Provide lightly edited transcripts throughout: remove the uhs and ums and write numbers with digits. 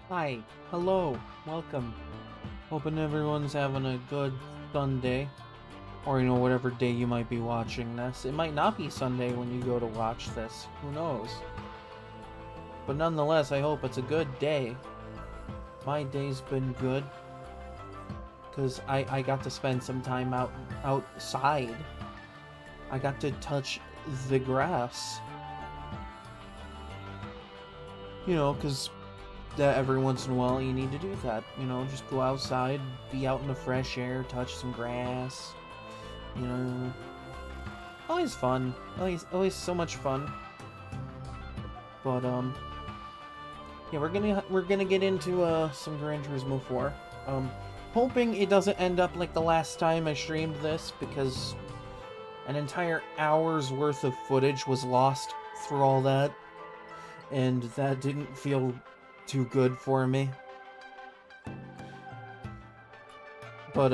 Hi, hello, welcome. Hoping everyone's having a good Sunday. Or, whatever day you might be watching this. It might not be Sunday when you go to watch this. Who knows? But nonetheless, I hope it's a good day. My day's been good. Because I got to spend some time outside. I got to touch the grass. Because that every once in a while you need to do that. Just go outside, be out in the fresh air, touch some grass. Always fun. Always so much fun. But yeah, we're gonna get into some Gran Turismo 4. Hoping it doesn't end up like the last time I streamed this, because an entire hour's worth of footage was lost through all that, and that didn't feel too good for me. But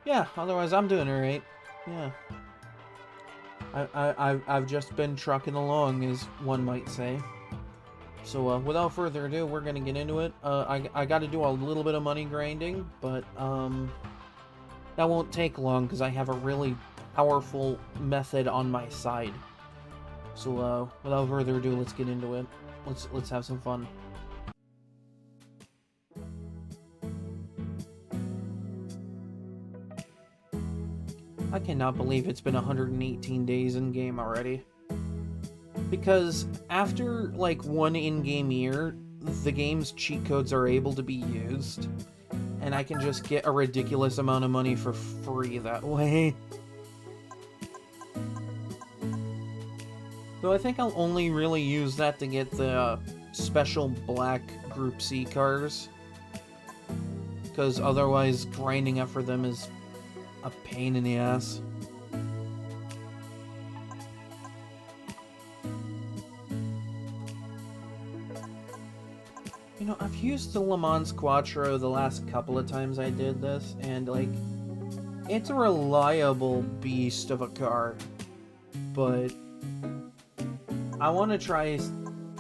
yeah, otherwise I'm doing alright. Yeah. I've just been trucking along, as one might say. So without further ado, we're gonna get into it. I got to do a little bit of money grinding, but that won't take long because I have a really powerful method on my side. So without further ado, let's get into it. Let's have some fun. I cannot believe it's been 118 days in game already. Because after like one in-game year, the game's cheat codes are able to be used, and I can just get a ridiculous amount of money for free that way. So I think I'll only really use that to get the special black Group C cars, because otherwise grinding up for them is a pain in the ass. I've used the Le Mans Quattro the last couple of times I did this, and, like, it's a reliable beast of a car, but I want to try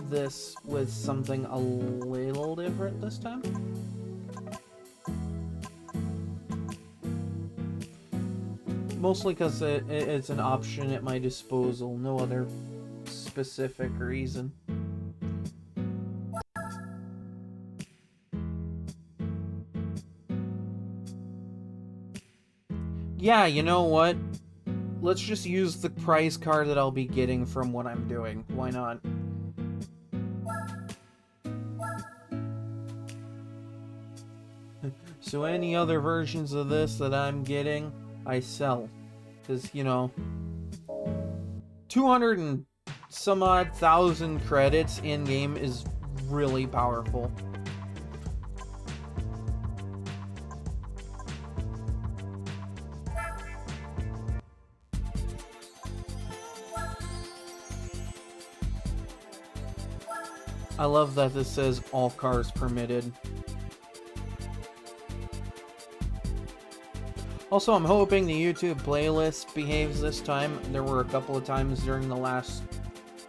this with something a little different this time. Mostly because it's an option at my disposal, no other specific reason. Yeah, you know what? Let's just use the prize card that I'll be getting from what I'm doing. Why not? So any other versions of this that I'm getting, I sell. Because, 200 and some odd thousand credits in-game is really powerful. I love that this says all cars permitted. Also, I'm hoping the YouTube playlist behaves this time. There were a couple of times during the last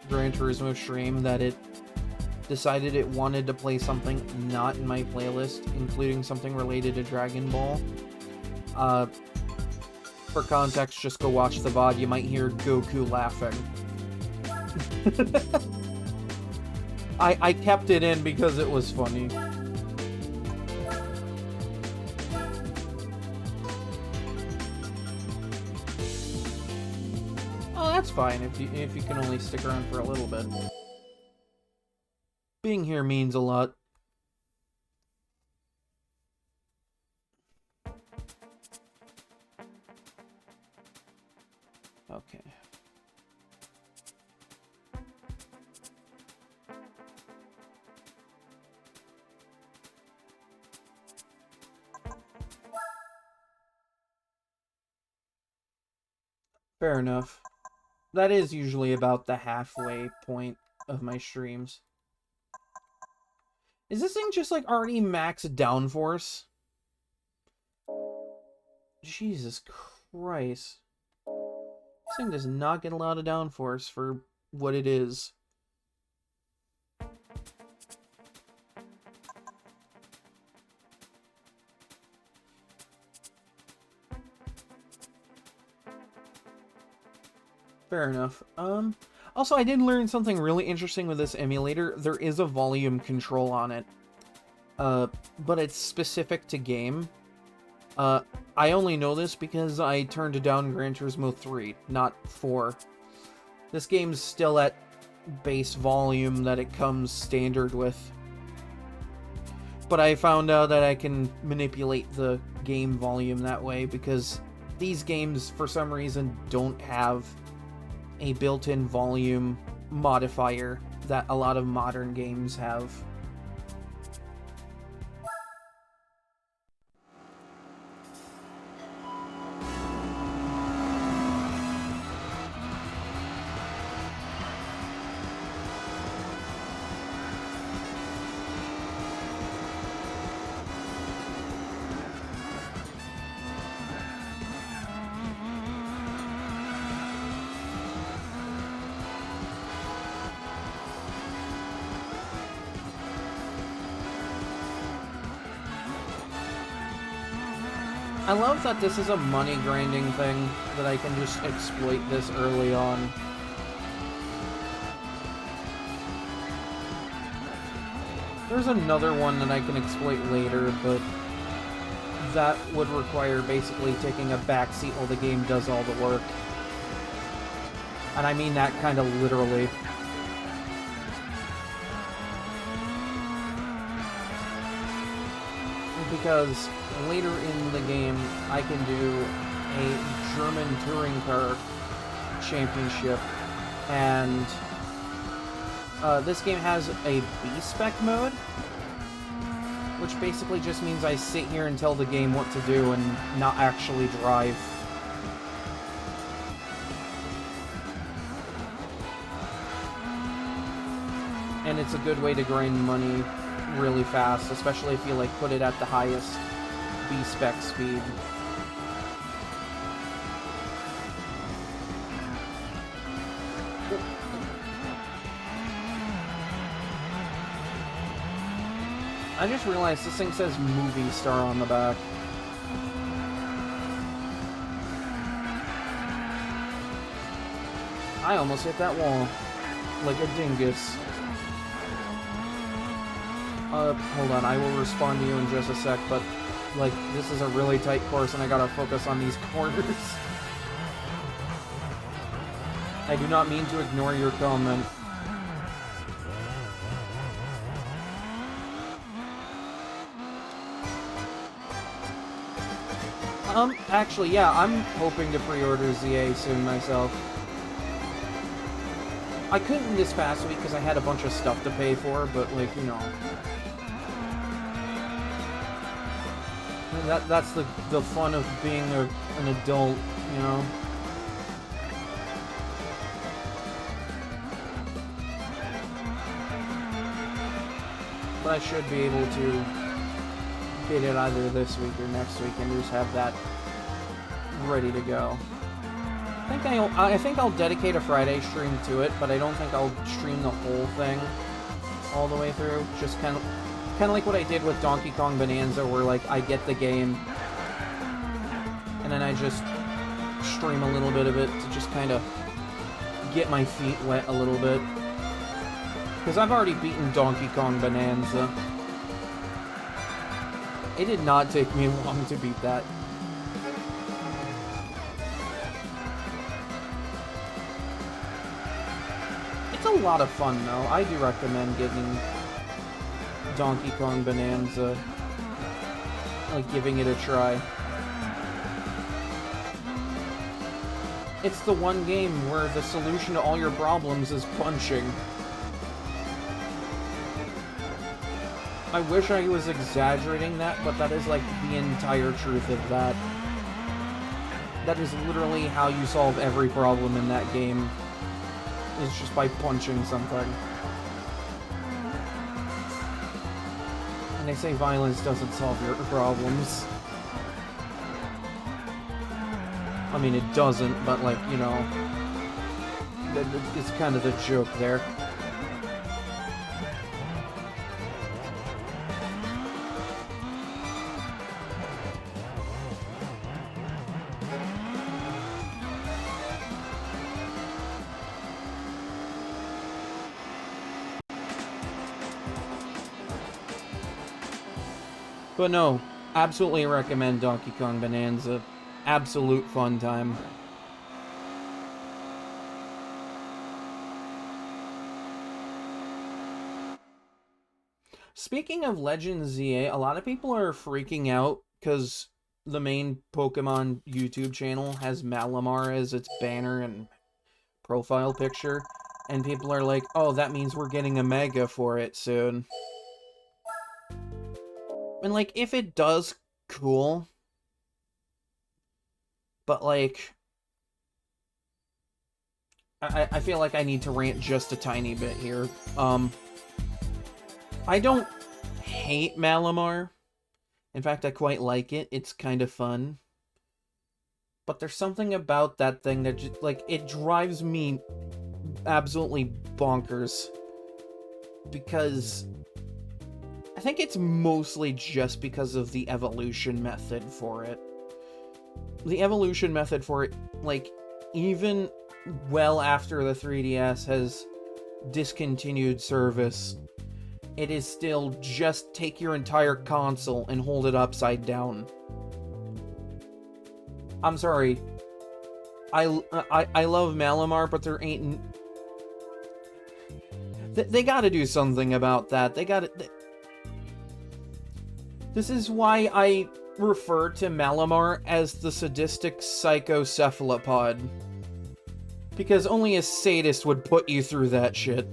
Gran Turismo stream that it decided it wanted to play something not in my playlist, including something related to Dragon Ball. For context, just go watch the VOD. You might hear Goku laughing. I kept it in because it was funny. Oh, that's fine if you can only stick around for a little bit. Being here means a lot. Okay. Fair enough. That is usually about the halfway point of my streams. Is this thing just like already max downforce? Jesus Christ. This thing does not get a lot of downforce for what it is. Fair enough. Also, I did learn something really interesting with this emulator. There is a volume control on it. But it's specific to game. I only know this because I turned down Gran Turismo 3, not 4. This game's still at base volume that it comes standard with. But I found out that I can manipulate the game volume that way because these games, for some reason, don't have a built-in volume modifier that a lot of modern games have. I love that this is a money grinding thing, that I can just exploit this early on. There's another one that I can exploit later, but that would require basically taking a backseat while the game does all the work. And I mean that kind of literally. Because later in the game, I can do a German touring car championship, and this game has a B-spec mode, which basically just means I sit here and tell the game what to do and not actually drive. And it's a good way to grind money really fast, especially if you like put it at the highest B-spec speed. I just realized this thing says movie star on the back. I almost hit that wall like a dingus. Hold on, I will respond to you in just a sec, but, like, this is a really tight course and I gotta focus on these corners. I do not mean to ignore your comment. Actually, yeah, I'm hoping to pre-order ZA soon myself. I couldn't this past week because I had a bunch of stuff to pay for, but, like, you know... That's the fun of being an adult, you know? But I should be able to get it either this week or next week and just have that ready to go. I think I'll dedicate a Friday stream to it, but I don't think I'll stream the whole thing all the way through. Just kind of like what I did with Donkey Kong Bonanza, where like I get the game and then I just stream a little bit of it to just kind of get my feet wet a little bit. Because I've already beaten Donkey Kong Bonanza. It did not take me long to beat that. It's a lot of fun, though. I do recommend getting Donkey Kong Bonanza, like, giving it a try. It's the one game where the solution to all your problems is punching. I wish I was exaggerating that, but that is, like, the entire truth of that. That is literally how you solve every problem in that game. Is just by punching something. And they say violence doesn't solve your problems. I mean, it doesn't, but, like, you know, it's kind of the joke there. But no, absolutely recommend Donkey Kong Bonanza. Absolute fun time. Speaking of Legends ZA, a lot of people are freaking out because the main Pokemon YouTube channel has Malamar as its banner and profile picture, and people are like, oh, that means we're getting a Mega for it soon. And, like, if it does, cool. But, like, I feel like I need to rant just a tiny bit here. I don't hate Malamar. In fact, I quite like it. It's kind of fun. But there's something about that thing that just, like, it drives me absolutely bonkers. Because I think it's mostly just because of the evolution method for it. The evolution method for it, like, even well after the 3DS has discontinued service, it is still just take your entire console and hold it upside down. I'm sorry. I love Malamar, but there ain't... They gotta do something about that. They gotta... This is why I refer to Malamar as the sadistic psychocephalopod. Because only a sadist would put you through that shit.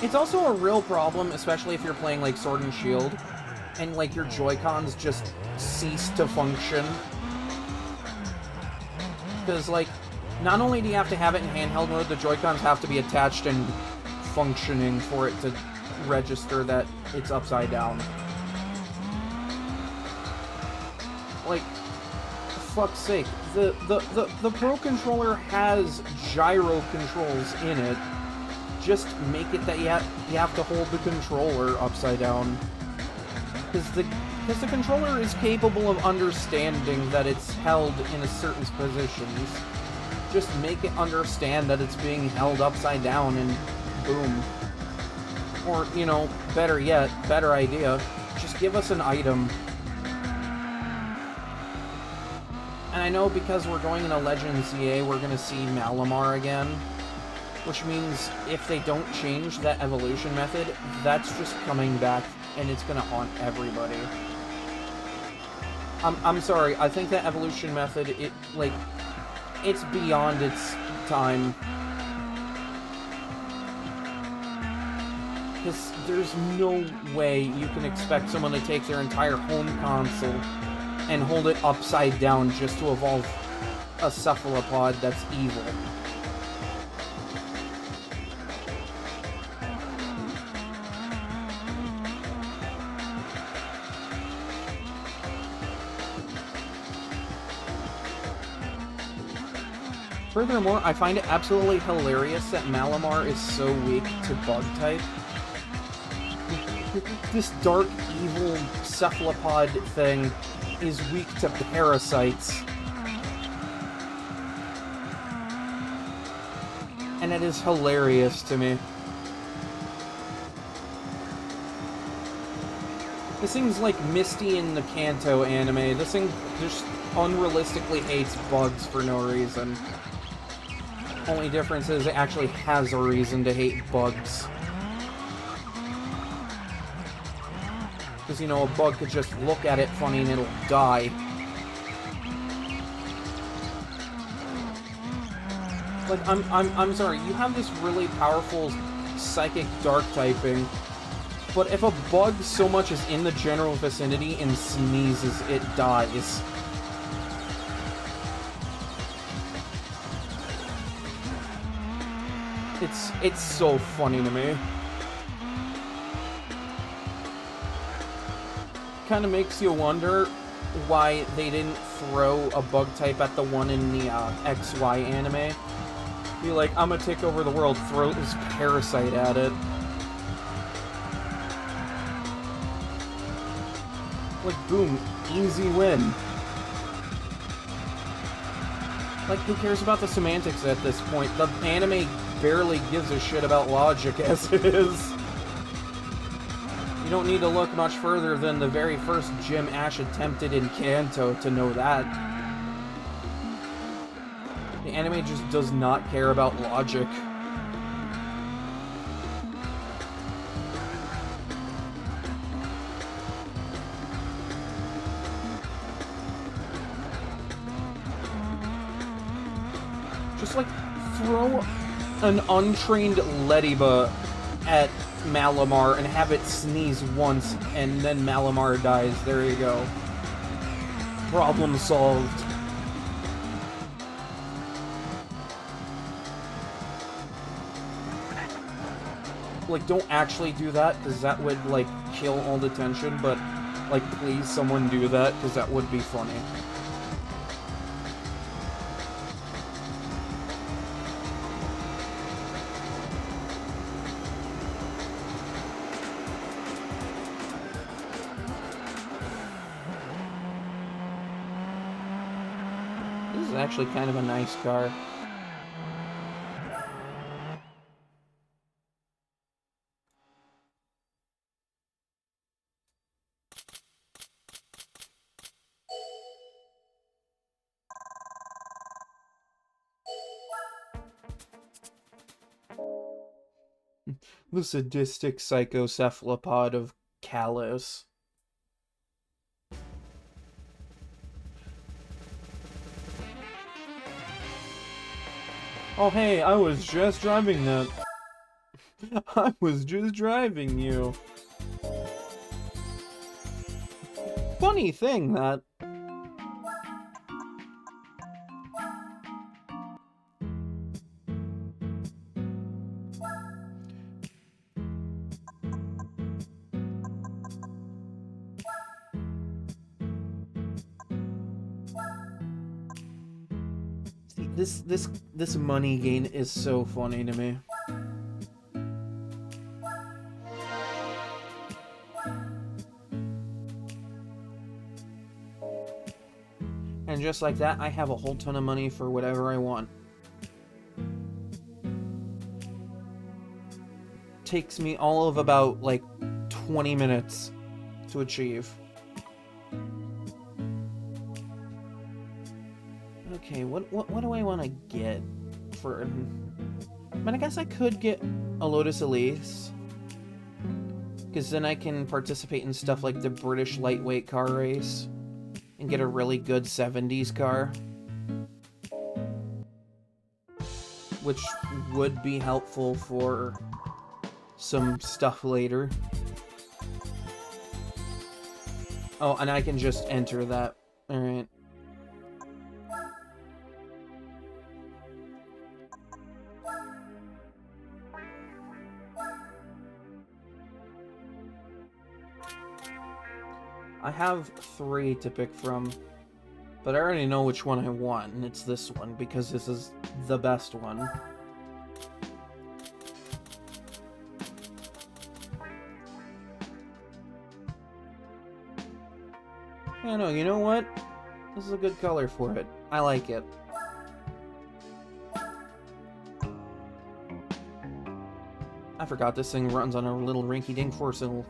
It's also a real problem, especially if you're playing, like, Sword and Shield, and, like, your Joy-Cons just cease to function. Because, like, not only do you have to have it in handheld mode, the Joy-Cons have to be attached and functioning for it to register that it's upside down. Like, for fuck's sake, the Pro Controller has gyro controls in it. Just make it that you have to hold the controller upside down. Because the controller is capable of understanding that it's held in a certain positions. Just make it understand that it's being held upside down and boom. Or, you know, better yet, better idea, just give us an item. And I know because we're going in a Legends ZA, we're gonna see Malamar again. Which means if they don't change that evolution method, that's just coming back and it's gonna haunt everybody. I'm sorry, I think that evolution method, it's beyond its time. Because there's no way you can expect someone to take their entire home console and hold it upside down just to evolve a cephalopod that's evil. Furthermore, I find it absolutely hilarious that Malamar is so weak to bug type. This dark, evil cephalopod thing is weak to parasites. And it is hilarious to me. This thing's like Misty in the Kanto anime. This thing just unrealistically hates bugs for no reason. Only difference is it actually has a reason to hate bugs. Because, you know, a bug could just look at it funny and it'll die. Like, I'm sorry, you have this really powerful psychic dark typing, but if a bug so much as in the general vicinity and sneezes, it dies. It's so funny to me. Kind of makes you wonder, why they didn't throw a bug type at the one in the XY anime. Be like, I'm gonna take over the world, throw this parasite at it. Like, boom, easy win. Like, who cares about the semantics at this point? The anime barely gives a shit about logic as it is. You don't need to look much further than the very first gym Ash attempted in Kanto to know that. The anime just does not care about logic. Just like throw an untrained Ladybug at Malamar and have it sneeze once and then Malamar dies. There you go. Problem solved. Like, don't actually do that, because that would, like, kill all the tension, but, like, please someone do that, because that would be funny. This is actually kind of a nice car. The sadistic psychocephalopod of Kalos. Oh hey, I was just driving that. I was just driving you. Funny thing, that. This money gain is so funny to me. And just like that, I have a whole ton of money for whatever I want. Takes me all of about, like, 20 minutes to achieve. Okay, what do I want to get for... I mean, I guess I could get a Lotus Elise. Because then I can participate in stuff like the British lightweight car race. And get a really good 70s car. Which would be helpful for some stuff later. Oh, and I can just enter that. Alright. I have 3 to pick from, but I already know which one I want, and it's this one, because this is the best one. I know, you know what? This is a good color for it. I like it. I forgot this thing runs on a little rinky-dink 4-cylinder.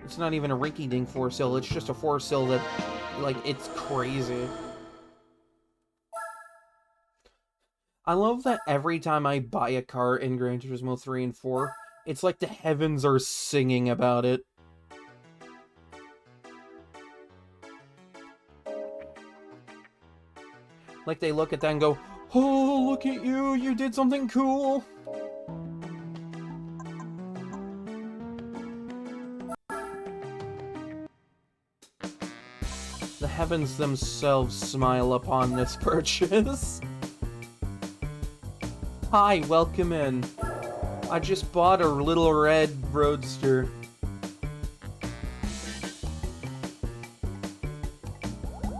It's not even a rinky-dink 4-cylinder, it's just a 4-cylinder that, like, it's crazy. I love that every time I buy a car in Gran Turismo 3 and 4, it's like the heavens are singing about it. Like, they look at that and go, oh, look at you, you did something cool! The heavens themselves smile upon this purchase. Hi, welcome in. I just bought a little red roadster.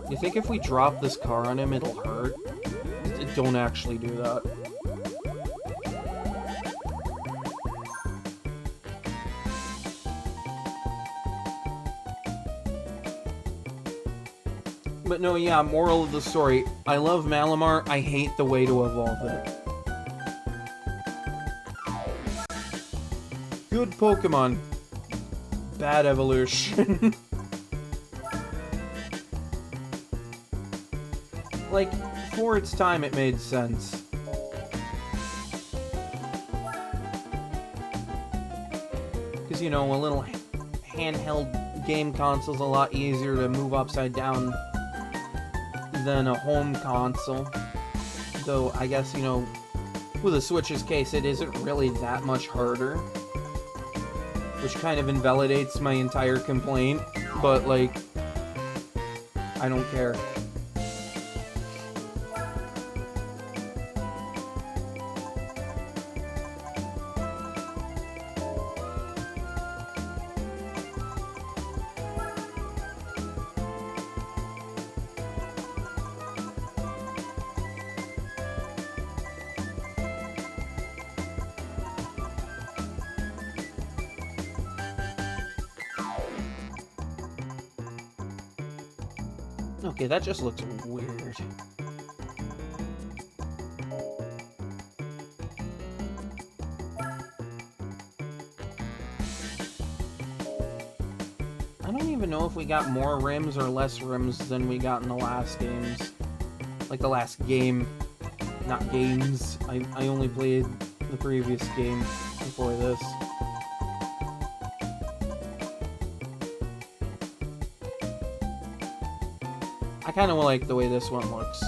You think if we drop this car on him, it'll hurt? Don't actually do that. But no, yeah, moral of the story. I love Malamar, I hate the way to evolve it. Good Pokemon. Bad evolution. Like, for its time, it made sense. Because, you know, a little handheld game console's a lot easier to move upside down than a home console. Though, I guess, you know, with a Switch's case, it isn't really that much harder. Which kind of invalidates my entire complaint, but, like, I don't care. Okay, that just looks weird. I don't even know if we got more rims or less rims than we got in the last games. Like the last game. Not games. I only played the previous game before this. I kind of like the way this one looks.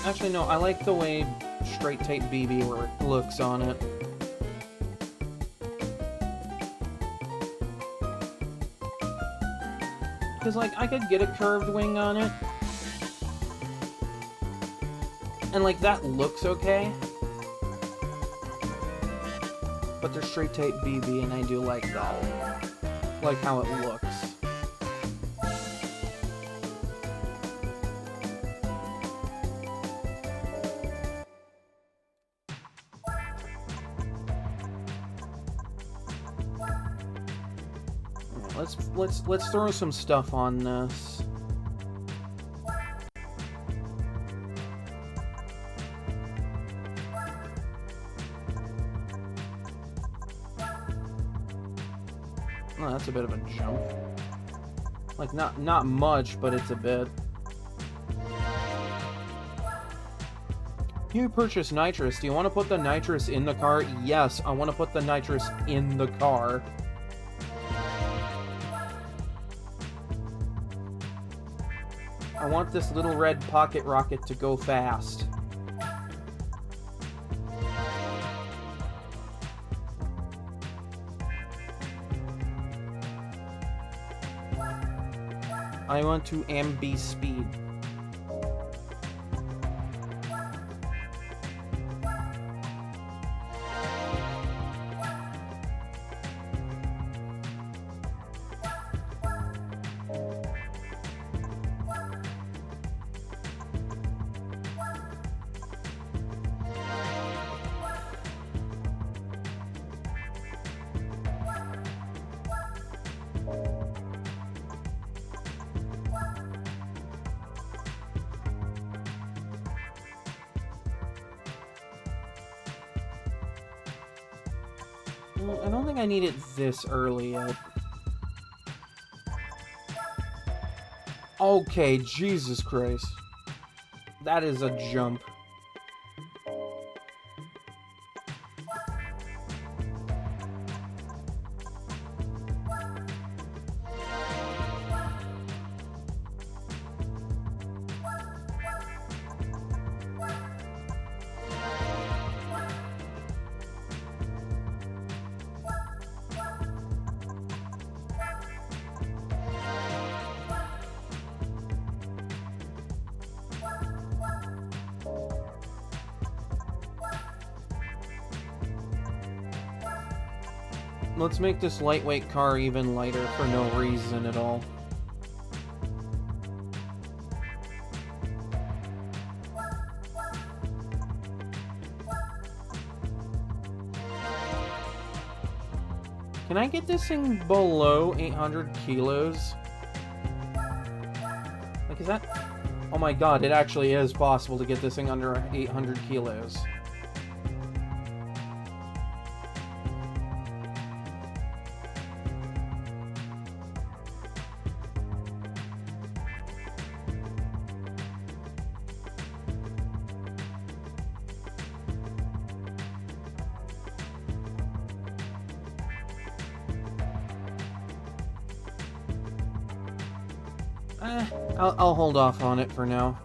Actually, no, I like the way straight type BB looks on it. Because, like, I could get a curved wing on it. And, like, that looks okay. But they're straight type BB, and I do like that. Like how it looks. Let's throw some stuff on this. Oh, that's a bit of a jump. Like not much, but it's a bit. You purchase nitrous. Do you want to put the nitrous in the car? Yes, I want to put the nitrous in the car. I want this little red pocket rocket to go fast. I want to ambi speed. I don't think I need it this early yet. Okay, Jesus Christ. That is a jump. Let's make this lightweight car even lighter for no reason at all. Can I get this thing below 800 kilos? Like, is that... Oh my god, it actually is possible to get this thing under 800 kilos. I'll hold off on it for now.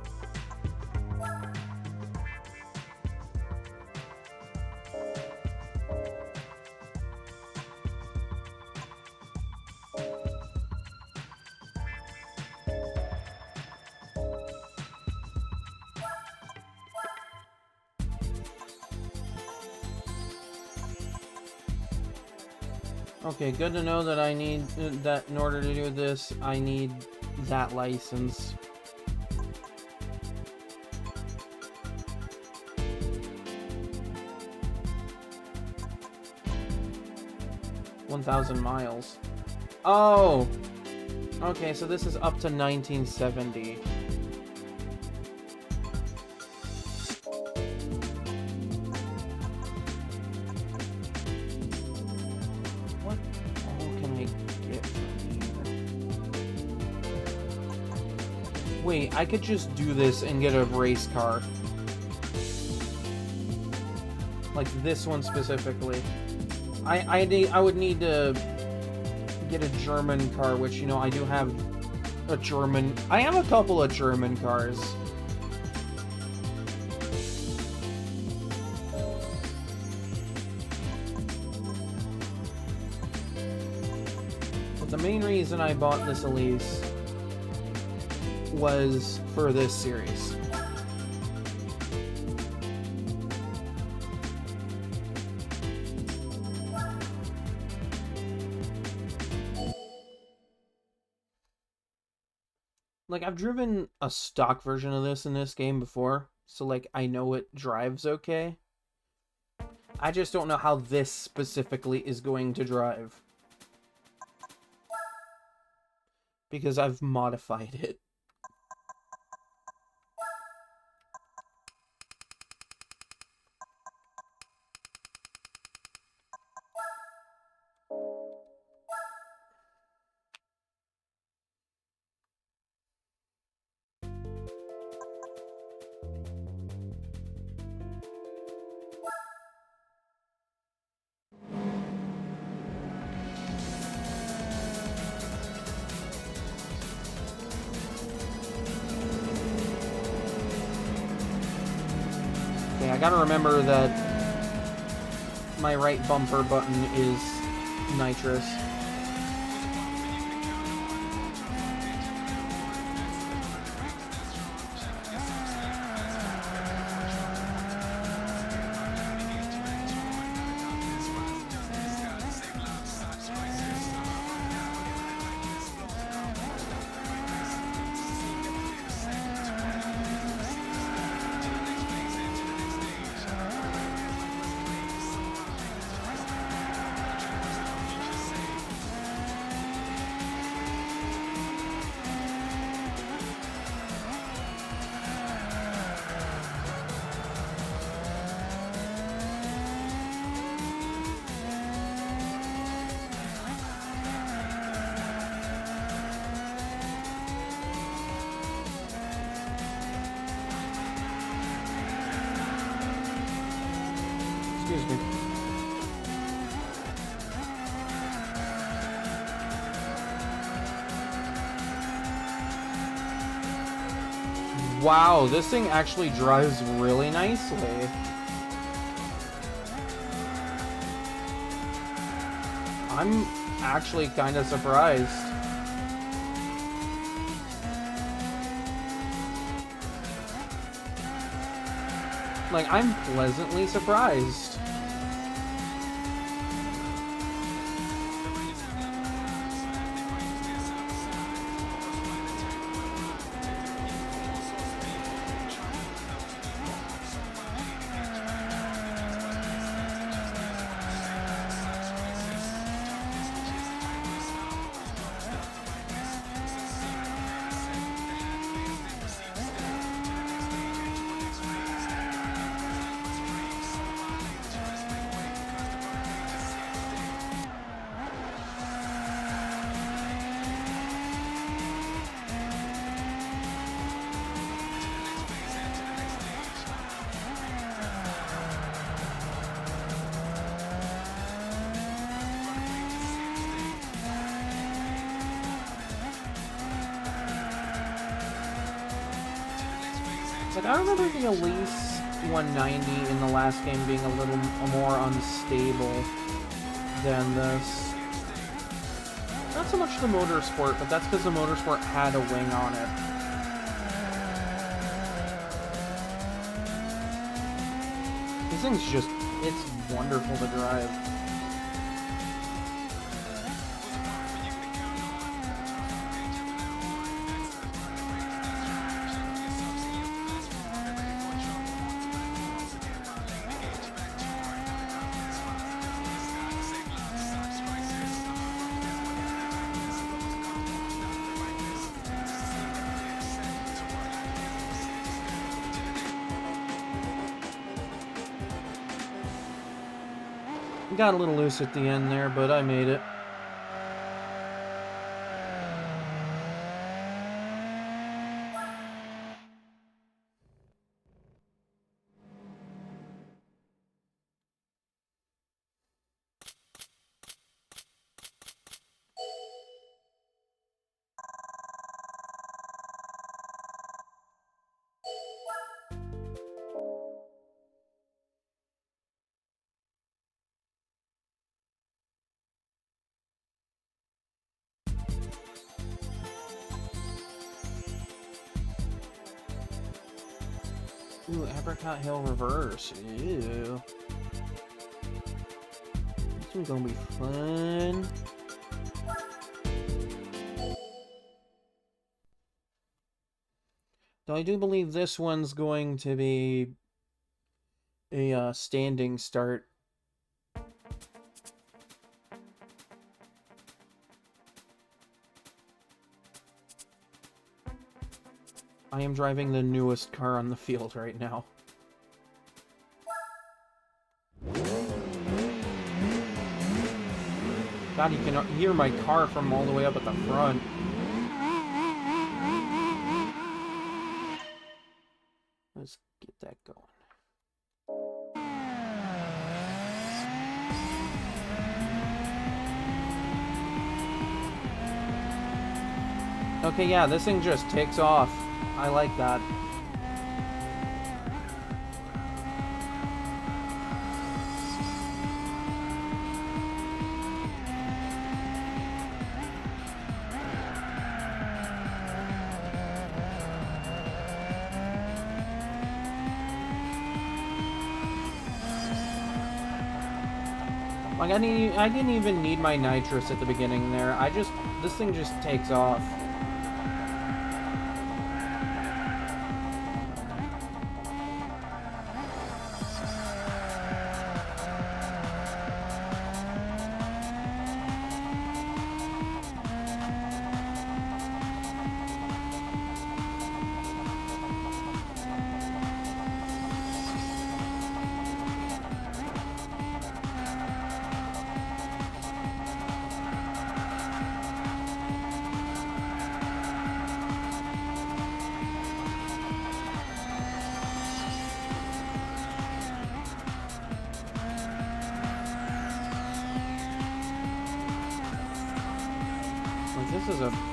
Okay, good to know that I need that in order to do this, I need that license. $1,000 miles. Oh! Okay, so this is up to 1970. What all can I get from here? Wait, I could just do this and get a race car. Like this one specifically. I would need to get a German car, which, you know, I do have a German... I have a couple of German cars. But the main reason I bought this Elise was for this series. Like, I've driven a stock version of this in this game before, so, like, I know it drives okay. I just don't know how this specifically is going to drive. Because I've modified it. I gotta remember that my right bumper button is nitrous. Excuse me. Wow, this thing actually drives really nicely. I'm actually kind of surprised. Like, I'm pleasantly surprised. Like, I remember the Elise 190 in the last game being a little more unstable than this. Not so much the Motorsport, but that's because the Motorsport had a wing on it. This thing's just, it's wonderful to drive. Got a little loose at the end there, but I made it. Ooh, Apricot Hill Reverse. Ew. This one's gonna be fun. Though I do believe this one's going to be a standing start. I am driving the newest car on the field right now. God, you can hear my car from all the way up at the front. Let's get that going. Okay, yeah, this thing just takes off. I like that. Like, I didn't even need my nitrous at the beginning there. This thing just takes off.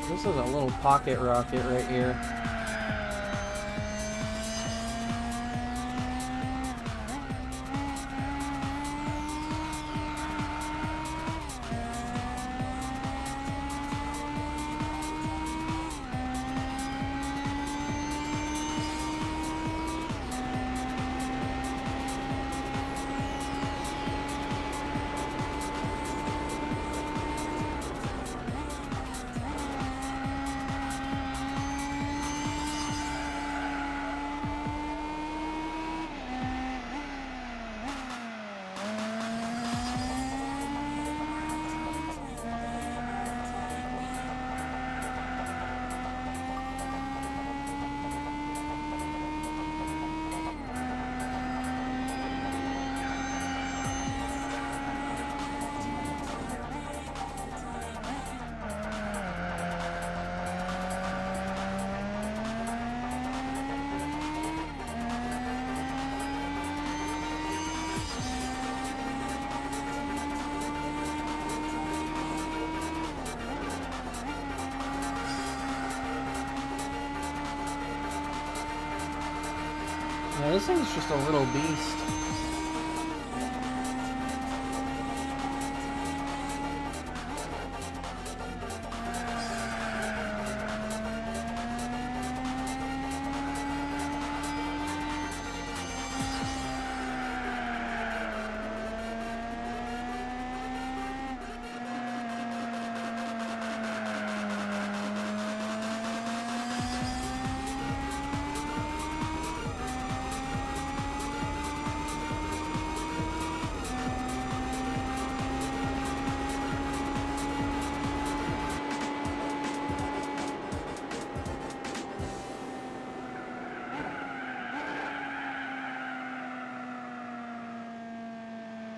This is a little pocket rocket right here. Yeah, this thing's just a little beast.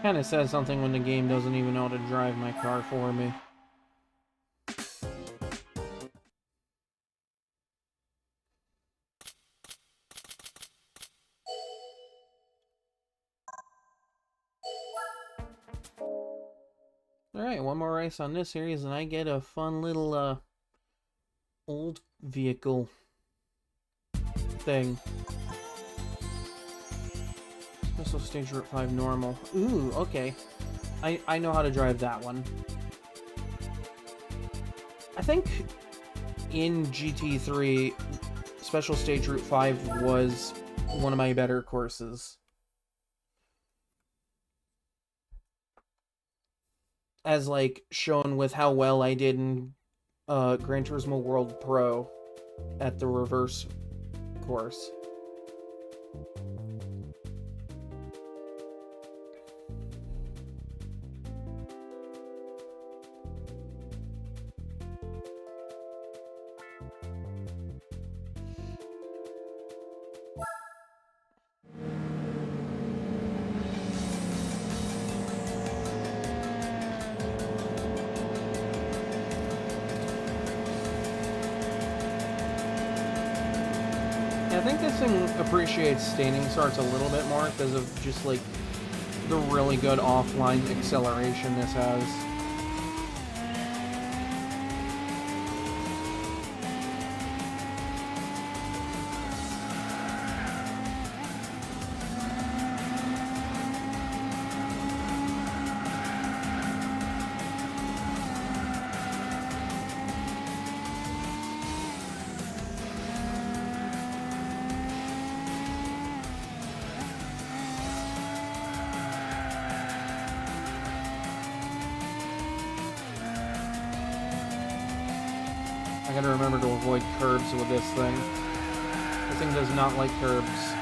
Kinda says something when the game doesn't even know how to drive my car for me. Alright, one more race on this series and I get a fun little, old vehicle thing. Special Stage Route 5 normal. Ooh, okay. I know how to drive that one. I think in GT3, Special Stage Route 5 was one of my better courses. As, like, shown with how well I did in Gran Turismo World Pro at the reverse course. I think this thing appreciates standing starts a little bit more because of just, like, the really good offline acceleration this has. I gotta remember to avoid curbs with this thing. This thing does not like curbs.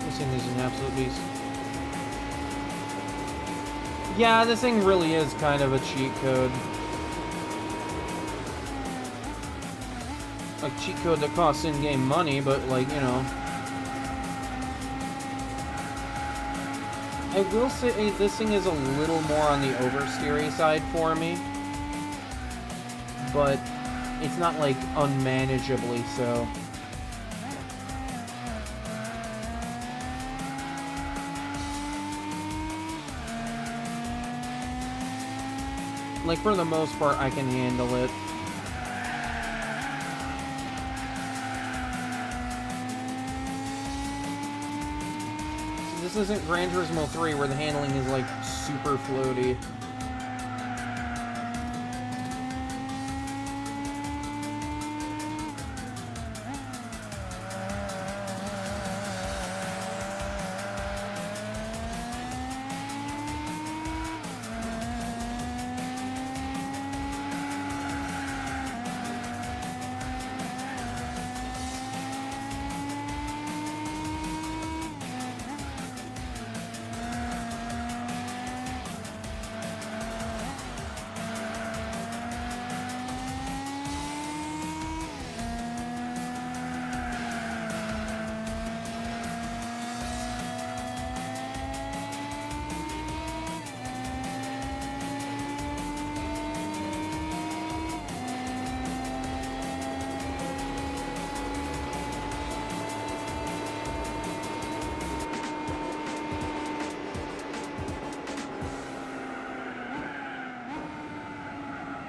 This thing is an absolute beast. Yeah, this thing really is kind of a cheat code. A cheat code that costs in-game money, but, like, you know. I will say this thing is a little more on the oversteery side for me. But it's not, like, unmanageably so. Like, for the most part, I can handle it. So this isn't Gran Turismo 3, where the handling is, like, super floaty.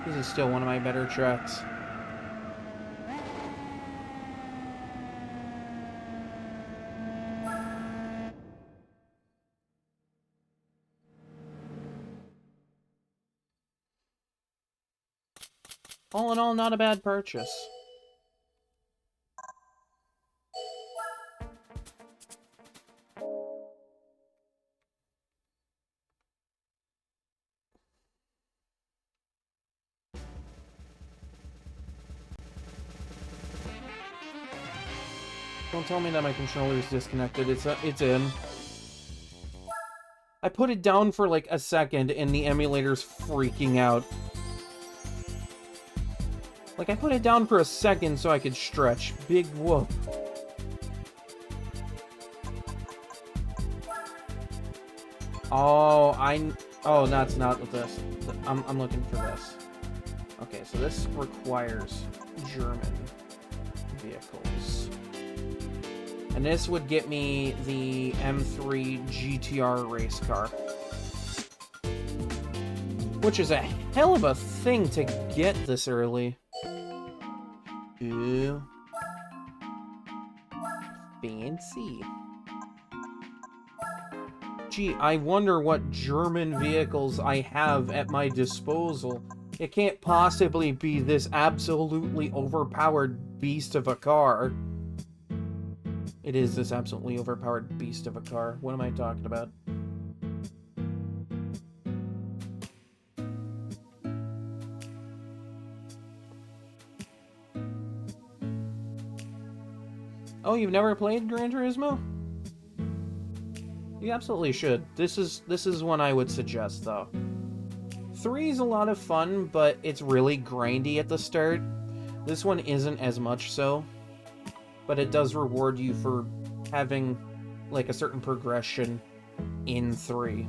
This is still one of my better tracks. All in all, not a bad purchase. Don't tell me that my controller is disconnected. It's in. I put it down for like a second and the emulator's freaking out. Like, I put it down for a second so I could stretch. Big whoop. Oh, that's not with this. I'm looking for this. Okay, so this requires German vehicles. And this would get me the M3 GTR race car. Which is a hell of a thing to get this early. Ooh. Fancy. Gee, I wonder what German vehicles I have at my disposal. It can't possibly be this absolutely overpowered beast of a car. It is this absolutely overpowered beast of a car. What am I talking about? Oh, you've never played Gran Turismo? You absolutely should. This is one I would suggest, though. 3 is a lot of fun, but it's really grindy at the start. This one isn't as much so, but it does reward you for having, like, a certain progression in 3.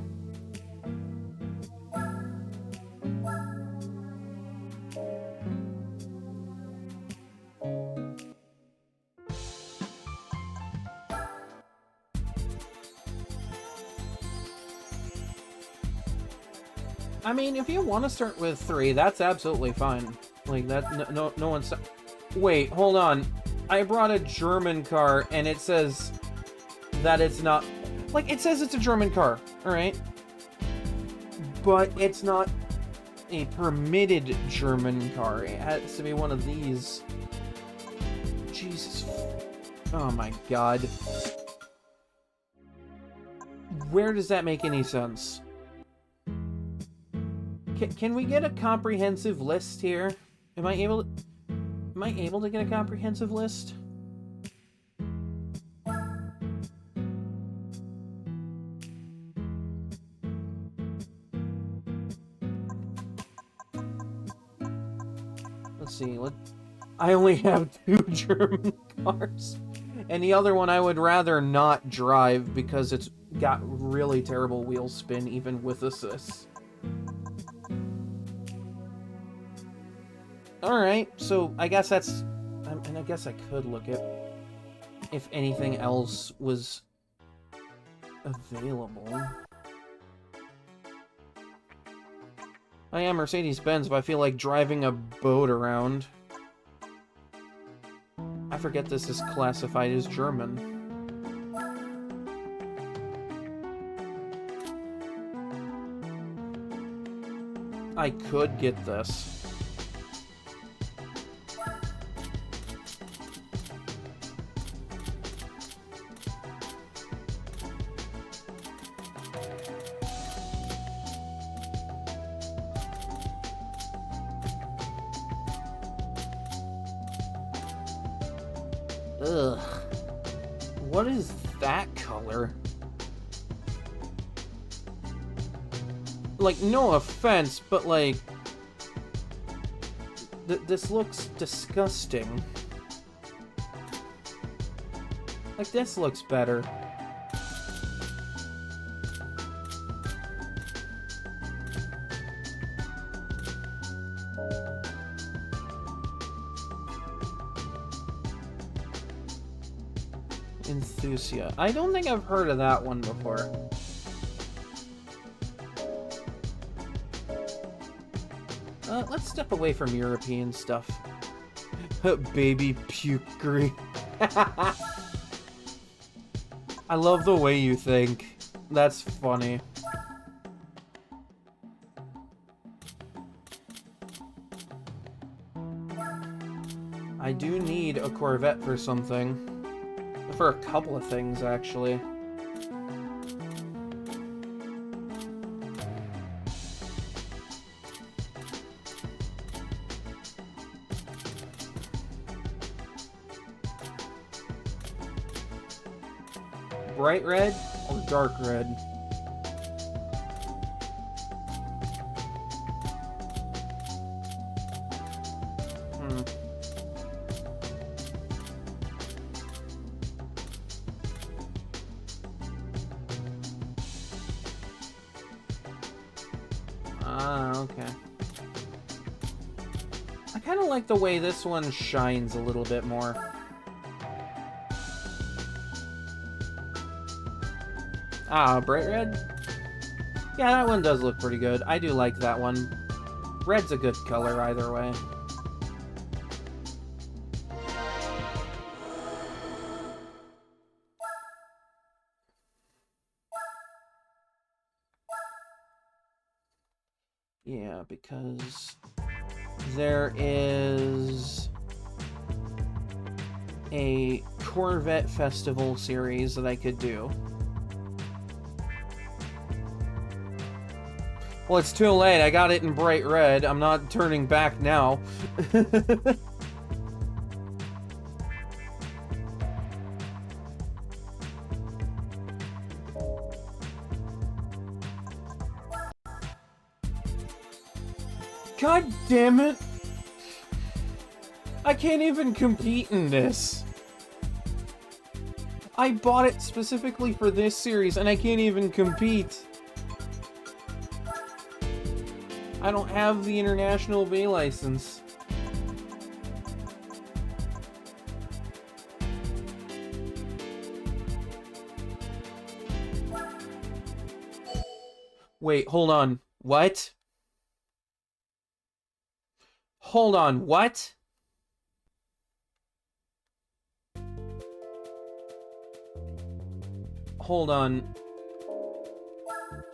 I mean, if you want to start with 3, that's absolutely fine. Like, that, no one's... Wait, hold on. I brought a German car, and it says that it's not... Like, it says it's a German car, alright? But it's not a permitted German car. It has to be one of these. Jesus. Oh my god. Where does that make any sense? Can we get a comprehensive list here? Am I able to get a comprehensive list? Let's see. I only have 2 German cars. And the other one I would rather not drive because it's got really terrible wheel spin even with assist. Alright, so I guess that's... And I guess I could look at if anything else was available. I am Mercedes-Benz, but I feel like driving a boat around. I forget this is classified as German. I could get this. Ugh. What is that color? Like, no offense, but like... this looks disgusting. Like, this looks better. Enthusia. I don't think I've heard of that one before. Let's step away from European stuff. Baby pukery. I love the way you think. That's funny. I do need a Corvette for something. For a couple of things, actually. Bright red or dark red? Okay. I kind of like the way this one shines a little bit more. Ah, bright red? Yeah, that one does look pretty good. I do like that one. Red's a good color either way. Yeah, because there is a Corvette Festival series that I could do. Well, it's too late. I got it in bright red. I'm not turning back now. God damn it! I can't even compete in this. I bought it specifically for this series, and I can't even compete. I don't have the International B license. Wait, hold on. What? Hold on, what? Hold on.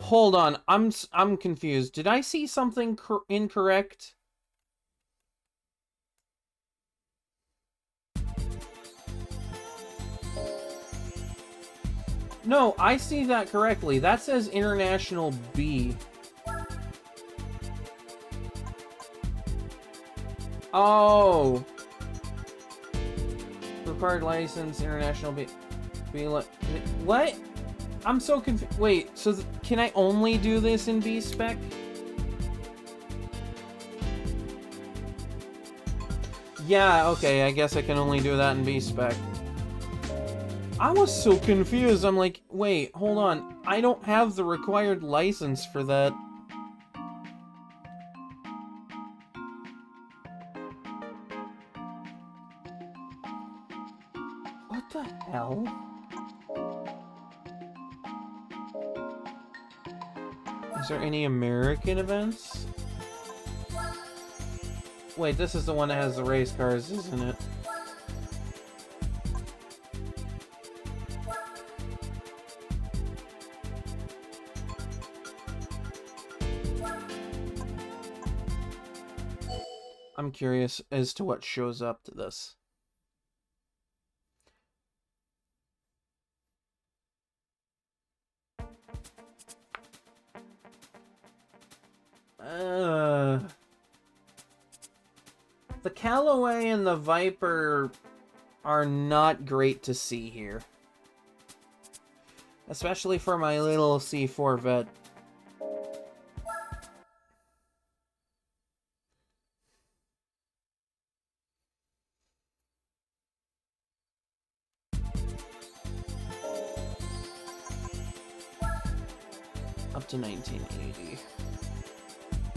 Hold on, I'm confused. Did I see something incorrect? No, I see that correctly. That says International B. Oh. Required license, International B. What? I'm so confused. Wait, so can I only do this in B spec? Yeah, okay, I guess I can only do that in B spec. I was so confused. I'm like, wait, hold on. I don't have the required license for that. What the hell? Is there any American events? Wait, this is the one that has the race cars, isn't it? I'm curious as to what shows up to this. The Callaway and the Viper are not great to see here. Especially for my little C4 vet. Up to 1980.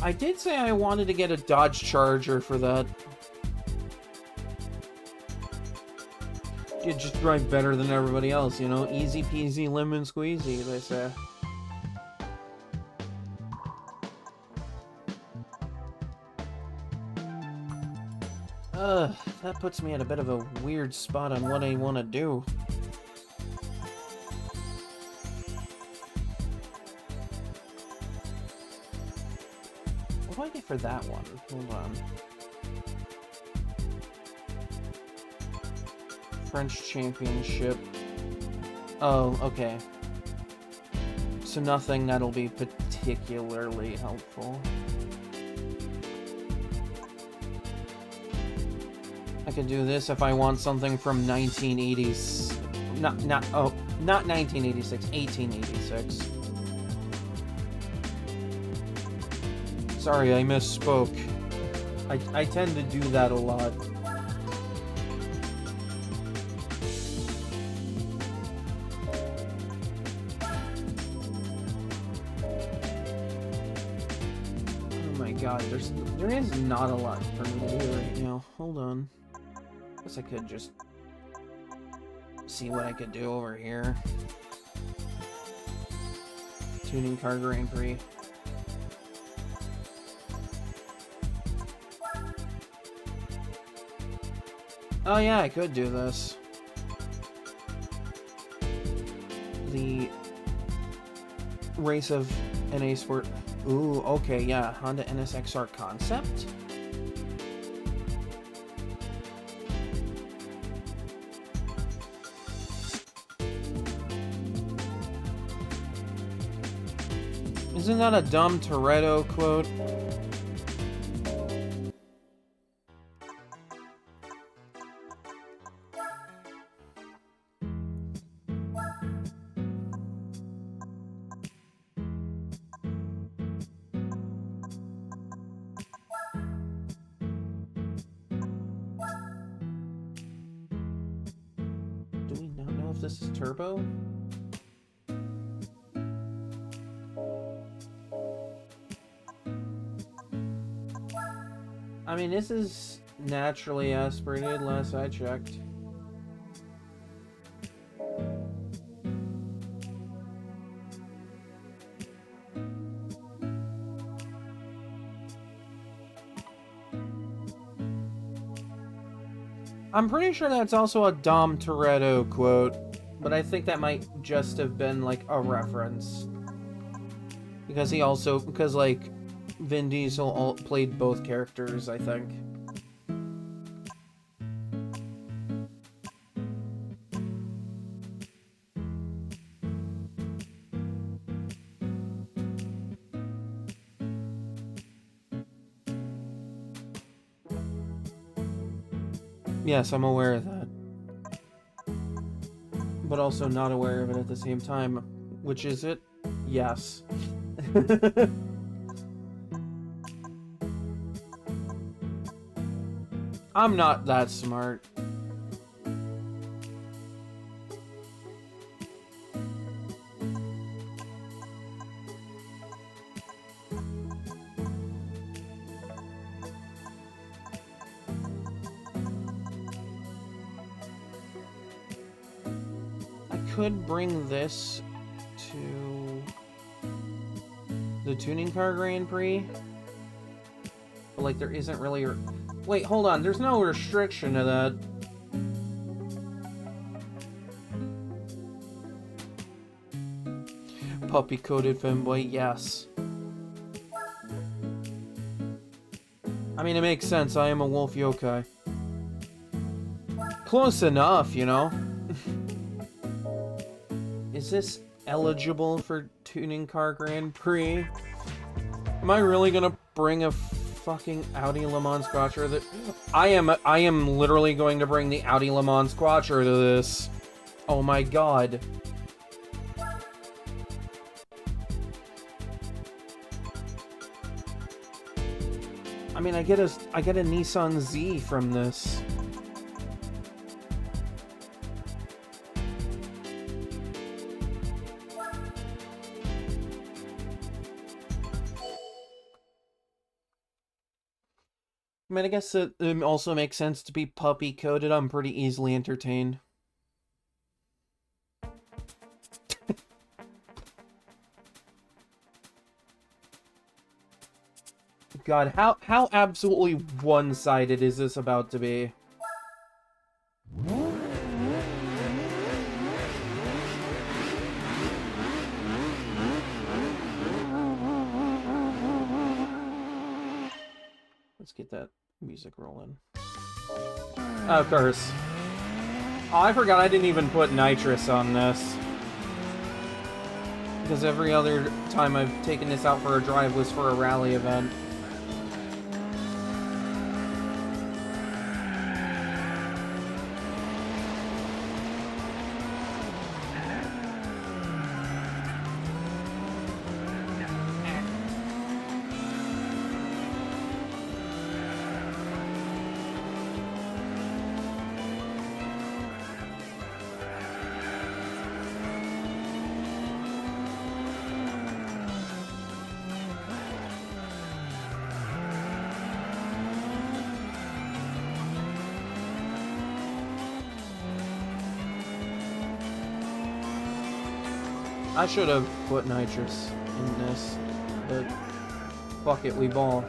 I did say I wanted to get a Dodge Charger for that. You just drive better than everybody else, you know? Easy peasy lemon squeezy, they say. That puts me at a bit of a weird spot on what I want to do. What do I get for that one? Hold on. French Championship. Oh, okay. So nothing that'll be particularly helpful. I could do this if I want something from 1980s. Not 1986, 1886. Sorry, I misspoke. I tend to do that a lot. Oh my god, there is not a lot for me to do right now. Hold on. Guess I could just see what I could do over here. Tuning car Grand Prix. Oh yeah, I could do this. The race of NA Sport. Ooh, okay, yeah. Honda NSXR concept? Isn't that a dumb Toretto quote? Do we not know if this is turbo? I mean, this is naturally aspirated, last I checked. I'm pretty sure that's also a Dom Toretto quote, but I think that might just have been like a reference. Because like, Vin Diesel played both characters, I think. Yes, I'm aware of that. But also not aware of it at the same time. Which is it? Yes. I'm not that smart. I could bring this to the tuning car Grand Prix. But like there isn't really wait, hold on, there's no restriction to that. Puppy-coated femboy, yes. I mean, it makes sense, I am a wolf yokai. Close enough, you know? Is this eligible for tuning car Grand Prix? Am I really gonna bring a fucking Audi Le Mans Quattro that I am literally going to bring the Audi Le Mans Quattro to this. Oh my god. I mean, I get a Nissan Z from this. I mean, I guess it also makes sense to be puppy-coated. I'm pretty easily entertained. God, how absolutely one-sided is this about to be? Let's get that music rolling. Of course. Oh, I forgot I didn't even put nitrous on this. Because every other time I've taken this out for a drive was for a rally event. I should have put nitrous in this, but fuck it, we ball.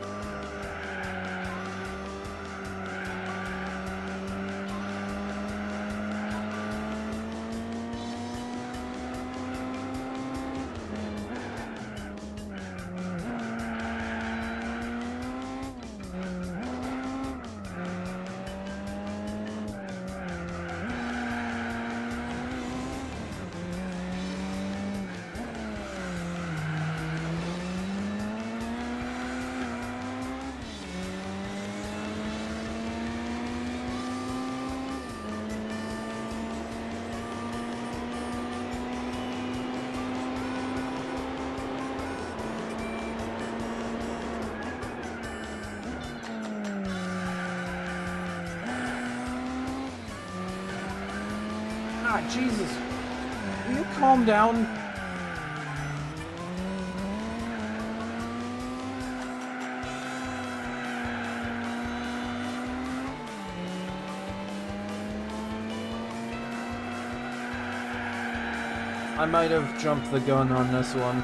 Ah, Jesus. Will you calm down? I might have jumped the gun on this one.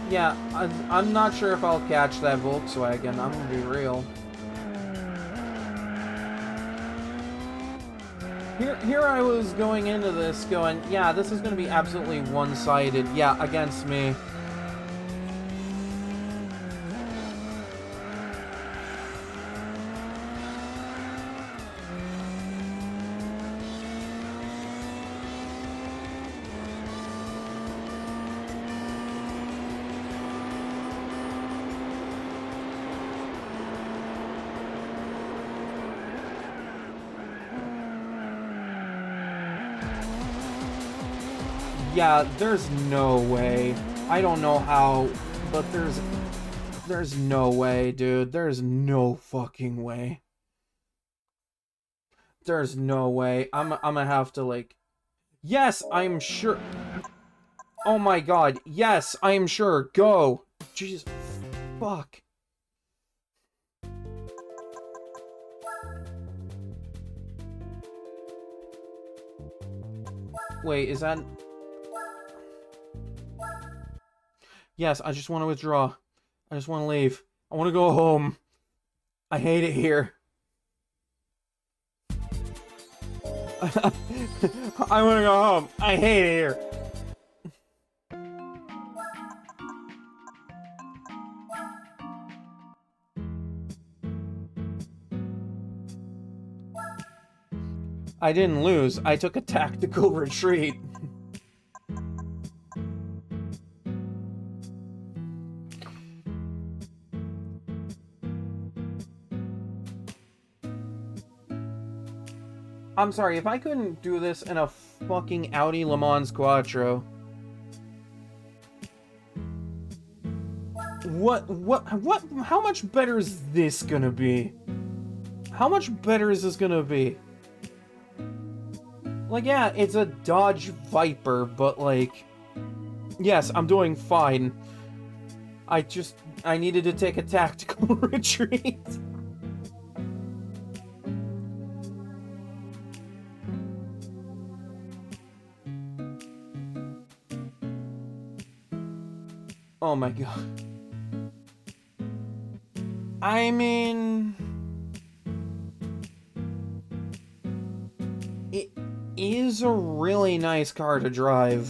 Yeah, I'm not sure if I'll catch that Volkswagen, I'm gonna be real. Here I was going into this going, yeah, this is gonna be absolutely one-sided, yeah, against me. Yeah, there's no way. I don't know how, but there's no way, dude. There's no fucking way. There's no way. I'm gonna have to, like... Yes, I'm sure... Oh my god. Yes, I'm sure. Go. Jesus. Fuck. Wait, is that... Yes, I just want to withdraw. I just want to leave. I want to go home. I hate it here. I want to go home. I hate it here. I didn't lose. I took a tactical retreat. I'm sorry, if I couldn't do this in a fucking Audi Le Mans Quattro... What, how much better is this gonna be? How much better is this gonna be? Like, yeah, it's a Dodge Viper, but like... Yes, I'm doing fine. I needed to take a tactical retreat. Oh my god. I mean... It is a really nice car to drive.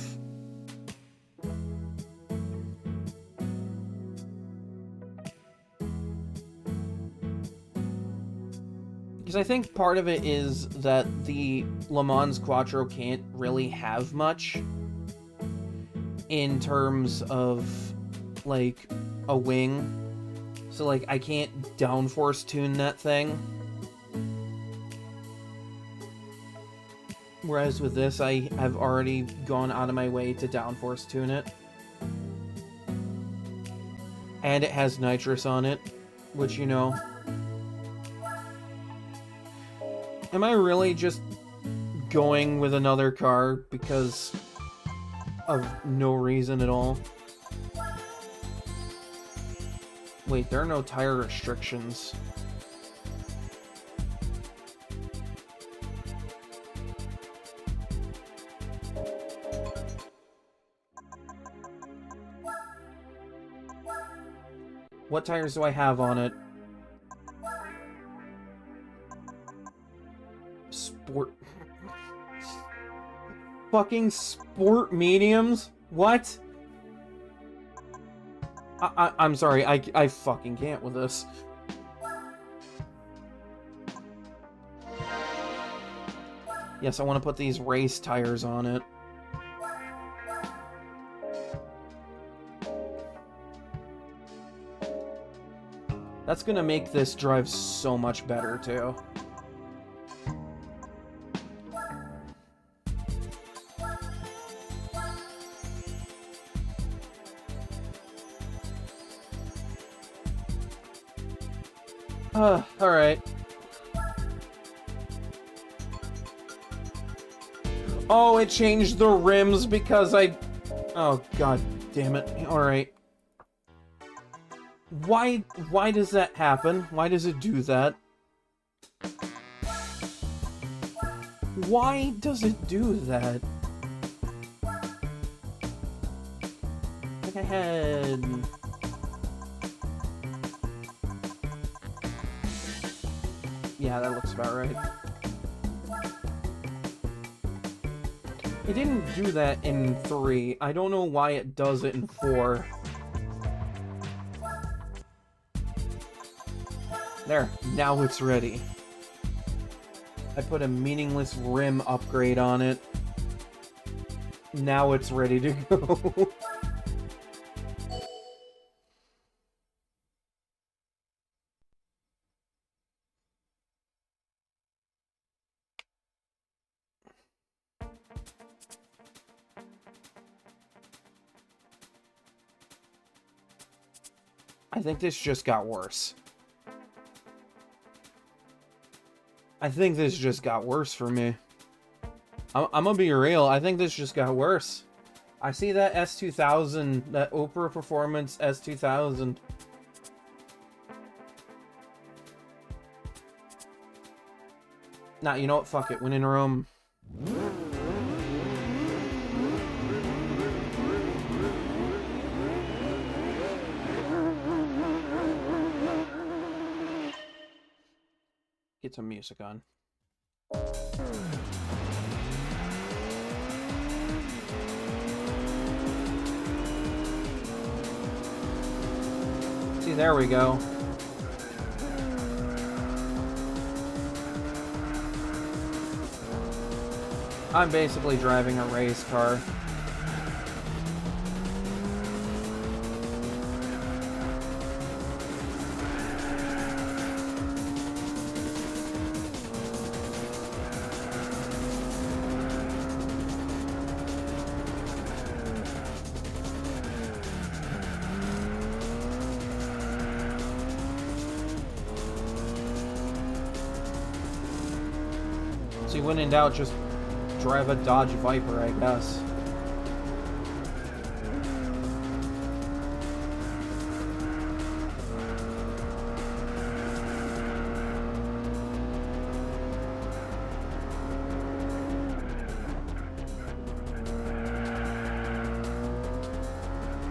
Because I think part of it is that the Le Mans Quattro can't really have much in terms of, like, a wing. So, like, I can't downforce tune that thing. Whereas with this, I have already gone out of my way to downforce tune it. And it has nitrous on it, which, you know... Am I really just going with another car because of no reason at all? Wait, there are no tire restrictions. What tires do I have on it? Sport... Fucking sport mediums? What? I'm sorry, I fucking can't with this. Yes, I want to put these race tires on it. That's gonna make this drive so much better, too. Alright. Oh, it changed the rims because I... Oh, god damn it. Alright. Why does that happen? Why does it do that? Why does it do that? I think I had... Yeah, that looks about right. It didn't do that in 3. I don't know why it does it in 4. There, now it's ready. I put a meaningless rim upgrade on it. Now it's ready to go. I think this just got worse. I think this just got worse for me. I'm gonna be real, I think this just got worse. I see that S2000, that Oprah Performance S2000. Nah, you know what? Fuck it. When in Rome. Get some music on. See, there we go. I'm basically driving a race car. So when in doubt, just drive a Dodge Viper, I guess.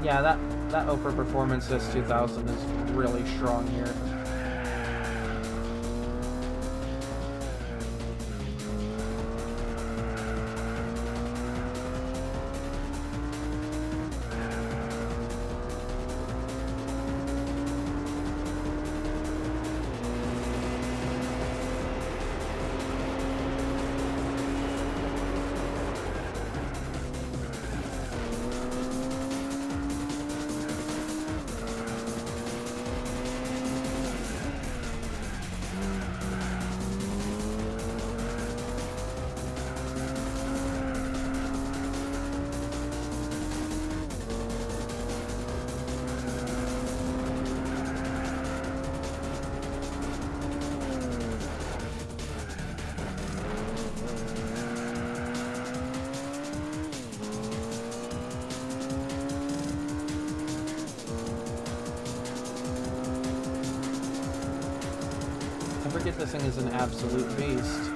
Yeah, that Oprah Performance S2000 is really strong here. I forget this thing is an absolute beast.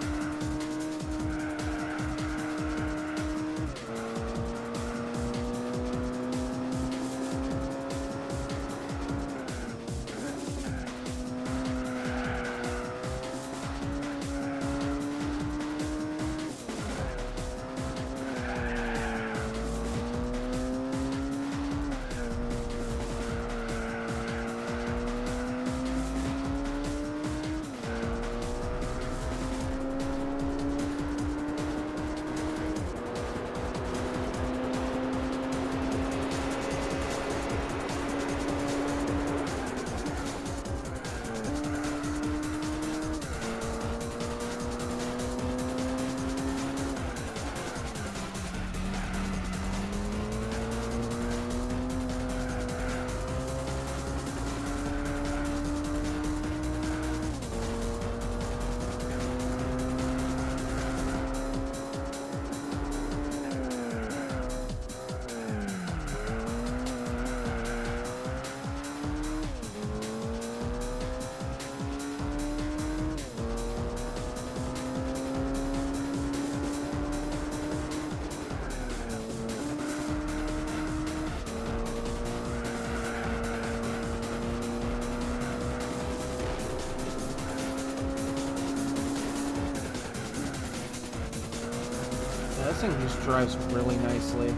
This thing just drives really nicely.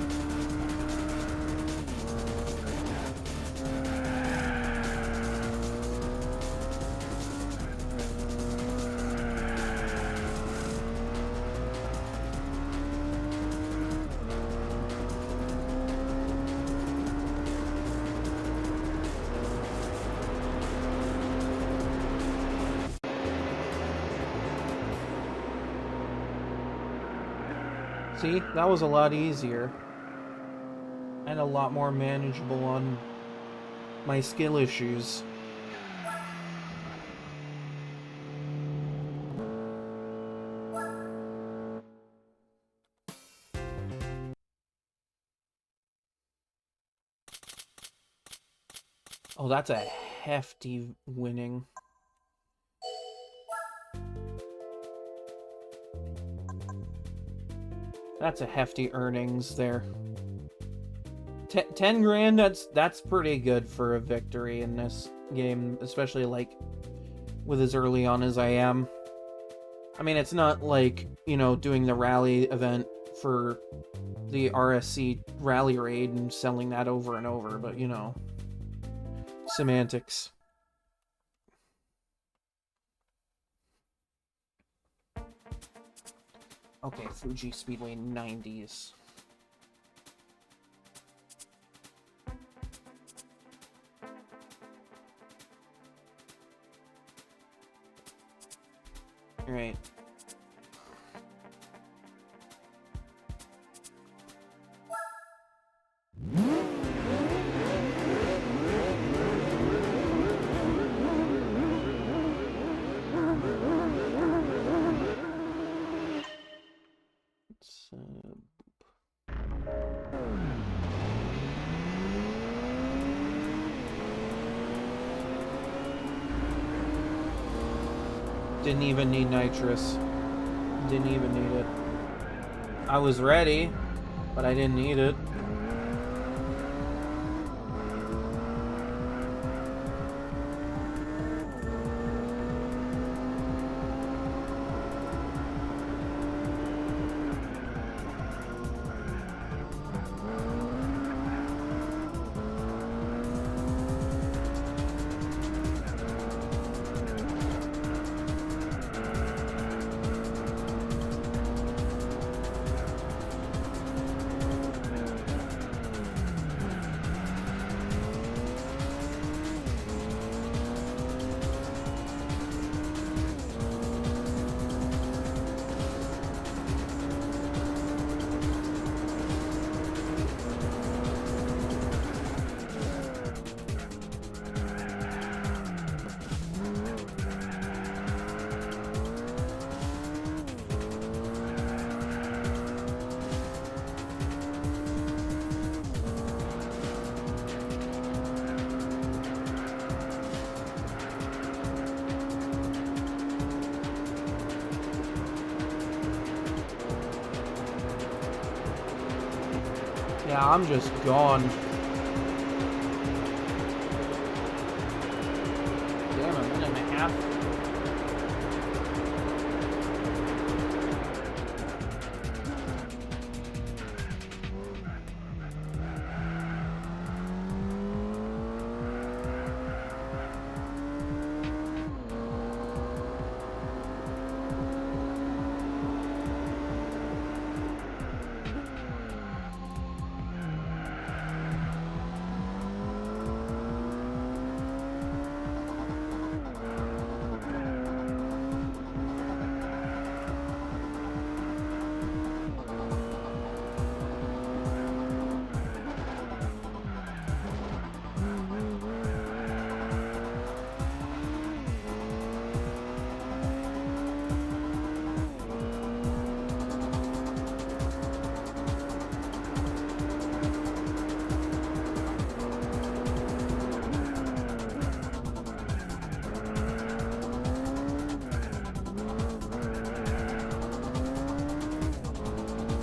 See, that was a lot easier. And a lot more manageable on my skill issues. Oh, that's a hefty winning. That's a hefty earnings there. 10 grand, that's pretty good for a victory in this game, especially like with as early on as I am. I mean, it's not like, you know, doing the rally event for the RSC rally raid and selling that over and over, but you know, semantics. Okay, Fuji Speedway 90s. Alright. Didn't even need nitrous. Didn't even need it. I was ready, but I didn't need it. Yeah, I'm just gone. Damn, a minute and a half.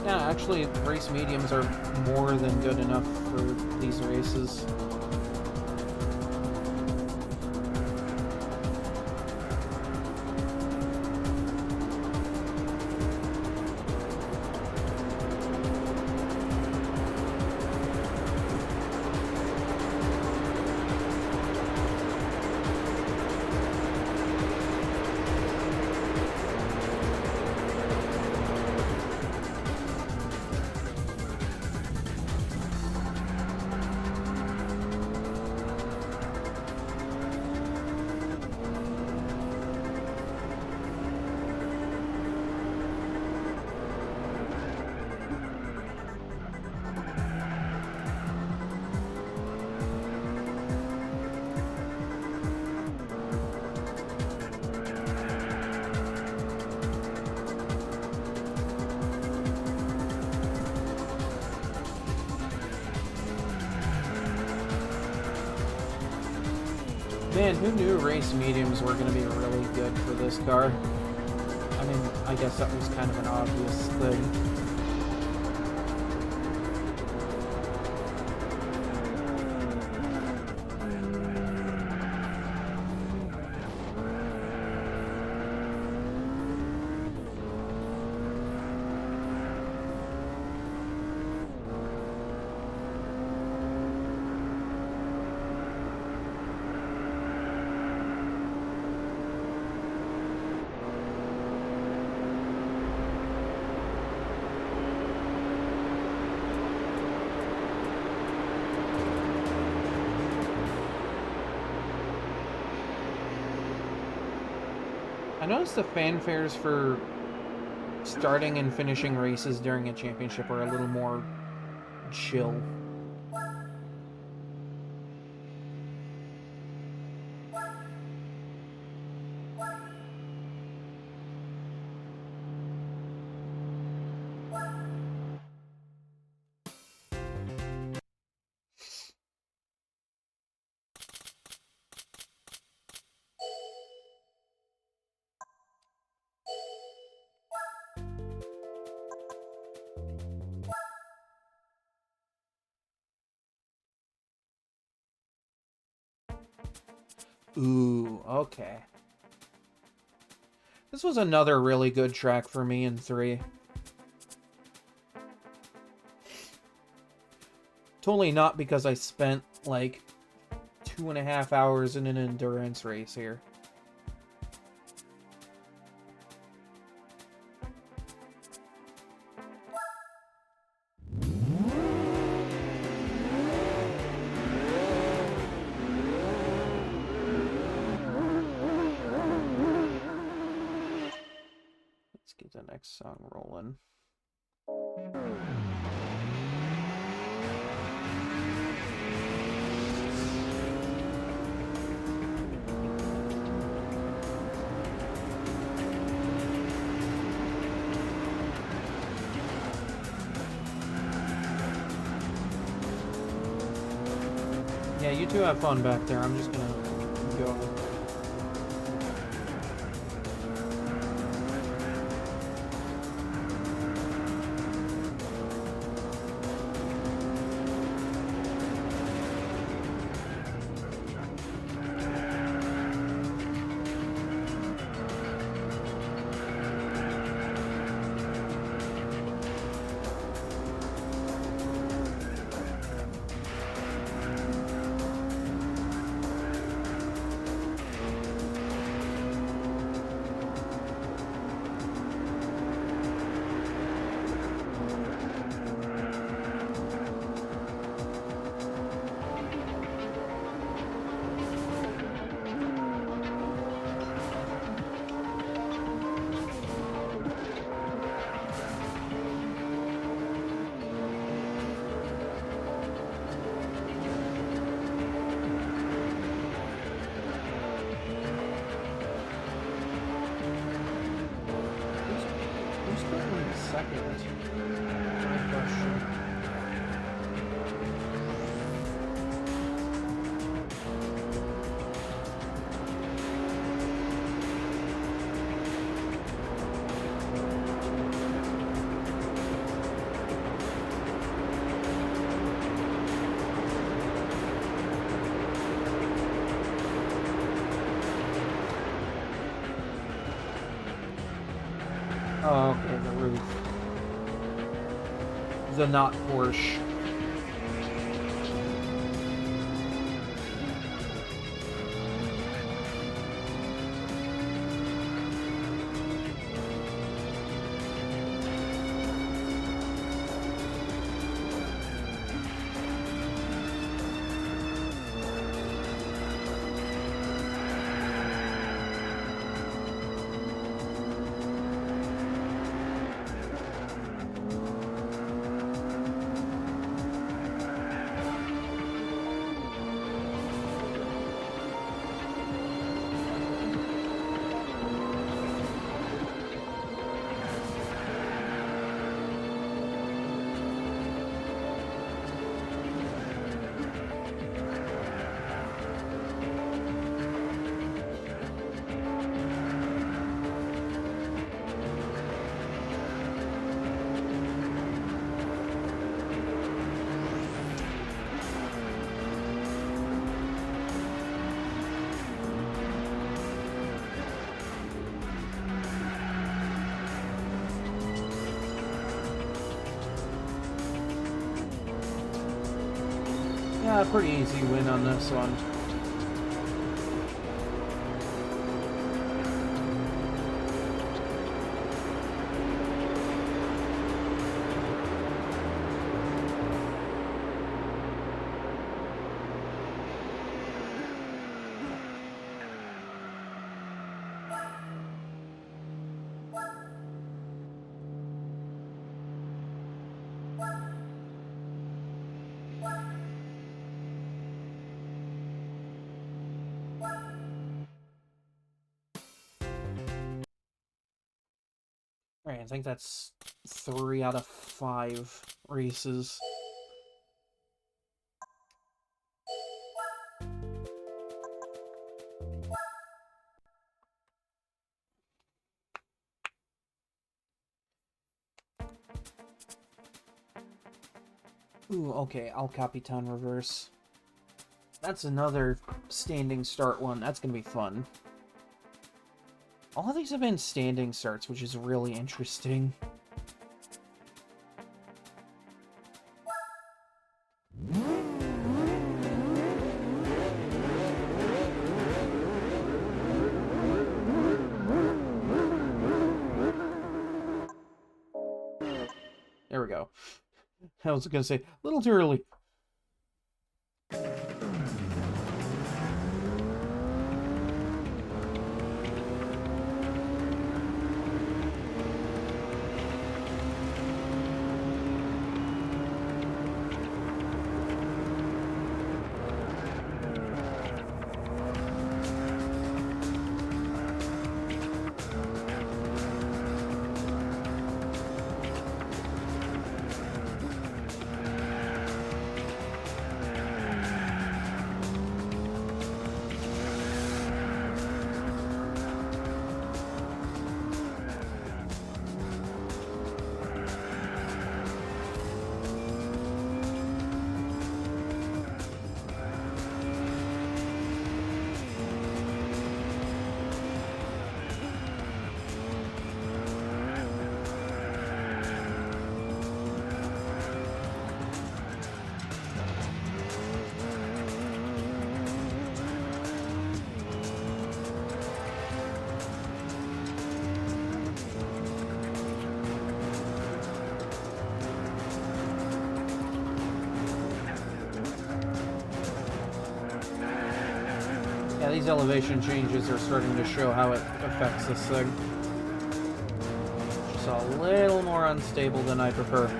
Yeah, actually, race mediums are more than good enough for these races. Man, who knew race mediums were going to be really good for this car? I mean, I guess that was kind of an obvious thing. I noticed the fanfares for starting and finishing races during a championship are a little more chill. Ooh, okay. This was another really good track for me in 3. Totally not because I spent, like, 2.5 hours in an endurance race here. Let's get the next song rolling. Yeah, you two have fun back there. I'm just gonna go. Oh, okay, the roof. The not Porsche. Yeah, pretty easy win on this one. Alright, I think that's 3 out of 5 races. Ooh, okay, El Capitan reverse. That's another standing start one. That's gonna be fun. All of these have been standing starts, which is really interesting. There we go. I was gonna say, a little too early. Yeah, these elevation changes are starting to show how it affects this thing. Just a little more unstable than I prefer.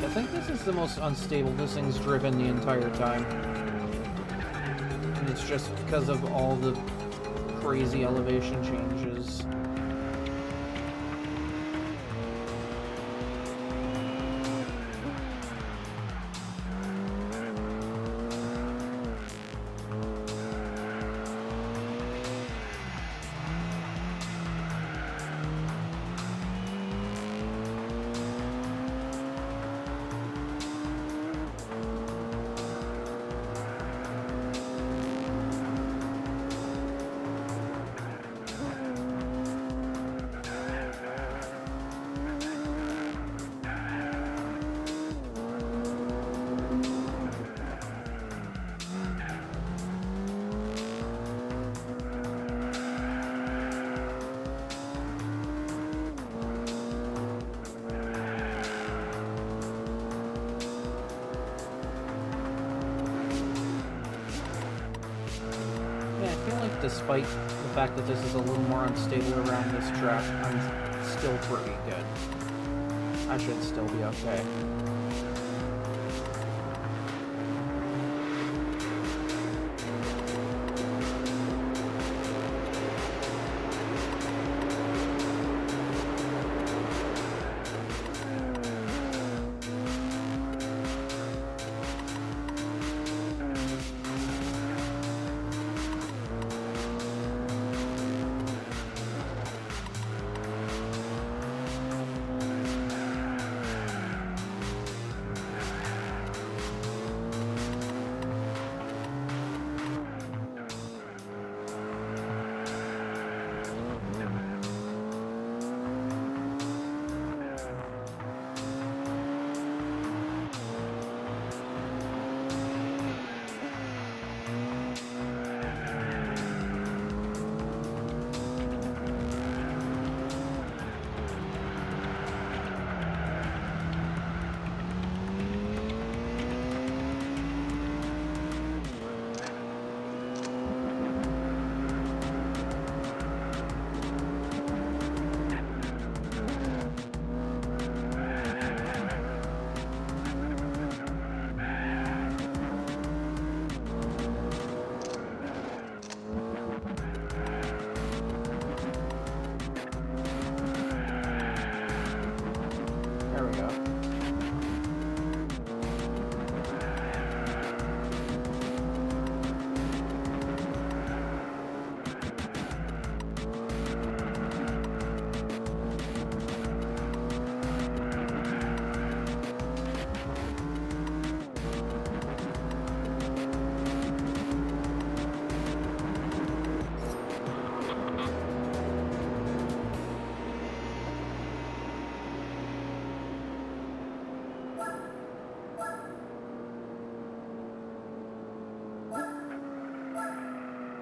I think this is the most unstable this thing's driven the entire time. And it's just because of all the crazy elevation changes. Despite the fact that this is a little more unstable around this track, I'm still pretty good. I should still be okay.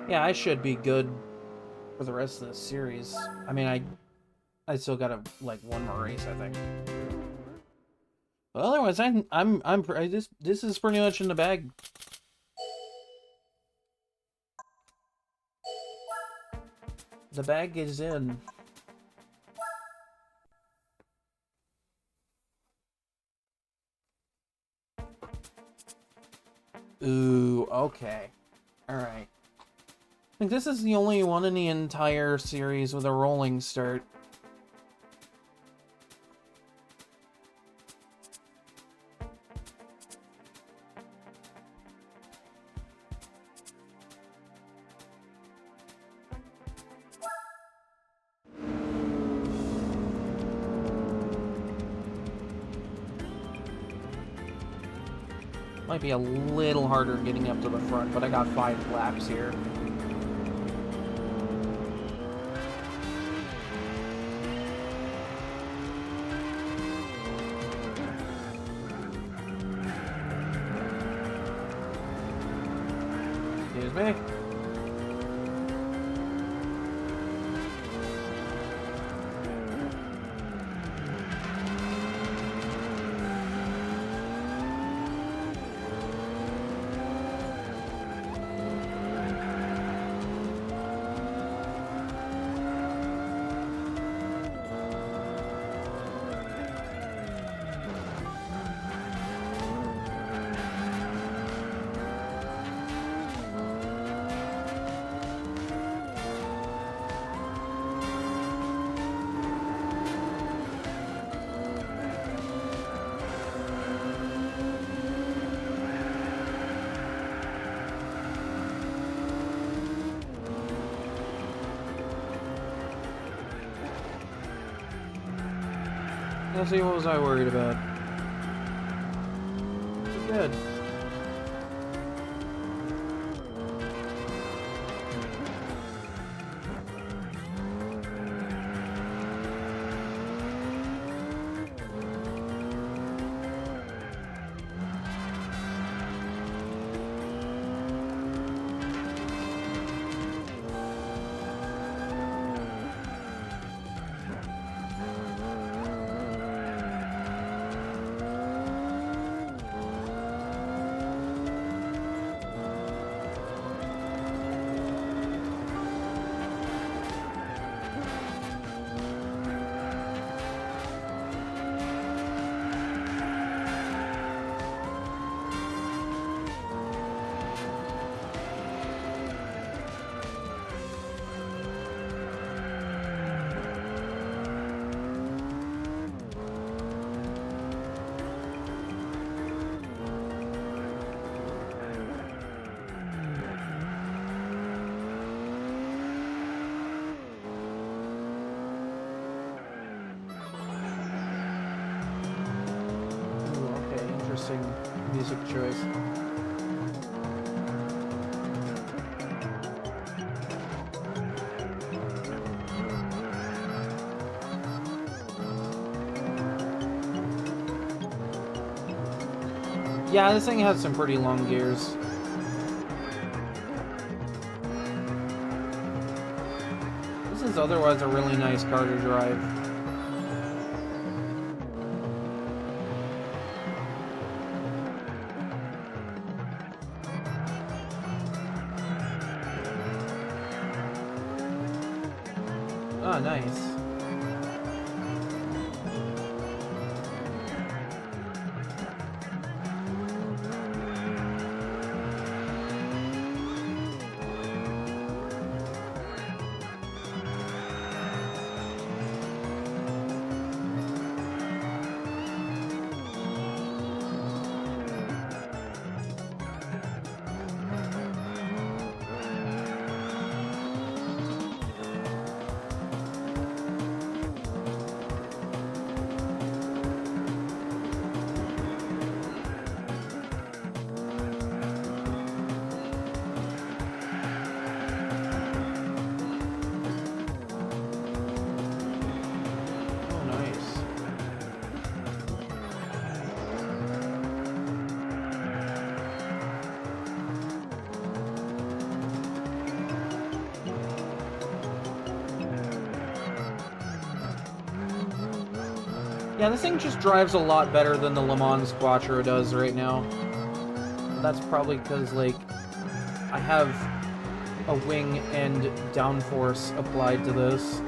Yeah, I should be good for the rest of this series. I mean, I still got like one more race, I think. But otherwise, this is pretty much in the bag. The bag is in. Ooh, okay. Alright. I think this is the only one in the entire series with a rolling start. Might be a little harder getting up to the front, but I got 5 laps here. Excuse me. Let's see, what was I worried about? We're good. Music choice. Yeah, this thing has some pretty long gears. This is otherwise a really nice car to drive. Oh, nice. Yeah, this thing just drives a lot better than the Le Mans Quattro does right now. But that's probably because, like, I have a wing and downforce applied to this.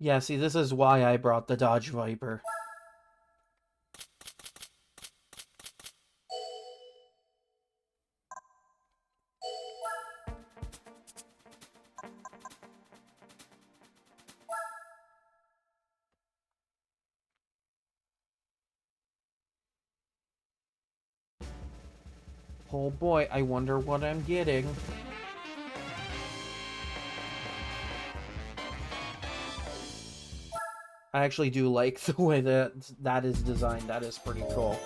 Yeah, see, this is why I brought the Dodge Viper. Oh boy, I wonder what I'm getting. I actually do like the way that is designed. That is pretty cool.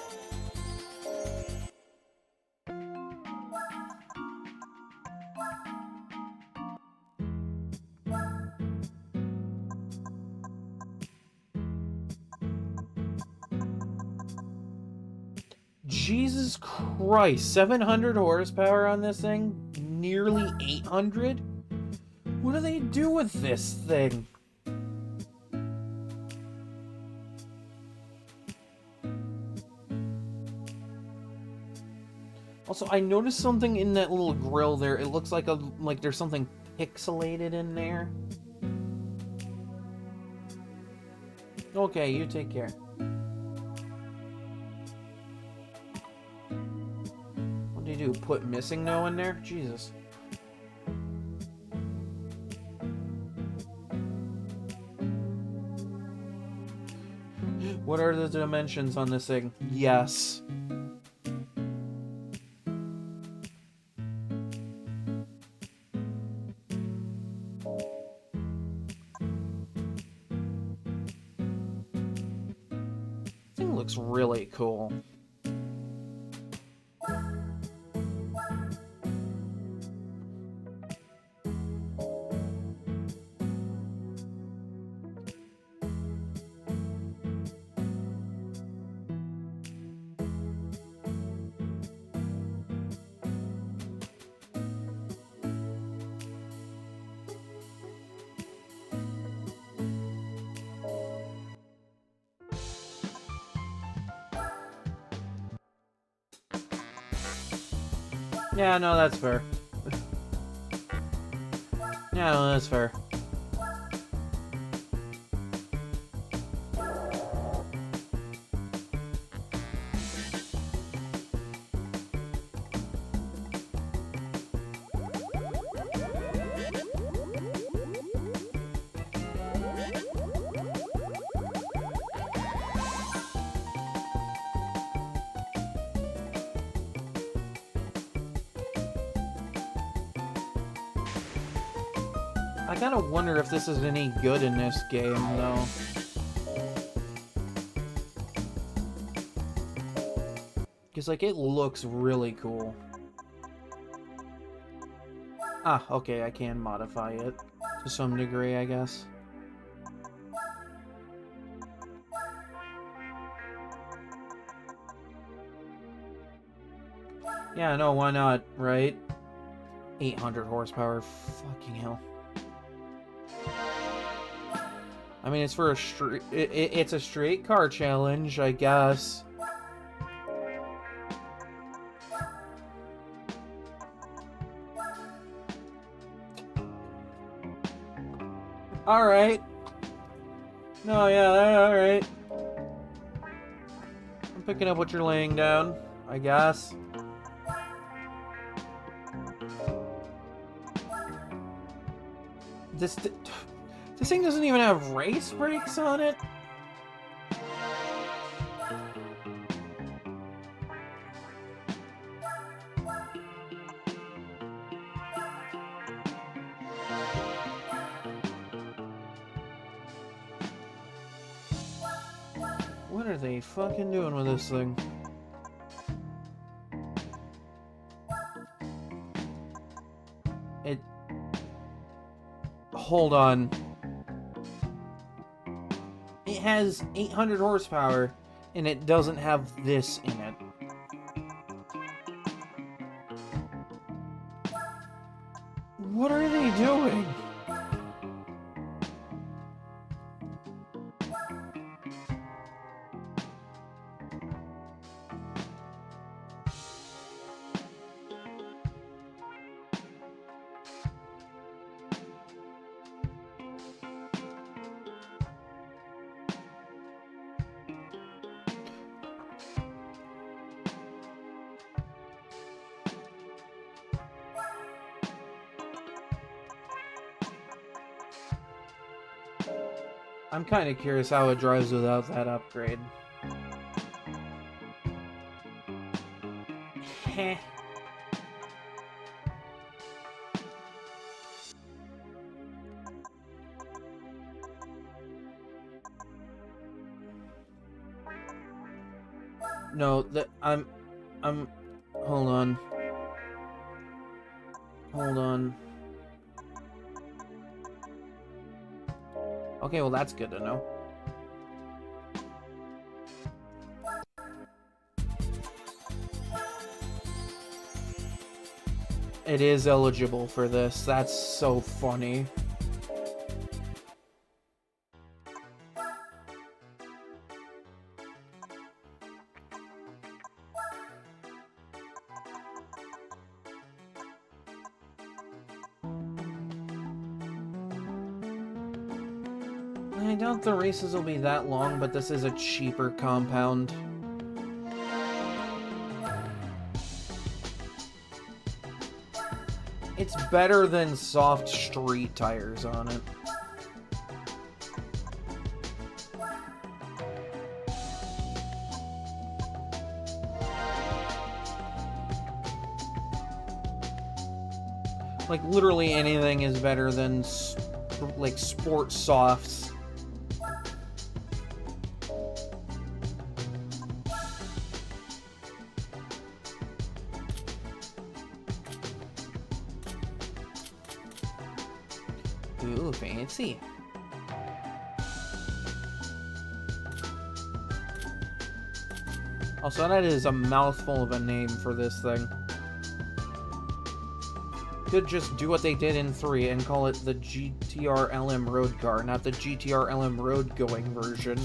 Jesus Christ, 700 horsepower on this thing? Nearly 800? What do they do with this thing? Also, I noticed something in that little grill there. It looks like there's something pixelated in there. Okay, you take care. What do you do? Put missing no in there? Jesus. What are the dimensions on this thing? Yes. This thing looks really cool. Yeah, no, that's fair. Yeah, no, that's fair. I gotta wonder if this is any good in this game, though. Because, like, it looks really cool. Ah, okay, I can modify it to some degree, I guess. Yeah, no, why not, right? 800 horsepower, fucking hell. I mean, it's for a straight... It's a straight car challenge, I guess. Alright. No, yeah, alright. I'm picking up what you're laying down, I guess. This thing doesn't even have race brakes on it? What are they fucking doing with this thing? Hold on. It has 800 horsepower, and it doesn't have this in it. What are they doing? I'm kind of curious how it drives without that upgrade. Heh. No, I'm hold on. Hold on. Okay, well that's good to know. It is eligible for this. That's so funny. I doubt the races will be that long, but this is a cheaper compound. It's better than soft street tires on it. Like, literally anything is better than, like, sport softs. Ooh, fancy. Also, that is a mouthful of a name for this thing. Could just do what they did in 3 and call it the GTR LM Road Car, not the GTR LM Road Going version.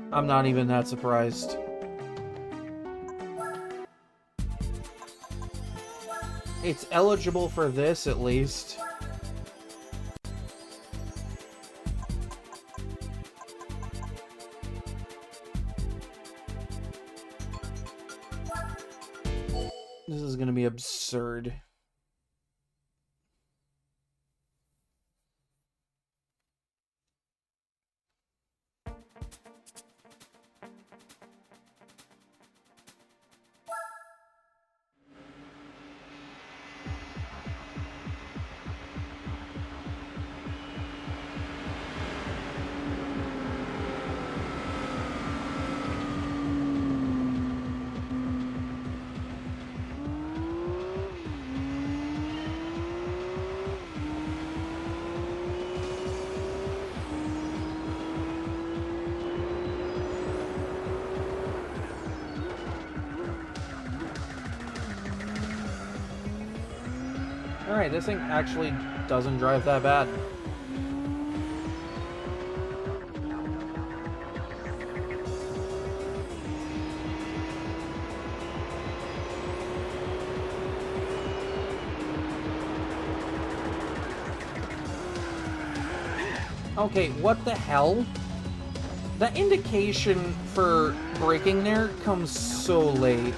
I'm not even that surprised. It's eligible for this, at least. This is gonna be absurd. Alright, this thing actually doesn't drive that bad. Okay, what the hell? That indication for braking there comes so late.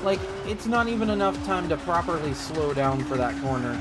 Like, it's not even enough time to properly slow down for that corner.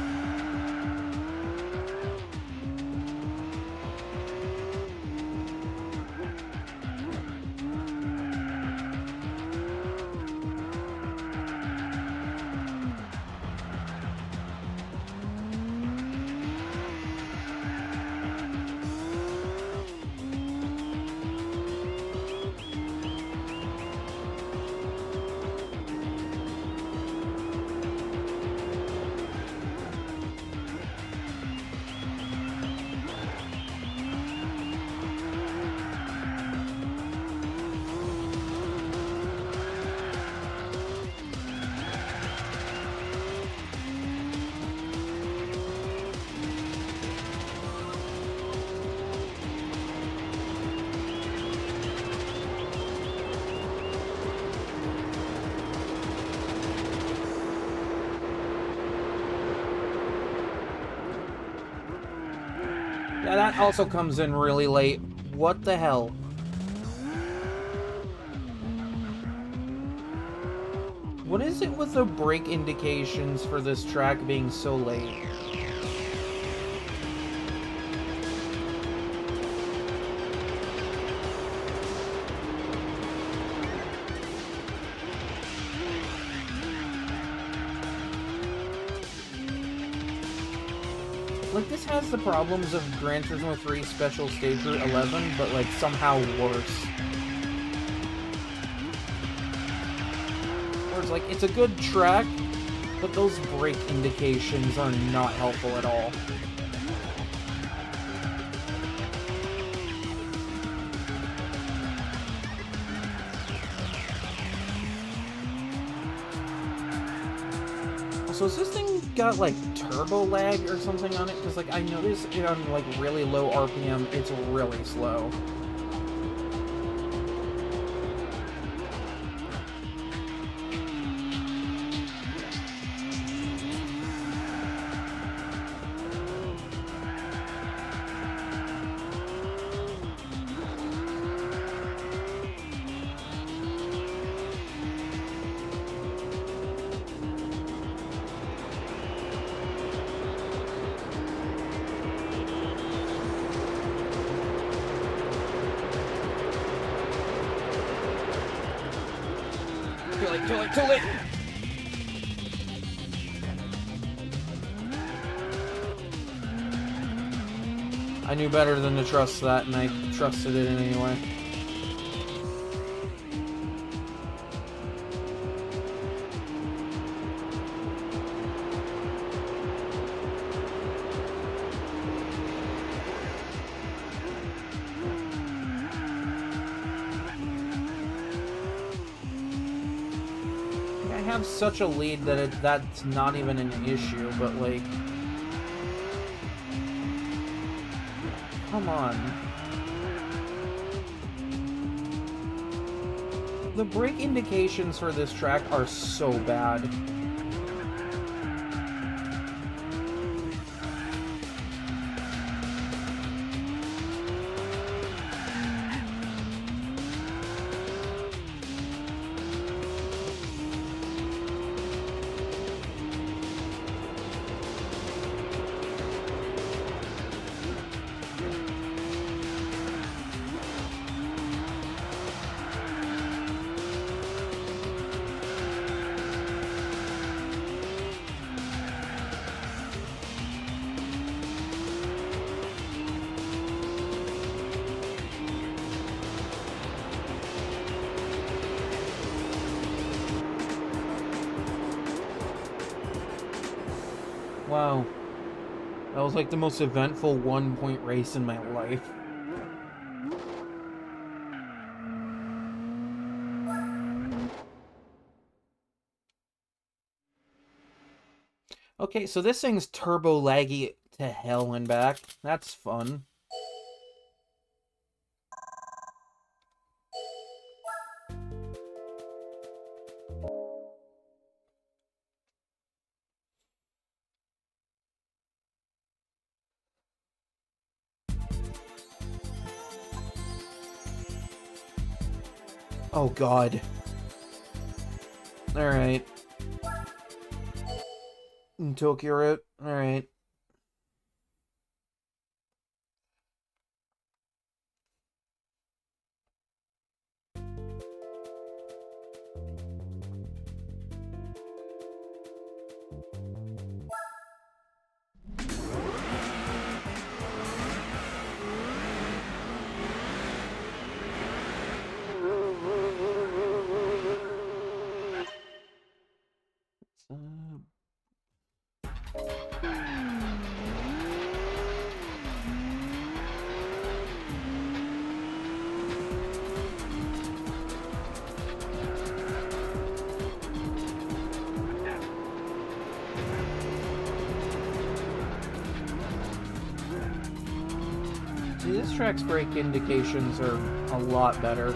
Yeah, that also comes in really late. What the hell? What is it with the brake indications for this track being so late? Like, this has the problems of Gran Turismo 3 Special Stage Route 11, but, like, somehow worse. Where it's like, it's a good track, but those brake indications are not helpful at all. So has this thing got, like, turbo lag or something on it? Because, like, I noticed it on, like, really low RPM, it's really slow. Too late! I knew better than to trust that, and I trusted it anyway. Have such a lead that that's not even an issue, but like, come on. The brake indications for this track are so bad. Wow. That was like the most eventful one-point race in my life. Okay, so this thing's turbo laggy to hell and back. That's fun. Oh god. Alright. Tokyo route. Alright. See, this track's brake indications are a lot better.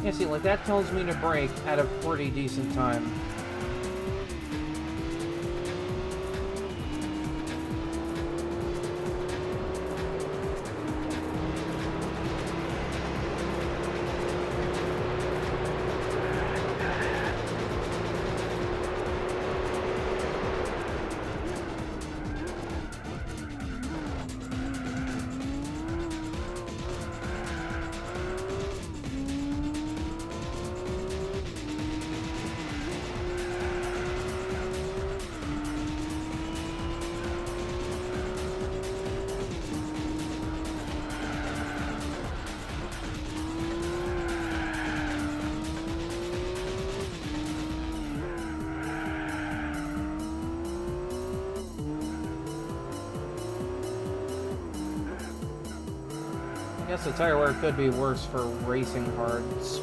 Yeah, see, like, that tells me to brake at a pretty decent time. I guess the tire wear could be worse for racing hards.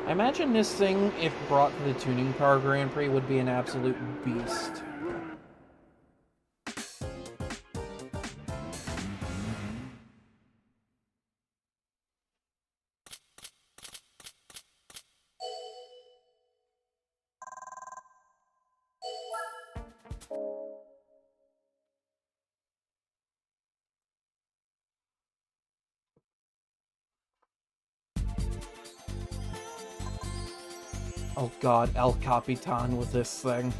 I imagine this thing, if brought to the Tuning Car Grand Prix, would be an absolute beast. Oh god, El Capitan with this thing.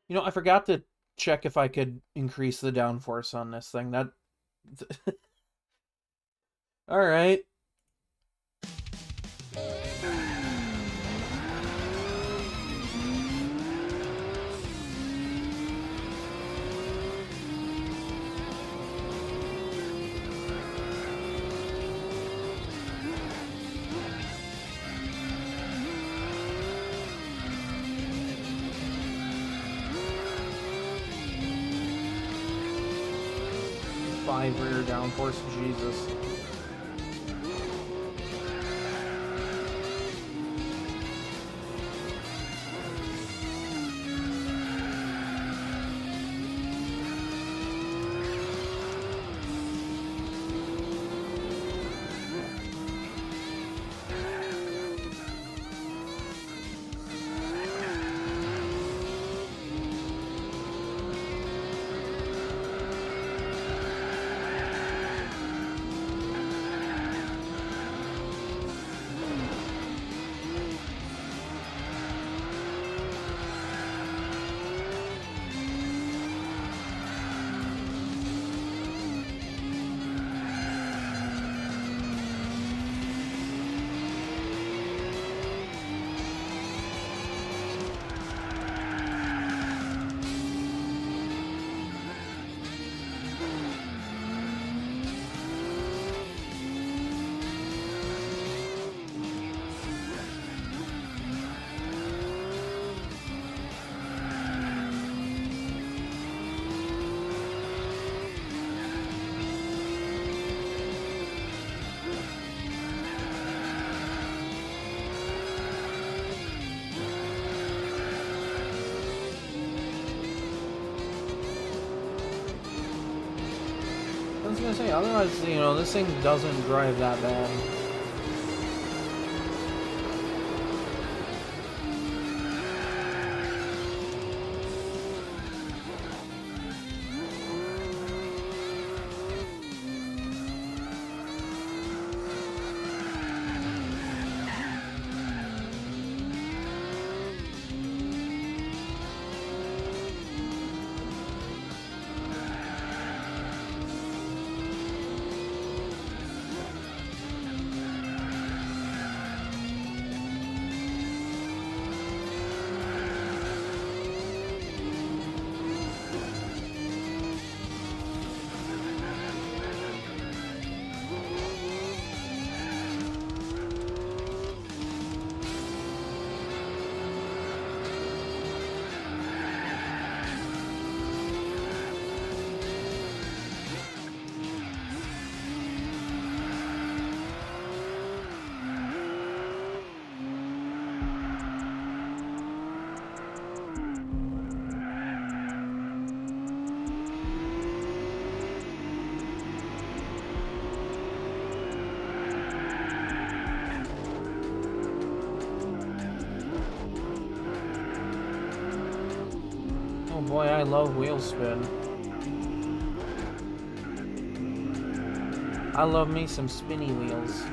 You know, I forgot to check if I could increase the downforce on this thing. That... Alright. Five rear downforce, Jesus. I was gonna say, otherwise, you know, this thing doesn't drive that bad. Oh boy, I love wheel spin. I love me some spinny wheels.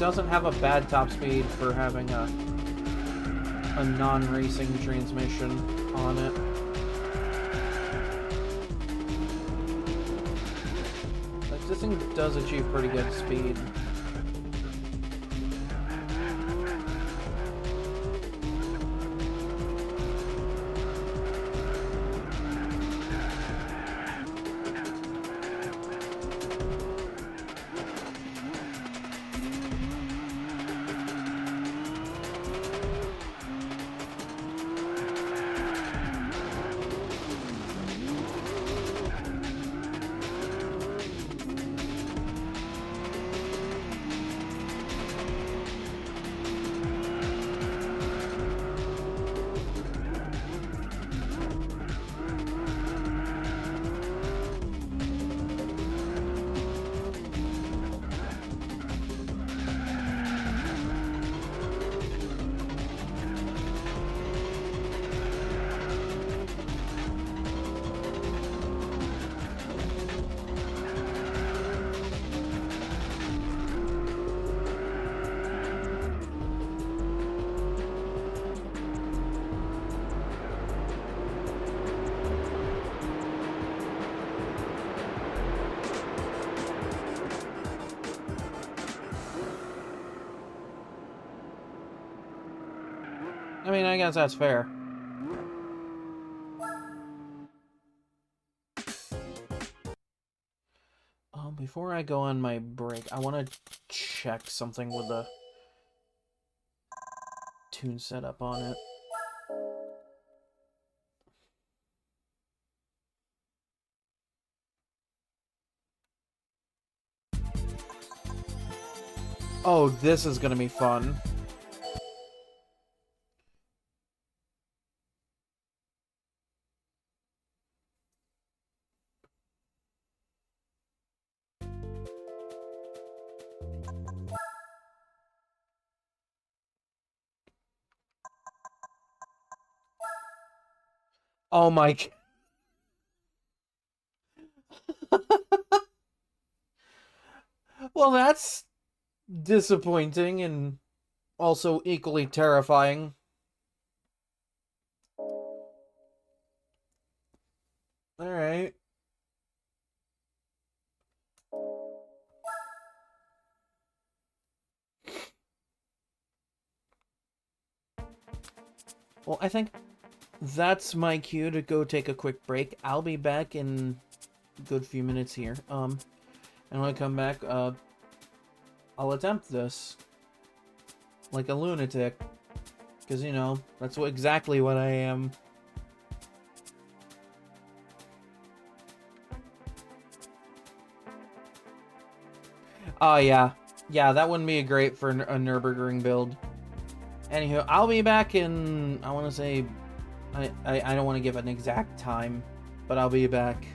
doesn't have a bad top speed for having a non-racing transmission on it. Like, this thing does achieve pretty good speed. I mean, I guess that's fair. Before I go on my break, I want to check something with the tune setup on it. Oh, this is gonna be fun. Oh my... Well, that's disappointing and also equally terrifying. Alright. Well, I think that's my cue to go take a quick break. I'll be back in a good few minutes here. And when I come back, I'll attempt this. Like a lunatic. Because, you know, that's exactly what I am. Oh, yeah. Yeah, that wouldn't be great for a Nürburgring build. Anywho, I'll be back in, I want to say, I don't want to give an exact time, but I'll be back.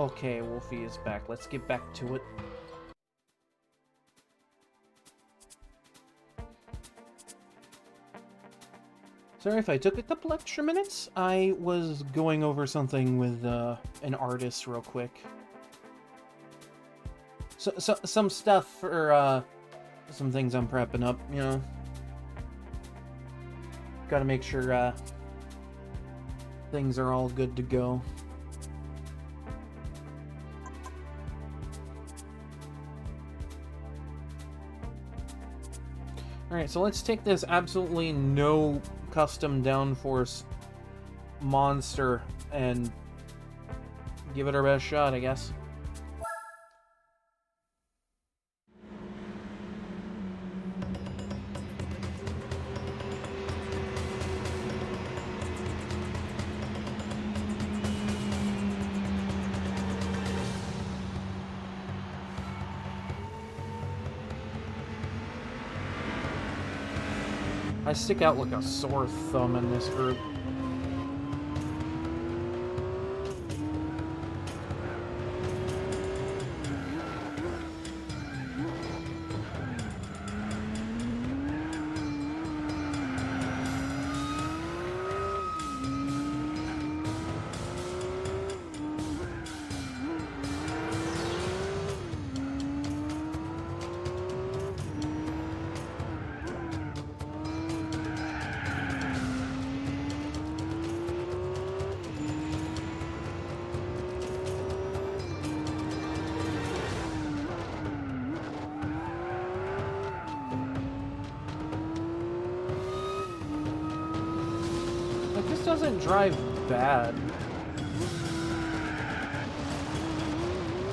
Okay, Wolfy is back. Let's get back to it. Sorry if I took a couple extra minutes. I was going over something with an artist real quick. So some stuff for some things I'm prepping up, you know. Gotta make sure things are all good to go. Alright, so let's take this absolutely no custom downforce monster and give it our best shot, I guess. I stick out like a sore thumb in this group. This doesn't drive bad.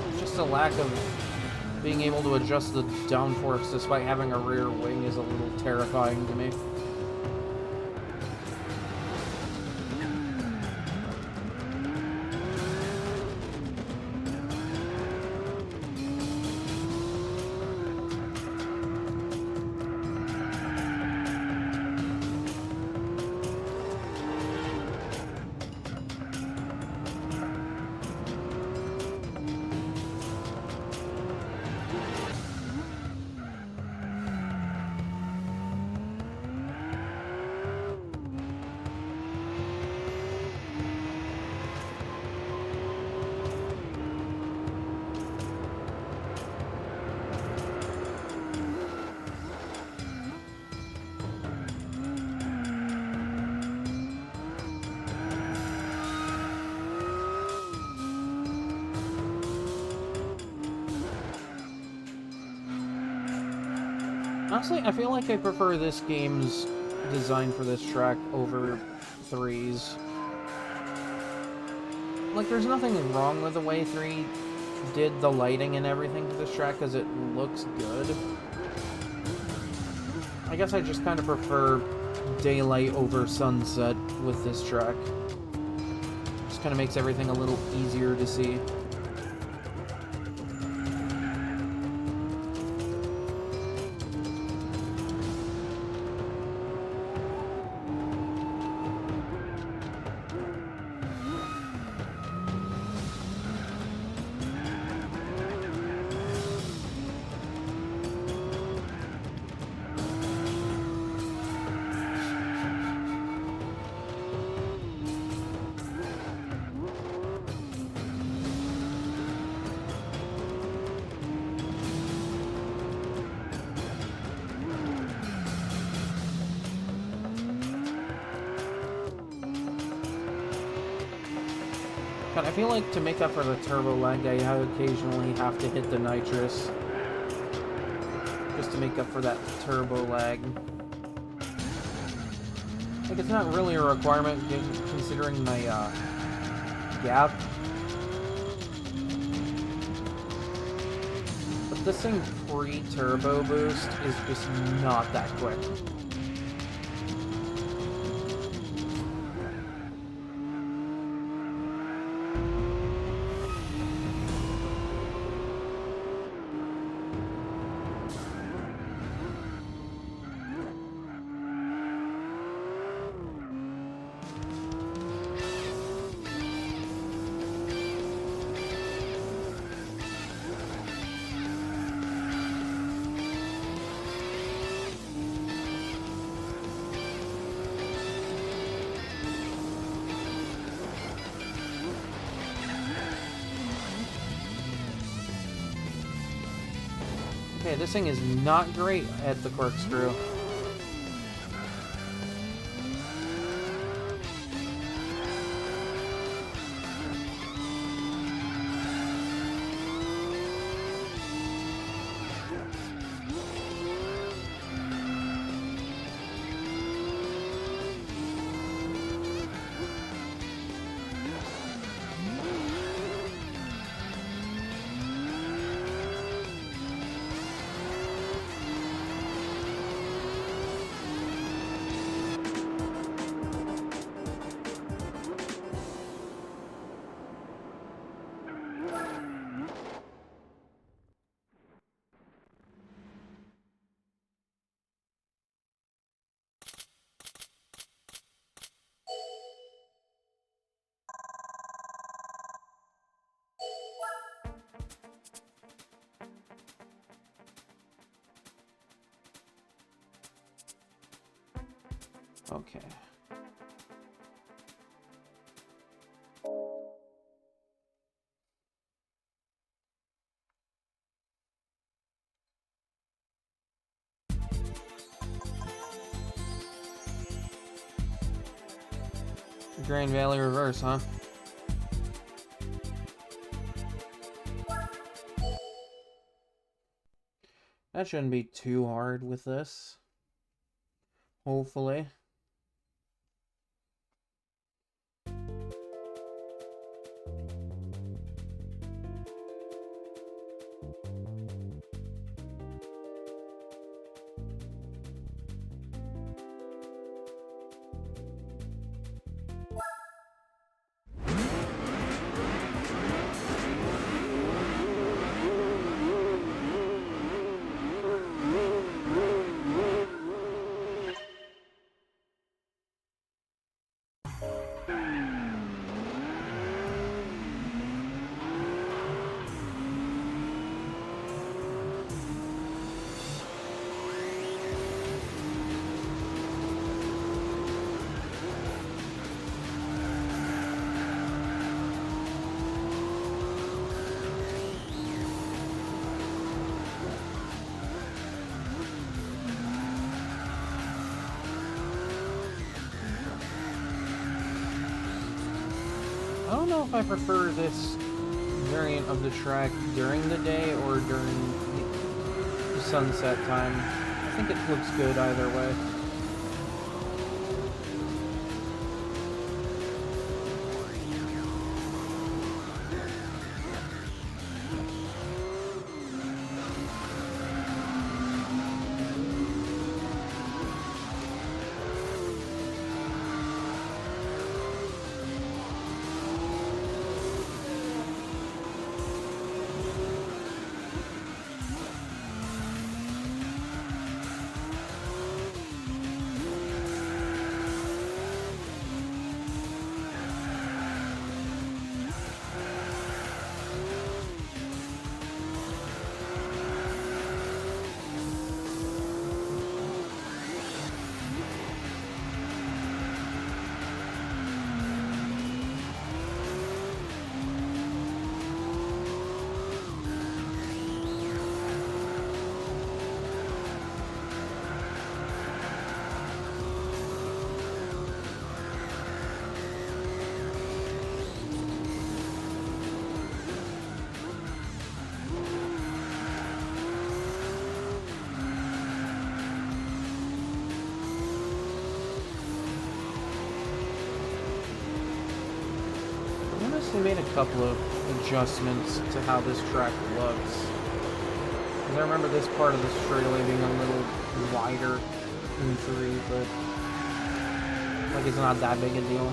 It's just a lack of being able to adjust the downforce despite having a rear wing is a little terrifying to me. Honestly, I feel like I prefer this game's design for this track over 3's. Like, there's nothing wrong with the way 3 did the lighting and everything to this track, because it looks good. I guess I just kind of prefer daylight over sunset with this track. Just kind of makes everything a little easier to see. But I feel like to make up for the turbo lag, I occasionally have to hit the nitrous. Just to make up for that turbo lag. Like, it's not really a requirement considering my gap. But this thing pre-turbo boost is just not that quick. Okay, this thing is not great at the corkscrew. Okay. Grand Valley Reverse, huh? That shouldn't be too hard with this. Hopefully. I don't know if I prefer this variant of the track during the day or during the sunset time. I think it looks good either way. They made a couple of adjustments to how this track looks. Because I remember this part of the straightaway being a little wider in 3, but like it's not that big a deal.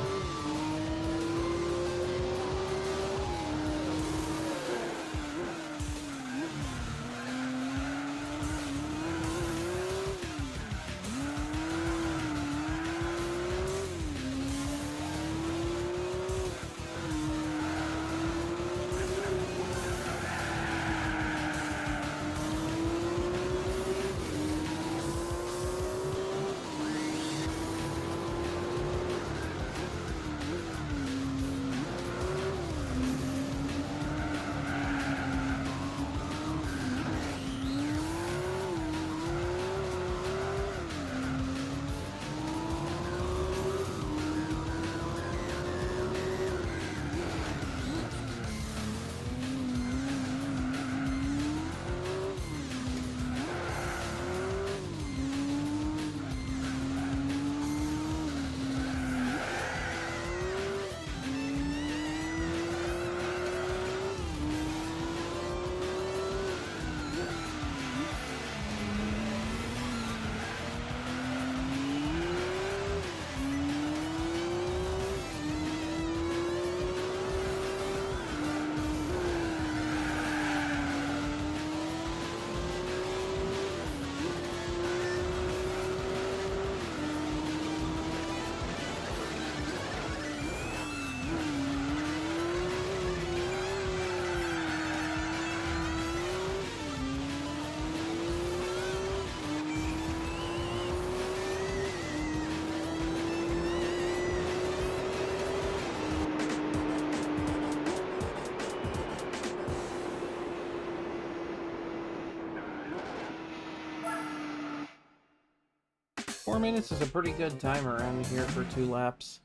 minutes is a pretty good time around here for 2 laps.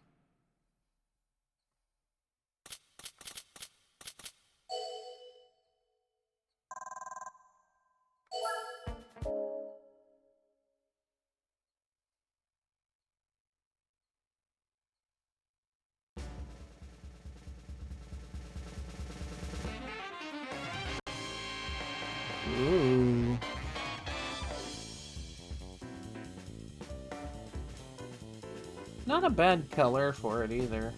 Ooh. Not a bad color for it either.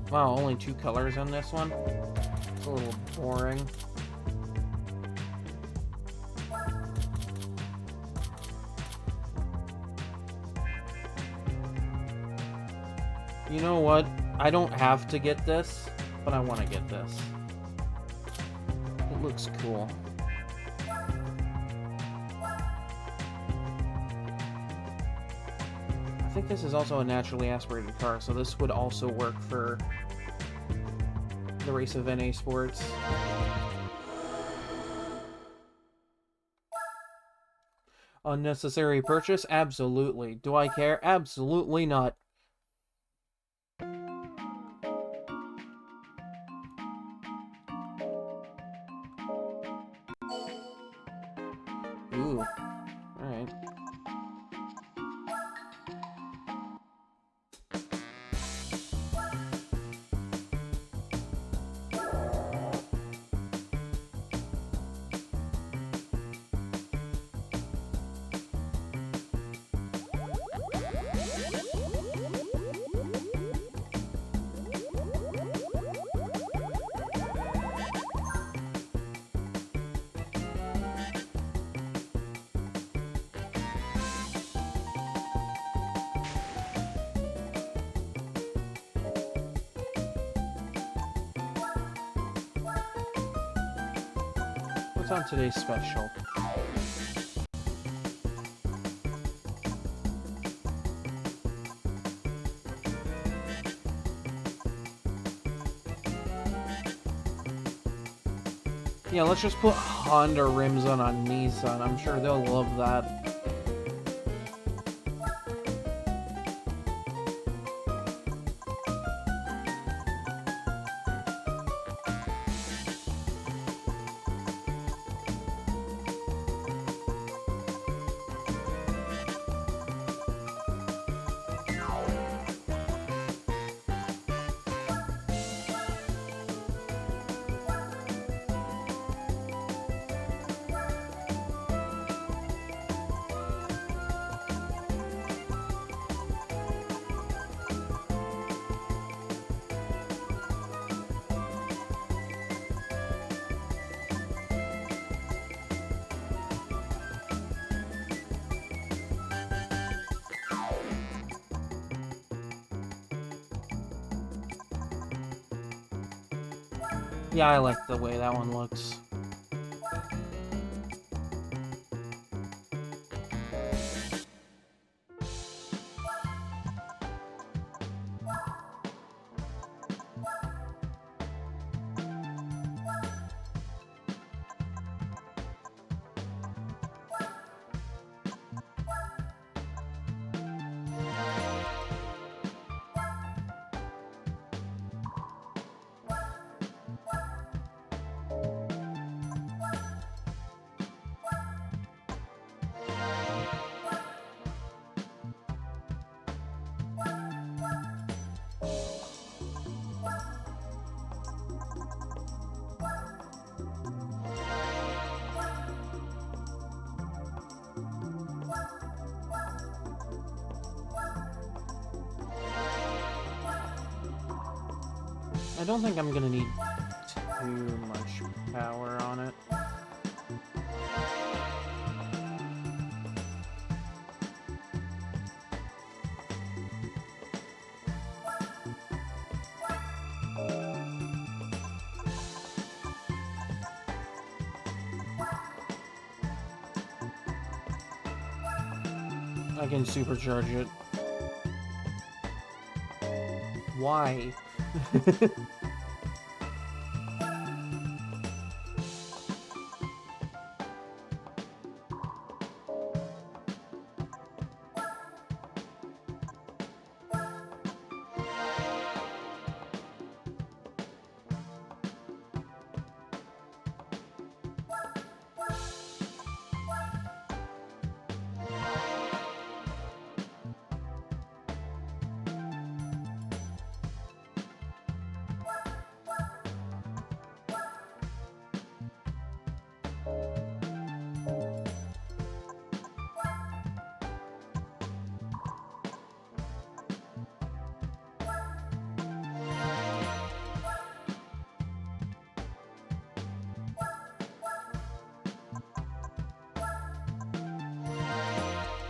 Wow, only 2 colors on this one? It's a little boring. You know what? I don't have to get this, but I want to get this. It looks cool. I think this is also a naturally aspirated car, so this would also work for the race of NA Sports. Unnecessary purchase? Absolutely. Do I care? Absolutely not. Ooh. Alright. What's on today's special? Yeah, let's just put Honda rims on a Nissan. I'm sure they'll love that. Yeah, I like the way that one looks. I don't think I'm gonna need too much power on it. I can supercharge it. Why?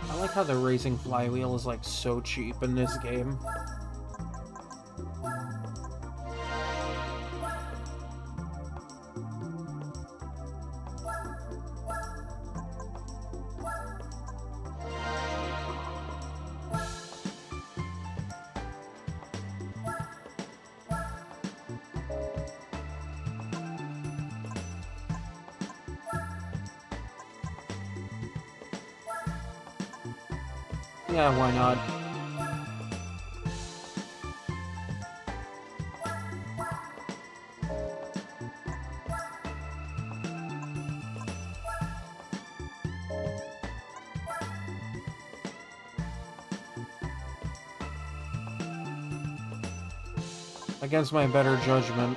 I like how the racing flywheel is like so cheap in this game. Yeah, why not? Against my better judgment.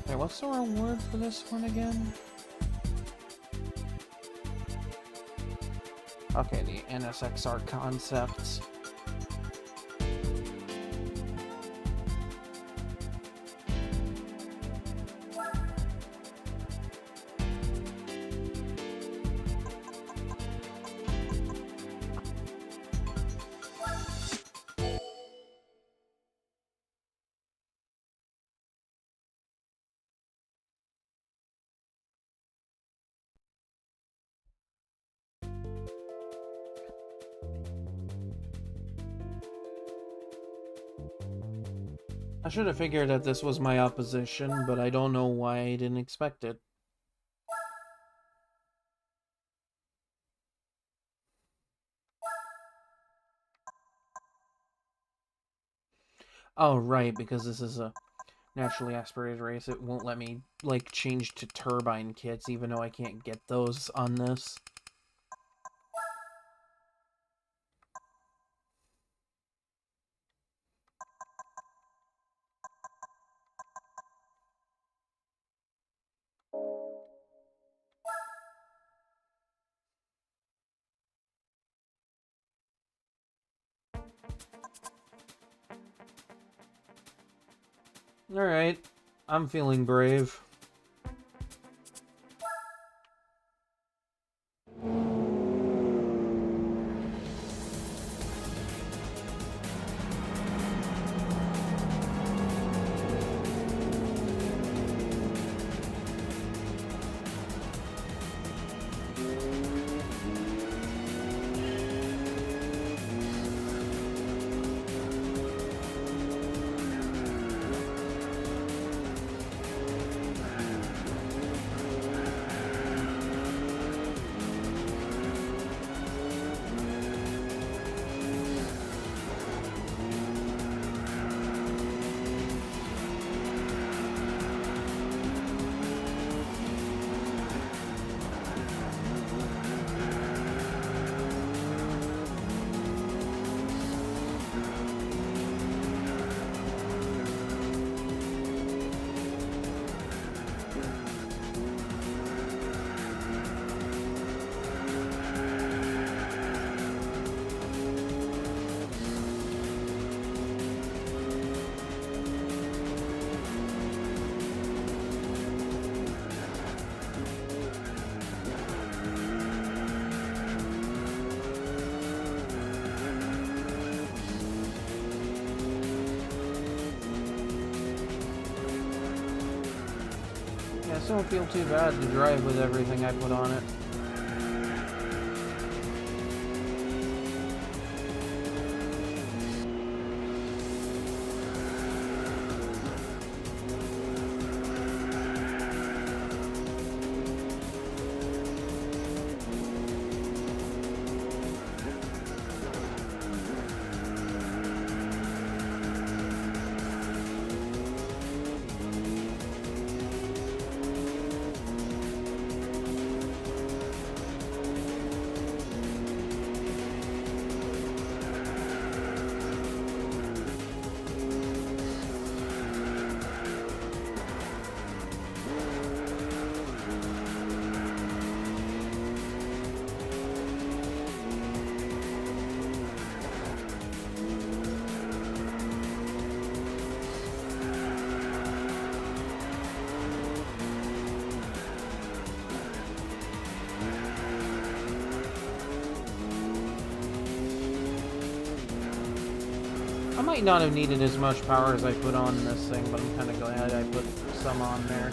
Wait, what's the reward for this one again? Okay, the NSXR concepts. I should have figured that this was my opposition, but I don't know why I didn't expect it. Oh, right, because this is a naturally aspirated race, it won't let me, like, change to turbine kits, even though I can't get those on this. Alright, I'm feeling brave. just don't feel too bad to drive with everything I put on it. I might not have needed as much power as I put on this thing, but I'm kind of glad I put some on there.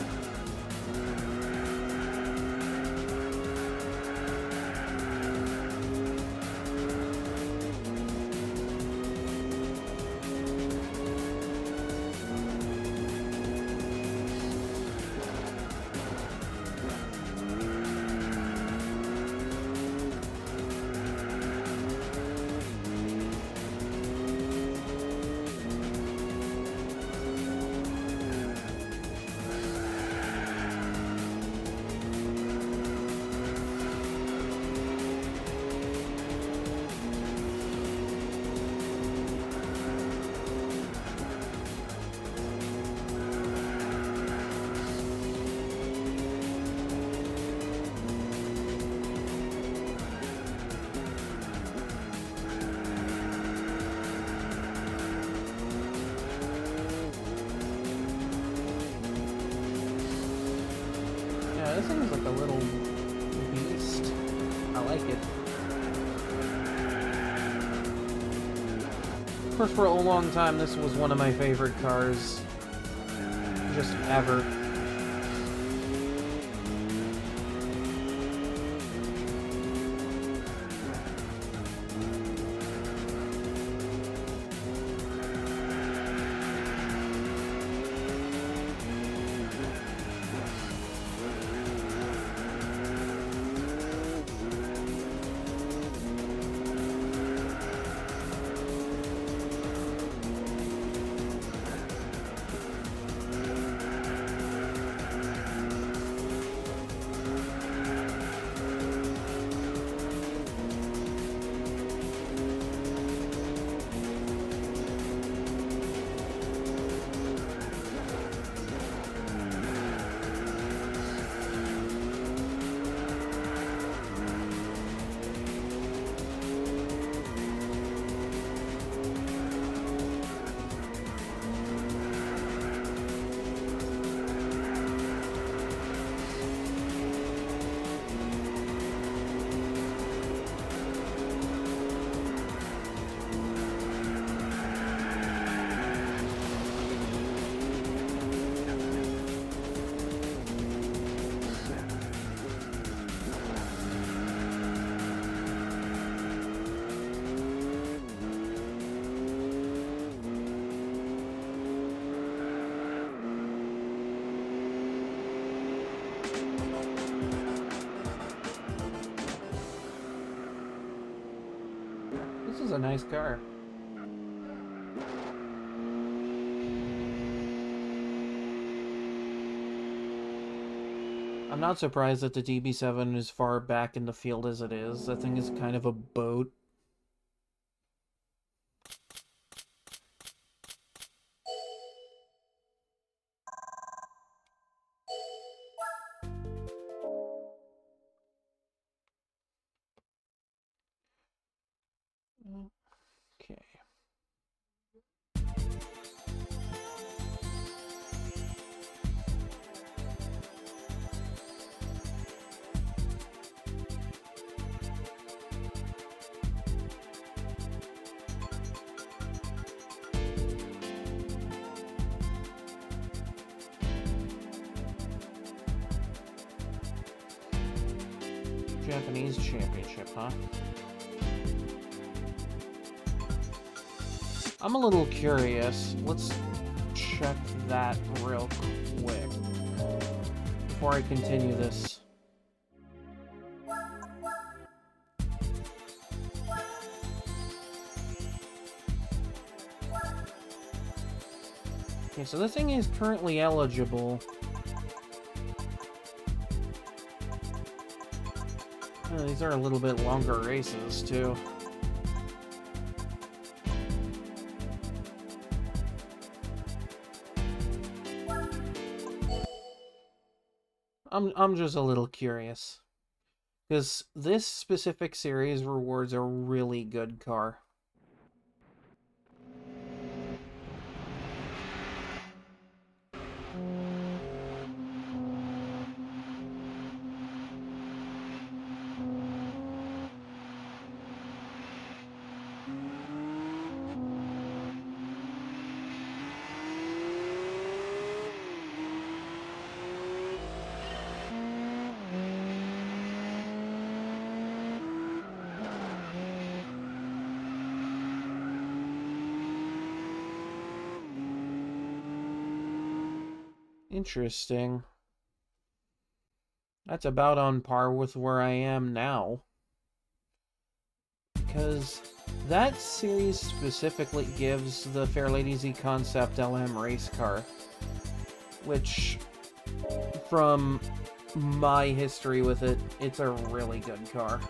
This thing is like a little beast. I like it. Of course, for a long time, this was one of my favorite cars. Just ever. This is a nice car. I'm not surprised that the DB7 is far back in the field as it is. That thing is kind of a boat. Okay. Japanese championship, huh? I'm a little curious. Let's check that real quick before I continue this. Okay, so this thing is currently eligible. These are a little bit longer races, too. I'm just a little curious. Because this specific series rewards a really good car. Interesting. That's about on par with where I am now. Because that series specifically gives the Fairlady Z Concept LM race car, which, from my history with it, it's a really good car.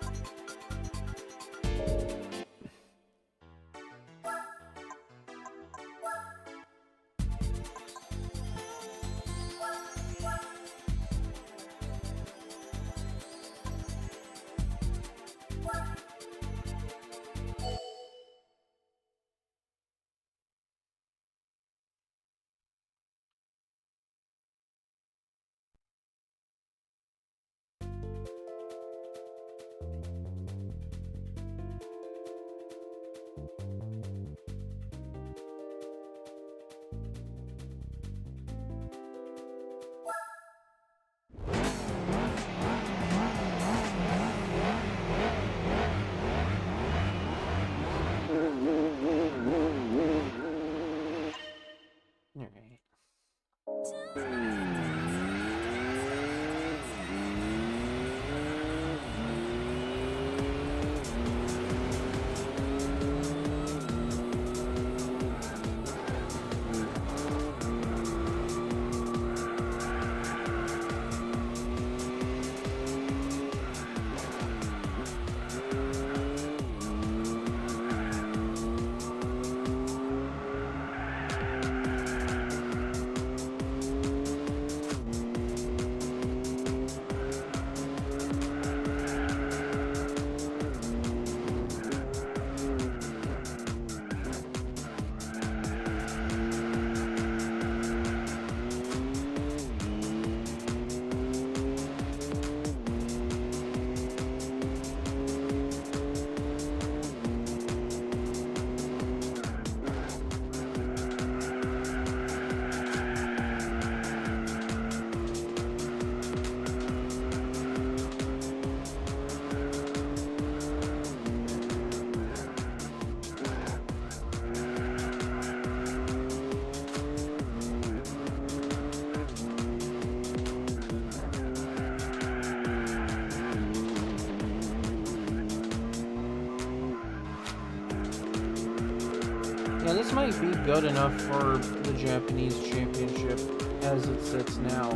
Yeah, this might be good enough for the Japanese championship as it sits now.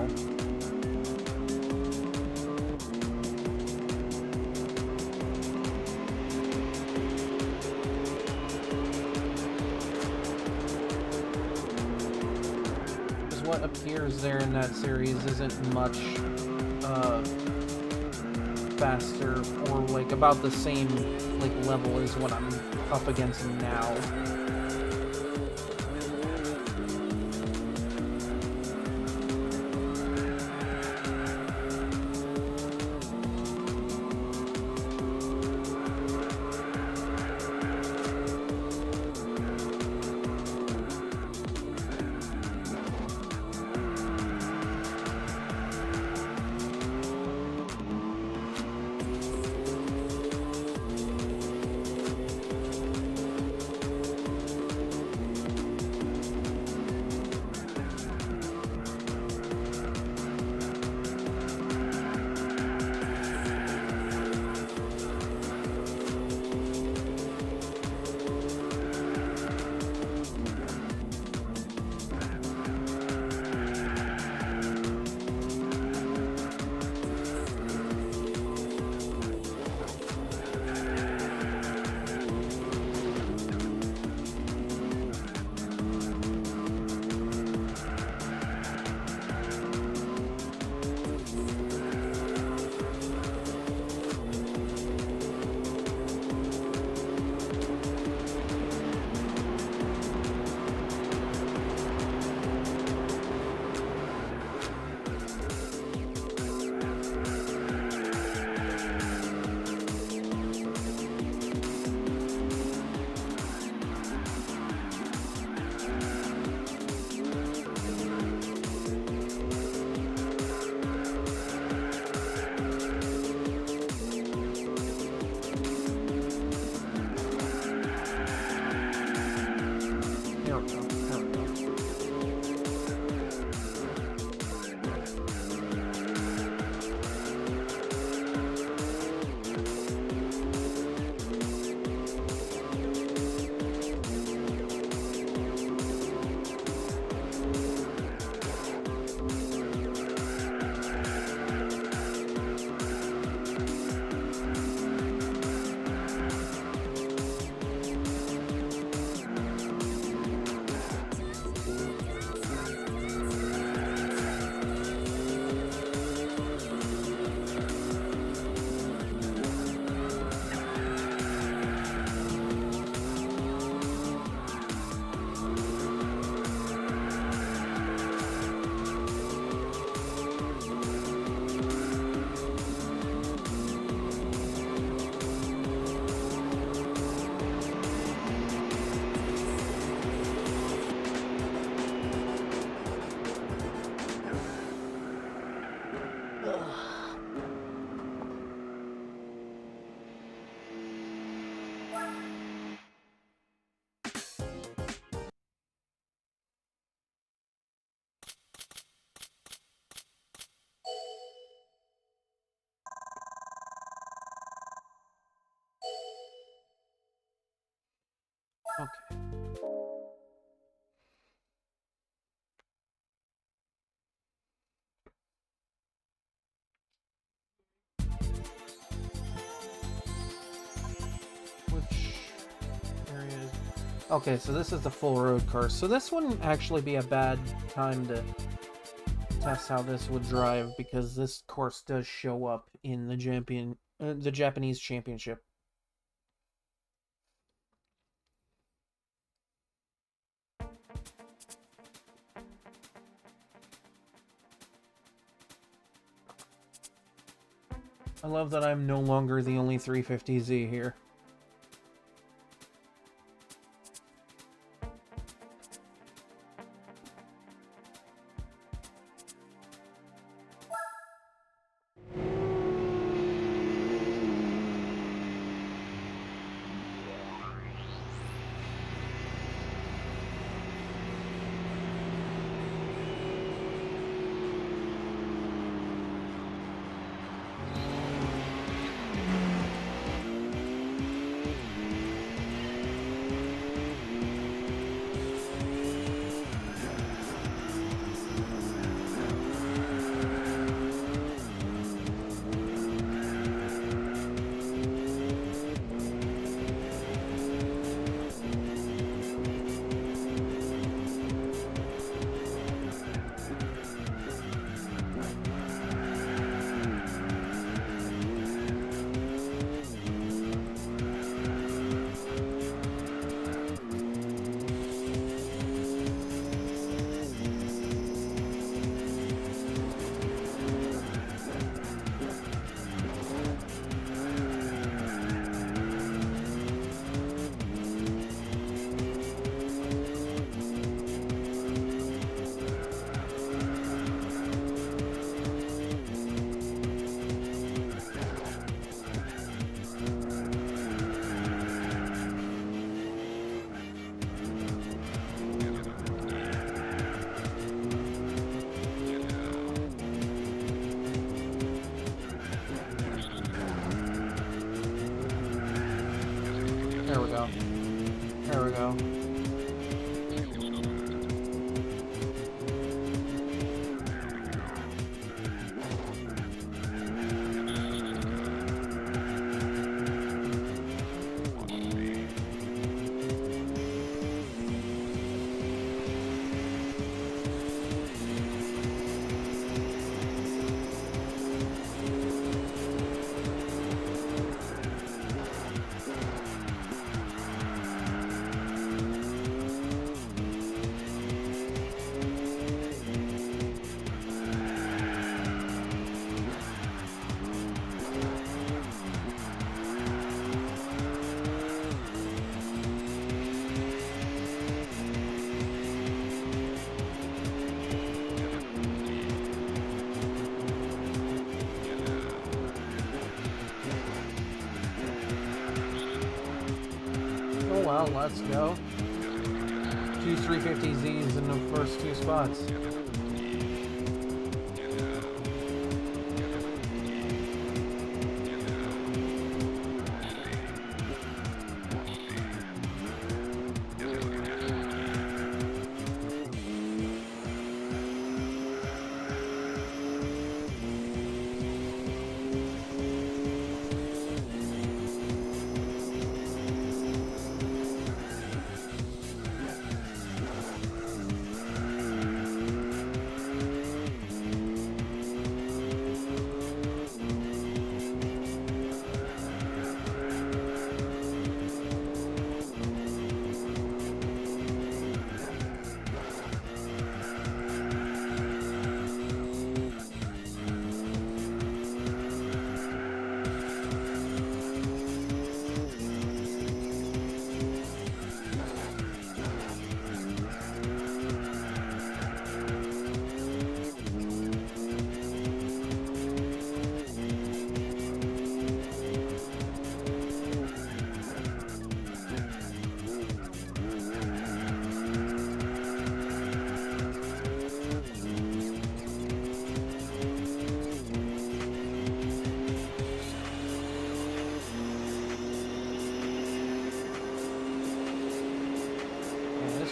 Because what appears there in that series isn't much faster or like about the same like level as what I'm up against now. Okay. Which area is... Okay, so this is the full road course. So this wouldn't actually be a bad time to test how this would drive, because this course does show up in the Japanese Championship. I love that I'm no longer the only 350Z here. There we go. There we go. Oh well, let's go. 2 350Zs in the first 2 spots.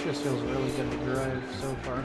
just feels really good to drive so far.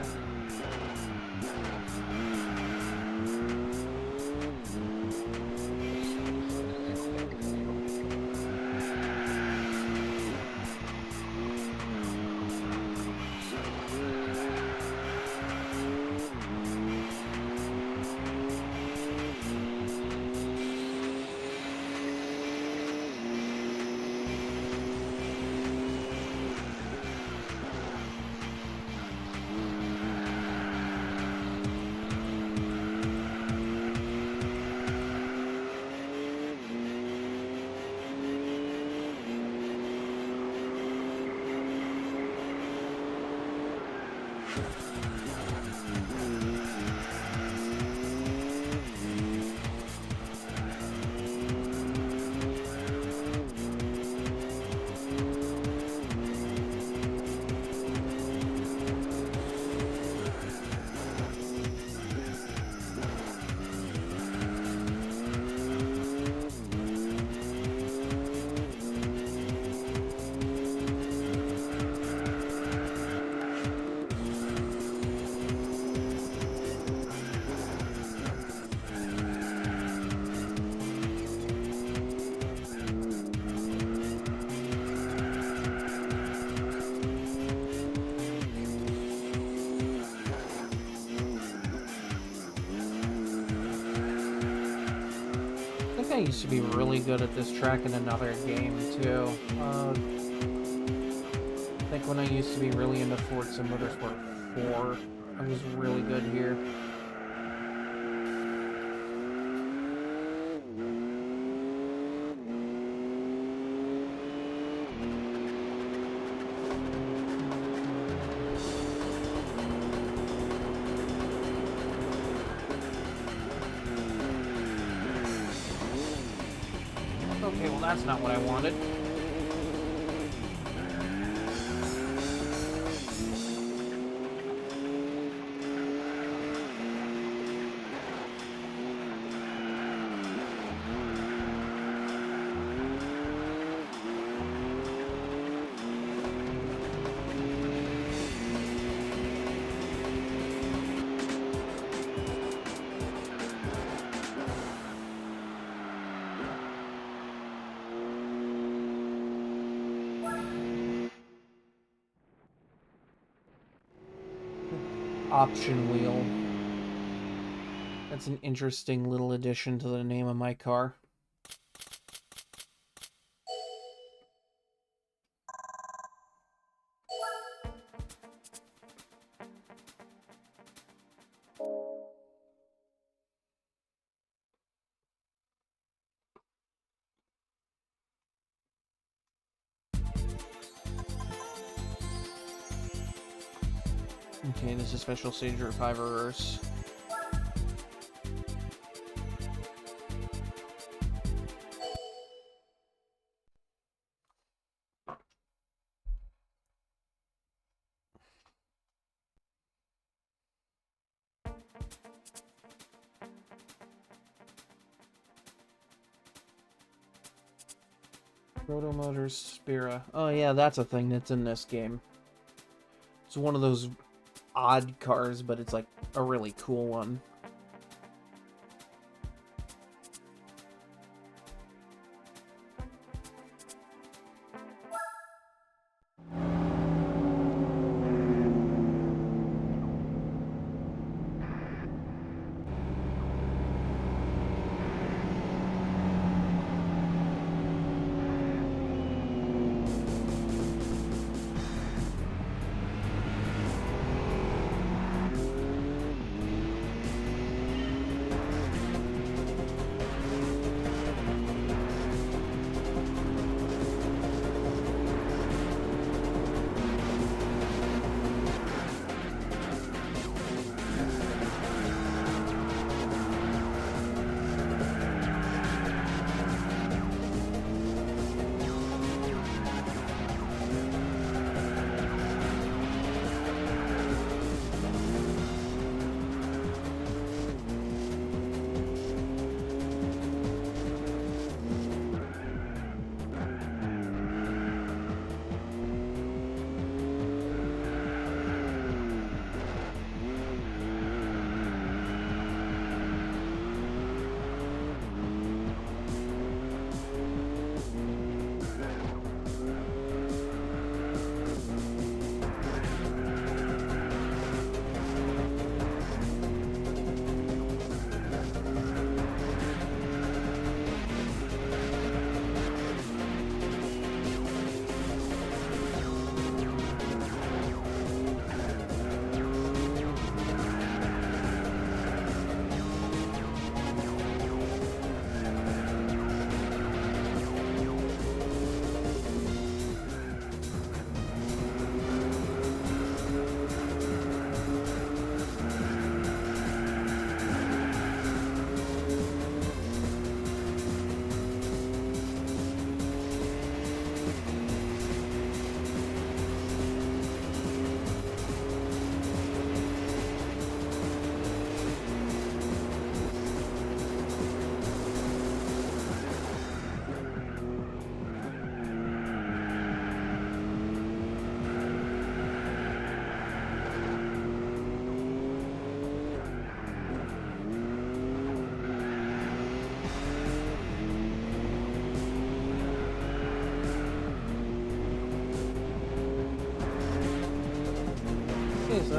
I used to be really good at this track in another game, too. I think when I used to be really into Forza Motorsport 4, I was really good here. Okay, well that's not what I wanted. Option wheel. That's an interesting little addition to the name of my car. Okay, this is special stage or 5 reverse. Proto Motors Spira. Oh yeah, that's a thing that's in this game. It's one of those odd cars, but it's like a really cool one.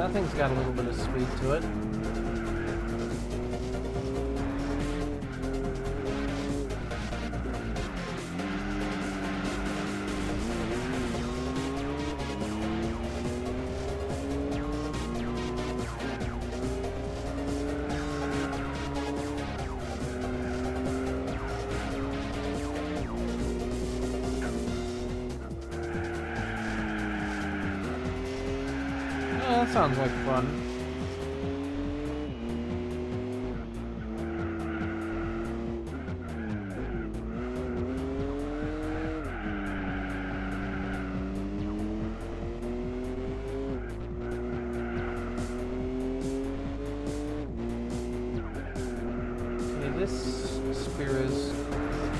that thing's got a little bit of speed to it. That sounds like fun. Okay, this spear is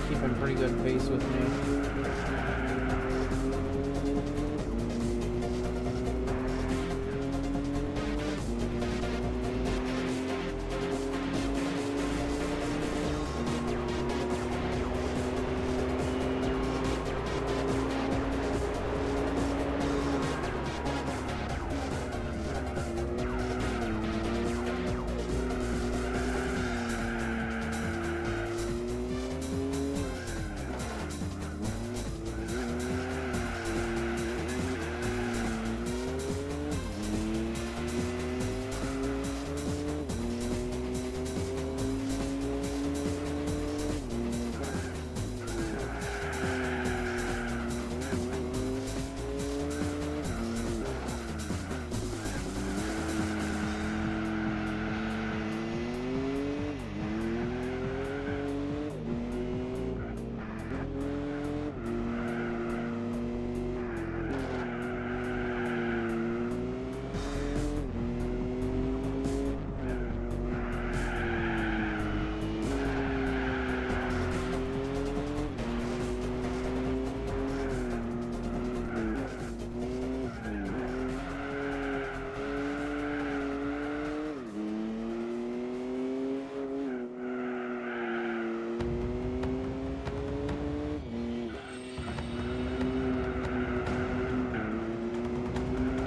keeping pretty good pace with me.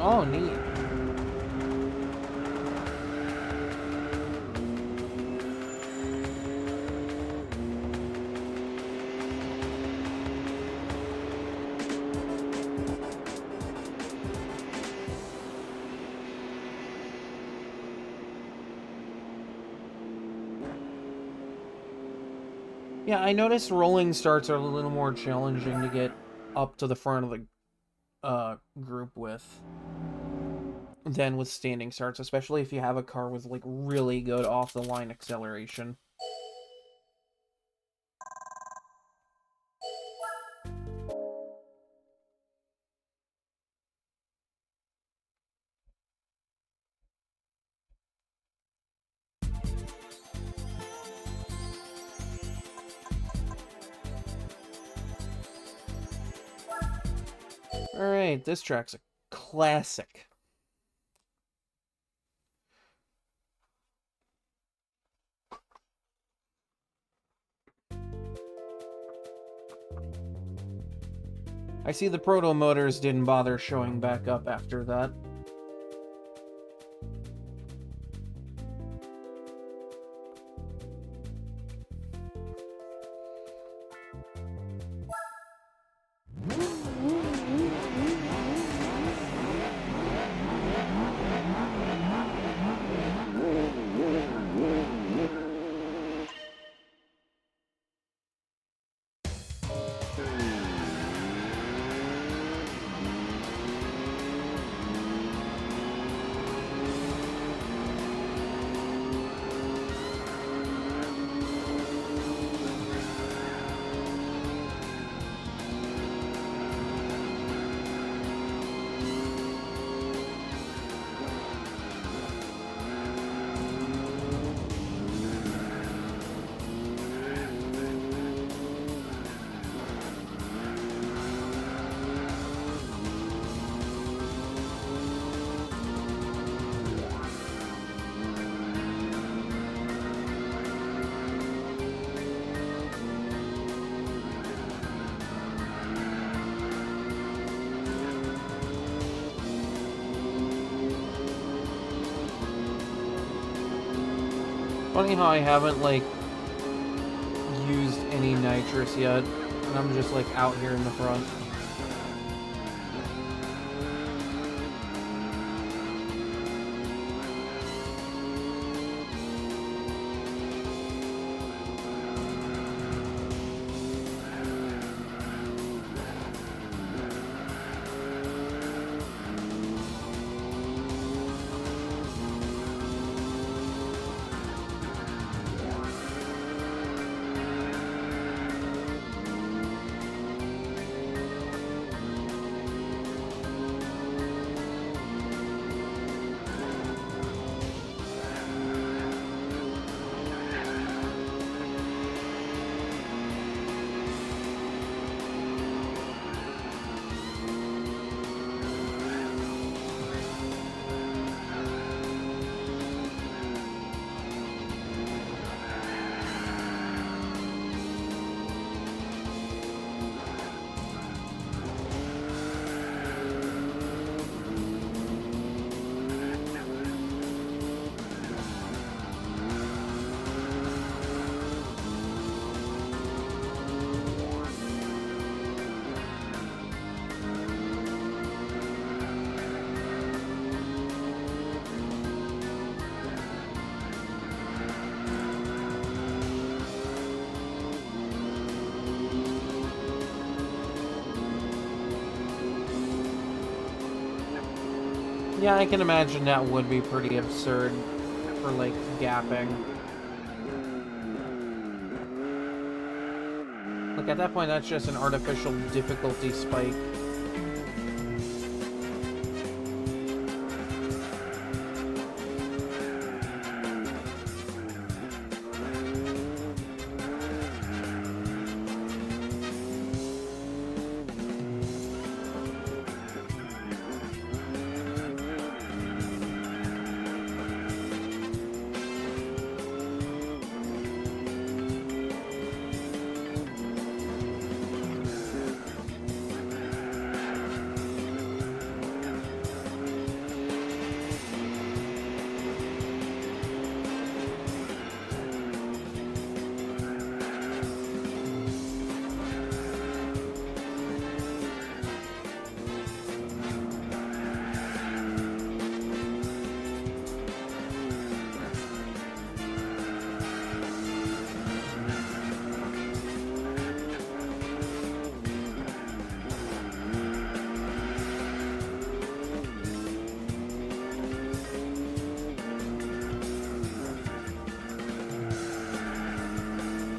Oh, neat. Yeah, I noticed rolling starts are a little more challenging to get up to the front of the group with than with standing starts, especially if you have a car with like really good off the line acceleration. Alright, this track's a classic. I see the proto motors didn't bother showing back up after that. Funny how I haven't, like, used any nitrous yet, and I'm just, like, out here in the front. Yeah, I can imagine that would be pretty absurd for, like, gapping. Like, at that point, that's just an artificial difficulty spike.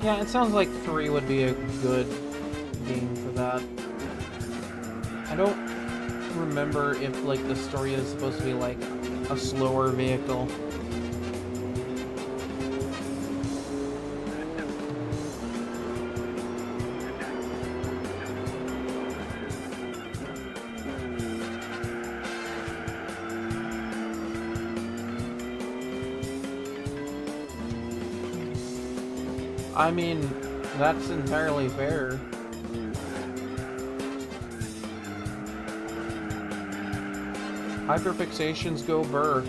Yeah, it sounds like 3 would be a good game for that. I don't remember if, like, the story is supposed to be, like, a slower vehicle. I mean, that's entirely fair. Hyperfixations go burr.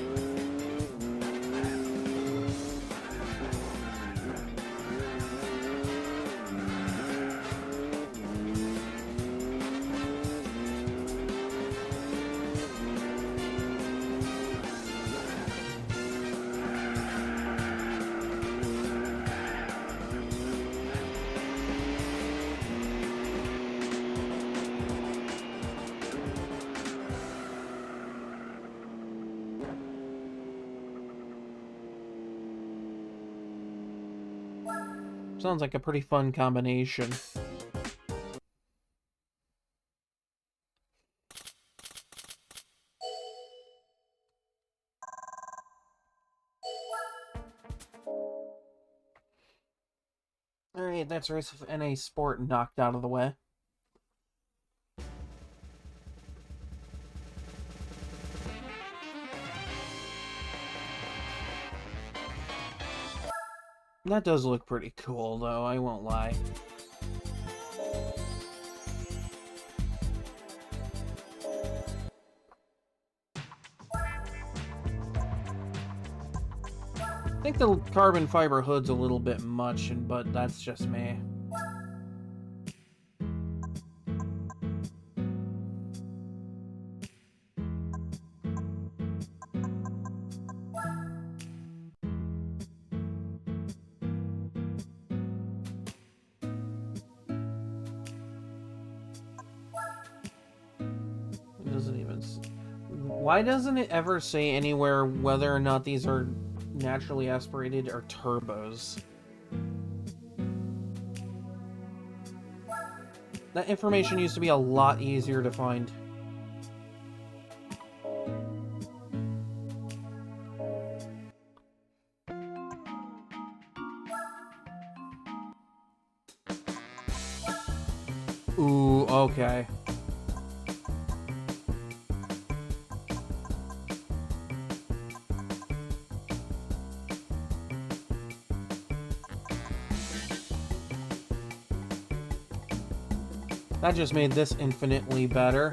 Sounds like a pretty fun combination. Alright, that's Race of NA Sport knocked out of the way. That does look pretty cool, though, I won't lie. think the carbon fiber hood's a little bit much, but that's just me. It doesn't even... Why doesn't it ever say anywhere whether or not these are naturally aspirated or turbos? That information used to be a lot easier to find. Ooh, okay. That just made this infinitely better.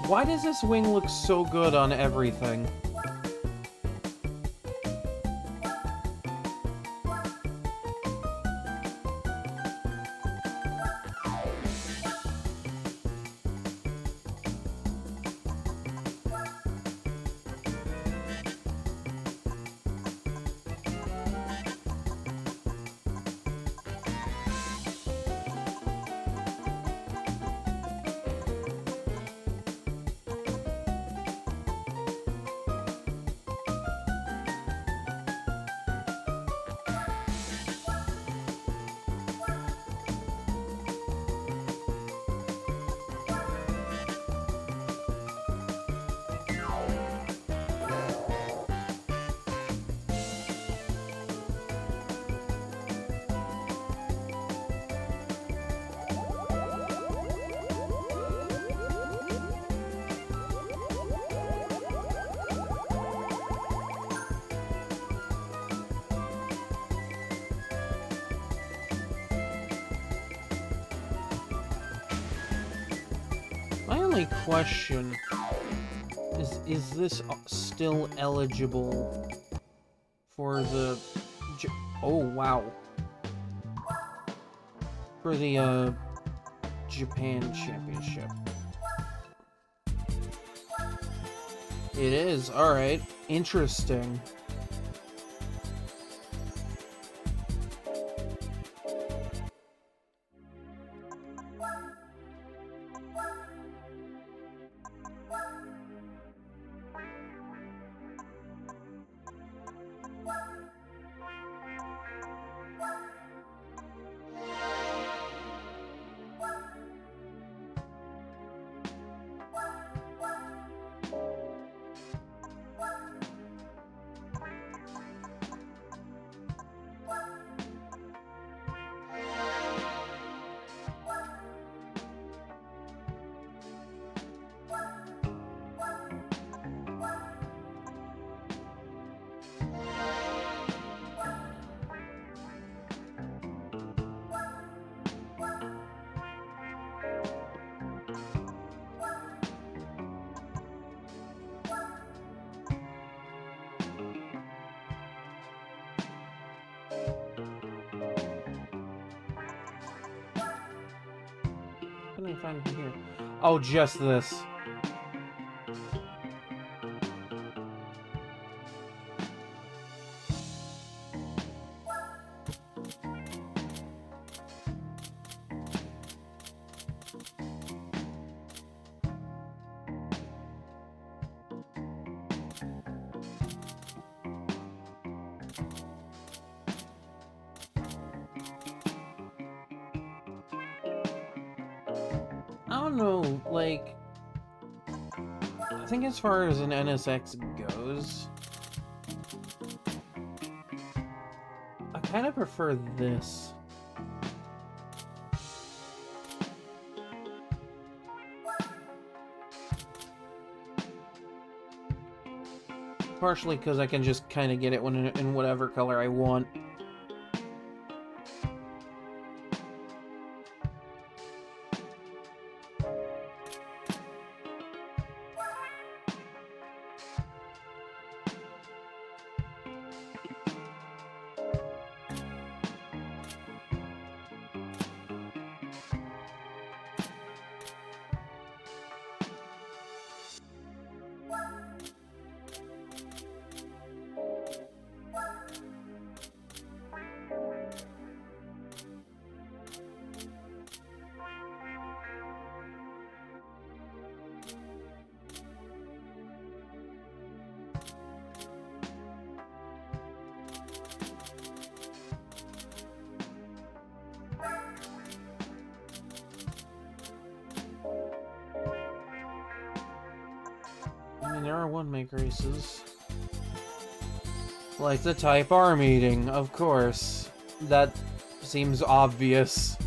Why does this wing look so good on everything? My only question is this still eligible for the... Oh, wow. For the, Japan Championship. It is, alright. Interesting. What can I find here? Oh, just this. I don't know, like, I think as far as an NSX goes, I kind of prefer this. Partially because I can just kind of get it in whatever color I want. And there are one-make races. Like the Type R meeting, of course. That seems obvious.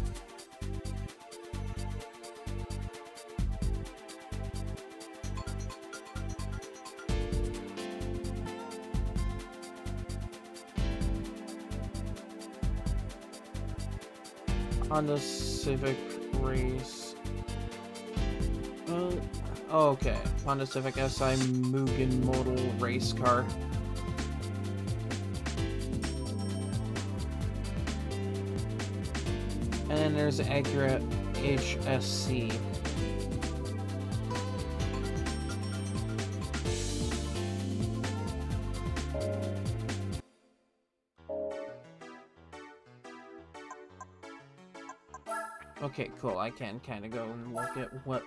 Honda Civic race. Okay. Honda Civic SI Mugen modal race car. And then there's the Acura HSC. Okay, cool. I can kind of go and look at what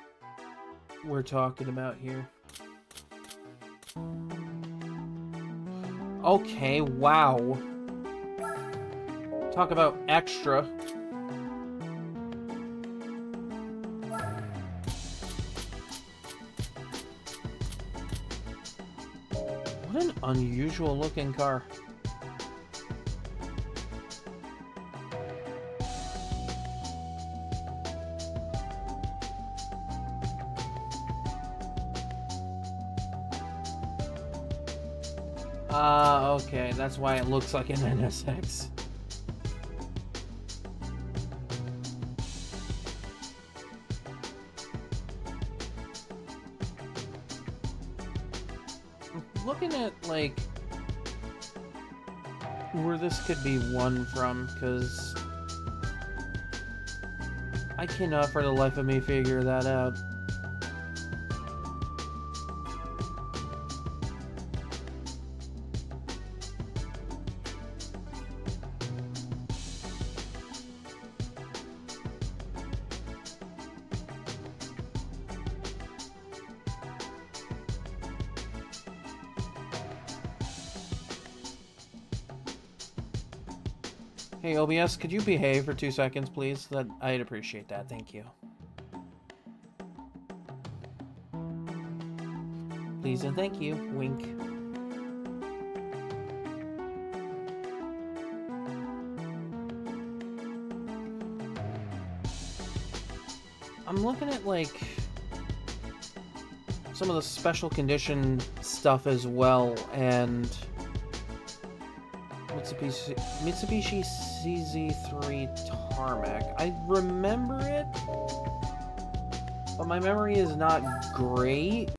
we're talking about here. Okay, wow. Talk about extra. What an unusual looking car. Okay, that's why it looks like an NSX. Looking at, like, where this could be won from, because I cannot for the life of me figure that out. Hey, OBS, could you behave for 2 seconds, please? I'd appreciate that. Thank you. Please and thank you. Wink. I'm looking at, like, some of the special condition stuff as well, and Mitsubishi CZ3 Tarmac. I remember it, but my memory is not great.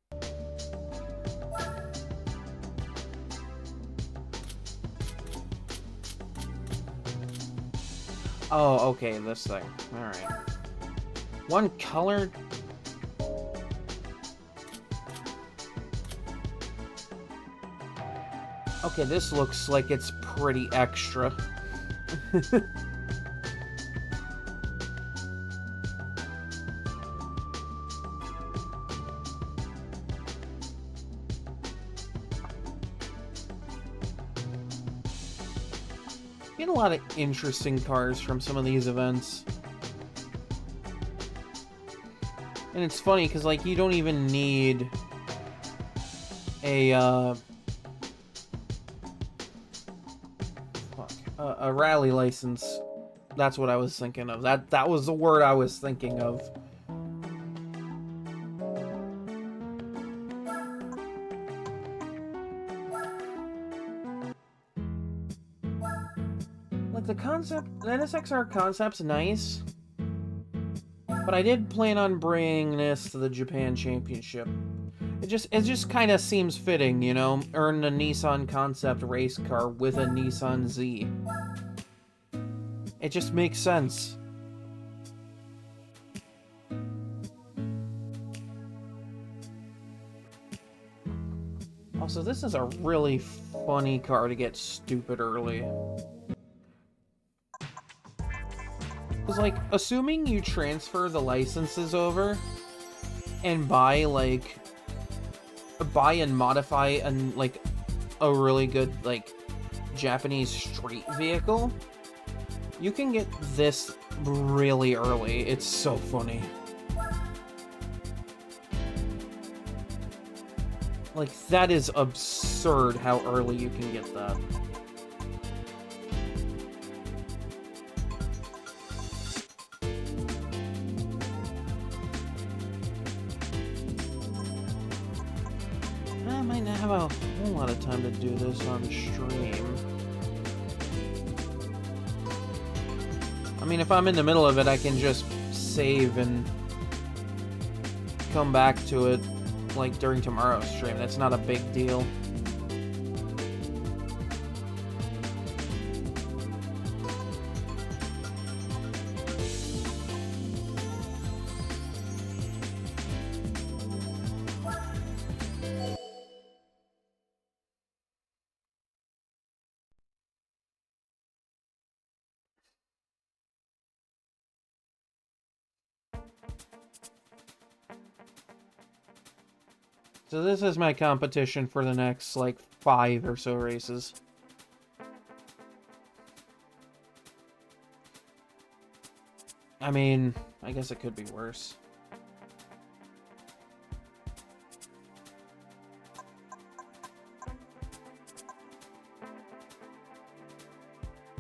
Oh, okay, this thing. Alright. One color. Okay, this looks like it's pretty extra. Get a lot of interesting cars from some of these events. And it's funny because, like, you don't even need a rally license. That's what I was thinking of. That was the word I was thinking of. Like, the NSXR concept's nice, but I did plan on bringing this to the Japan Championship. It just kind of seems fitting, you know? Earn a Nissan concept race car with a Nissan Z. It just makes sense. Also, this is a really funny car to get stupid early. Because, like, assuming you transfer the licenses over and buy and modify a really good, like, Japanese street vehicle, you can get this really early. It's so funny. Like, that is absurd how early you can get that. I might not have a whole lot of time to do this on stream. I mean, if I'm in the middle of it, I can just save and come back to it, like, during tomorrow's stream. That's not a big deal. So this is my competition for the next, like, 5 or so races. I mean, I guess it could be worse.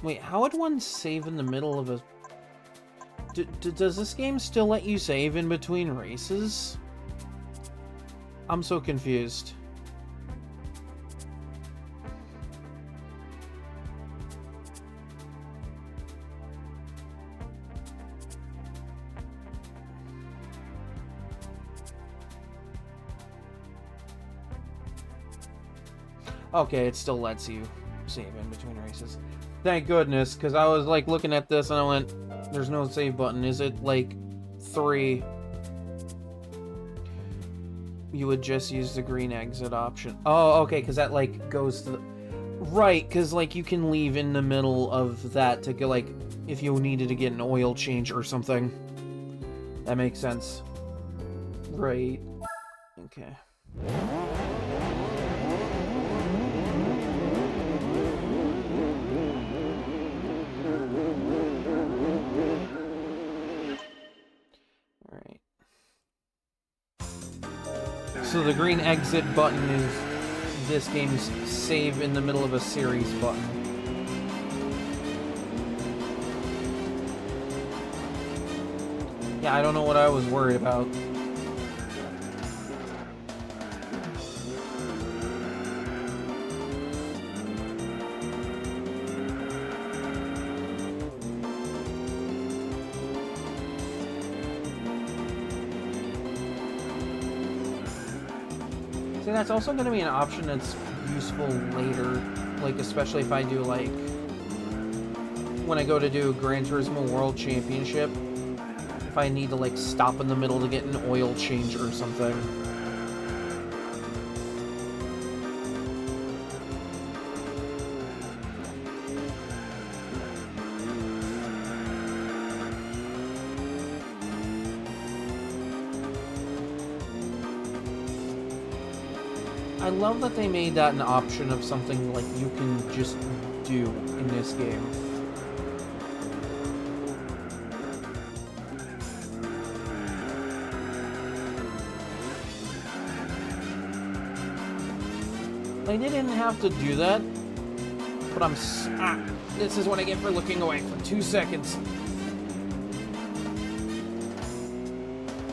Wait, how would one save in the middle of a... does this game still let you save in between races? I'm so confused. Okay, it still lets you save in between races. Thank goodness, because I was like looking at this and I went, there's no save button. Is it like 3? You would just use the green exit option. Oh, okay, because that, like, goes to the... Right, because, like, you can leave in the middle of that to go, like, if you needed to get an oil change or something. That makes sense. Right. Okay. Alright. So the green exit button is this game's save in the middle of a series button. Yeah, I don't know what I was worried about. See, that's also going to be an option that's useful later, like, especially if I do, like, when I go to do Gran Turismo World Championship, if I need to, like, stop in the middle to get an oil change or something. I love that they made that an option of something, like, you can just do in this game. Like, they didn't have to do that, but this is what I get for looking away for 2 seconds.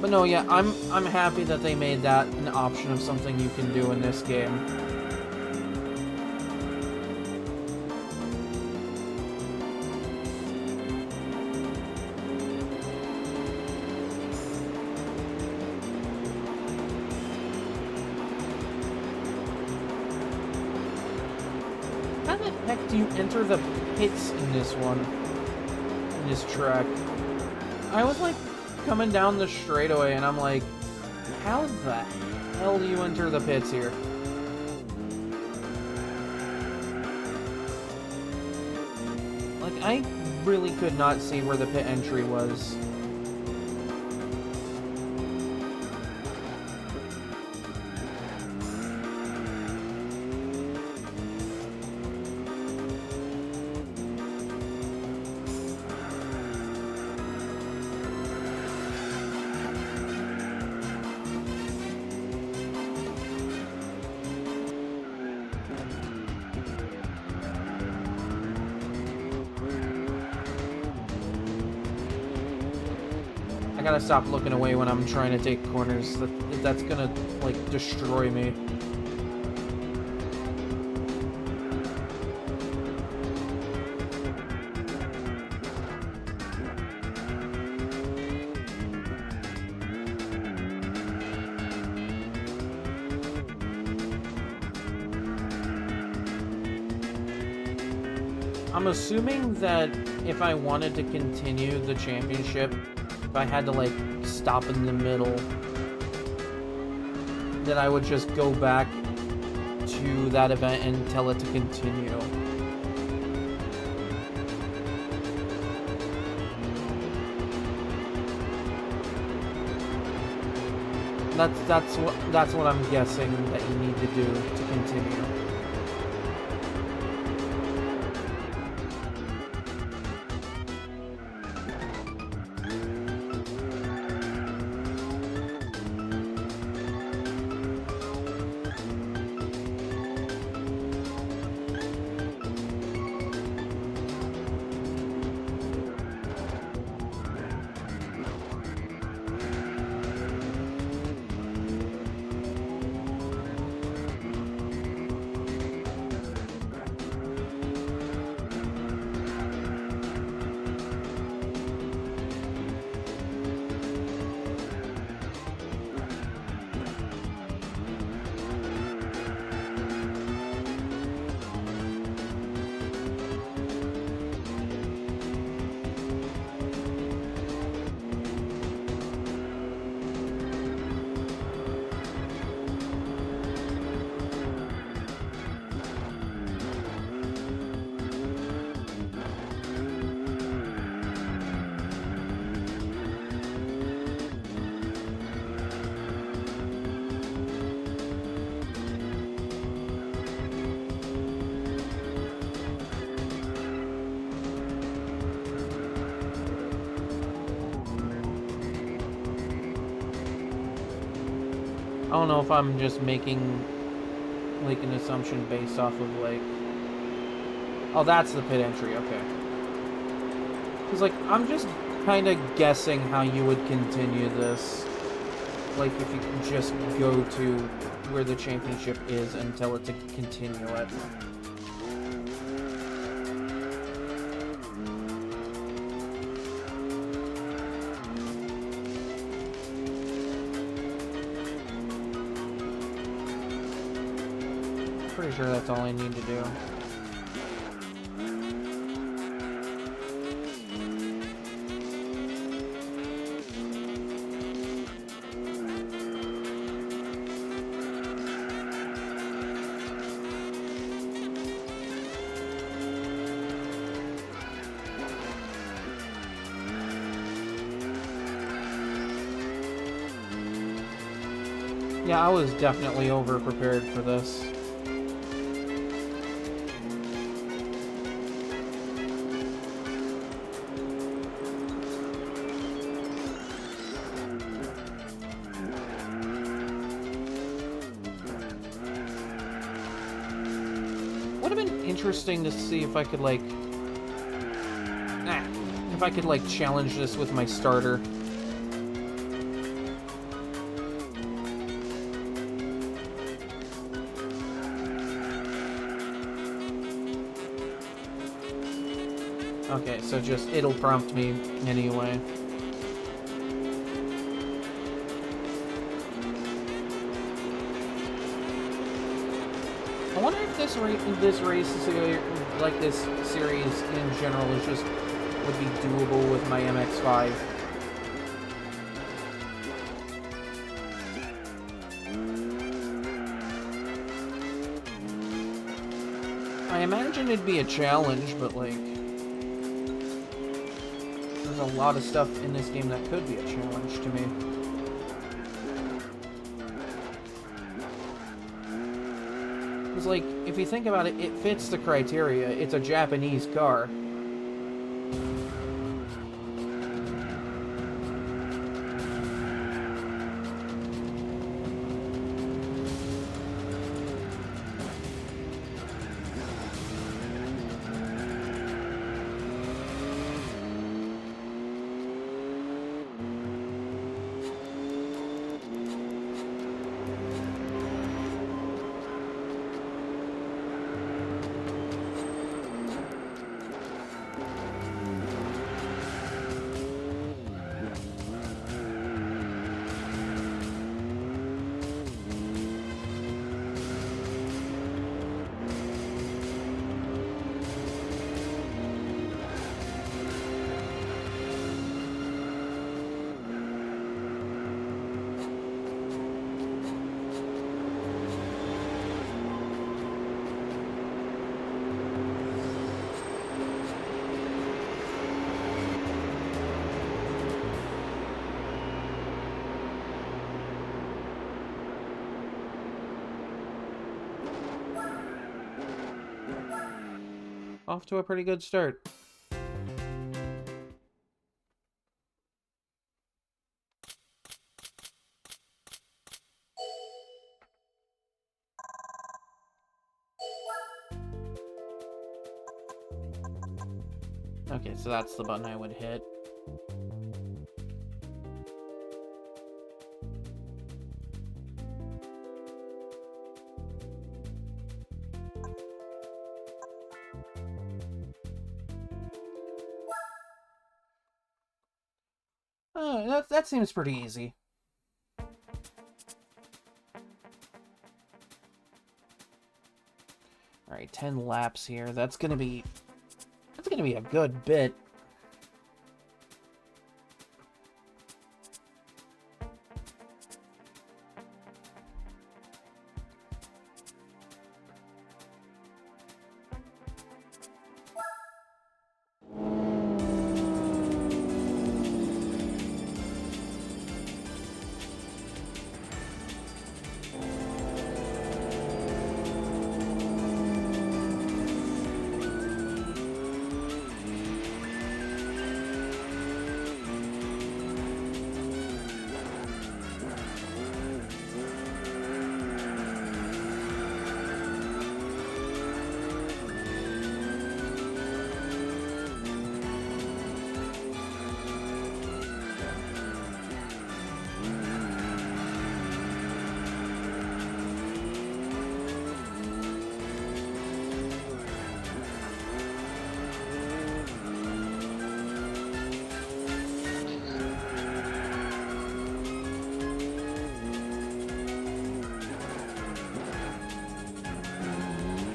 But no, yeah, I'm happy that they made that an option of something you can do in this game. How the heck do you enter the pits in this one? In this track? I was like coming down the straightaway and I'm like, how the hell do you enter the pits here? Like, I really could not see where the pit entry was. gotta stop looking away when I'm trying to take corners. That's gonna, like, destroy me. I'm assuming that if I wanted to continue the championship, if I had to, like, stop in the middle, that I would just go back to that event and tell it to continue. That's what I'm guessing that you need to do to continue. I don't know if I'm just making, like, an assumption based off of, like... Oh, that's the pit entry, okay. Because, like, I'm just kind of guessing how you would continue this. Like, if you can just go to where the championship is and tell it to continue it. Pretty sure that's all I need to do. Yeah, I was definitely over-prepared for this. Interesting to see if I could, like, challenge this with my starter. Okay, so just, it'll prompt me anyway. I wonder if this race, like this series in general, is just would be doable with my MX-5. I imagine it'd be a challenge, but like, there's a lot of stuff in this game that could be a challenge to me. Like, if you think about it, it fits the criteria. It's a Japanese car. Off to a pretty good start. Okay, so that's the button I would hit. That seems pretty easy. Alright, 10 laps here. That's gonna be a good bit.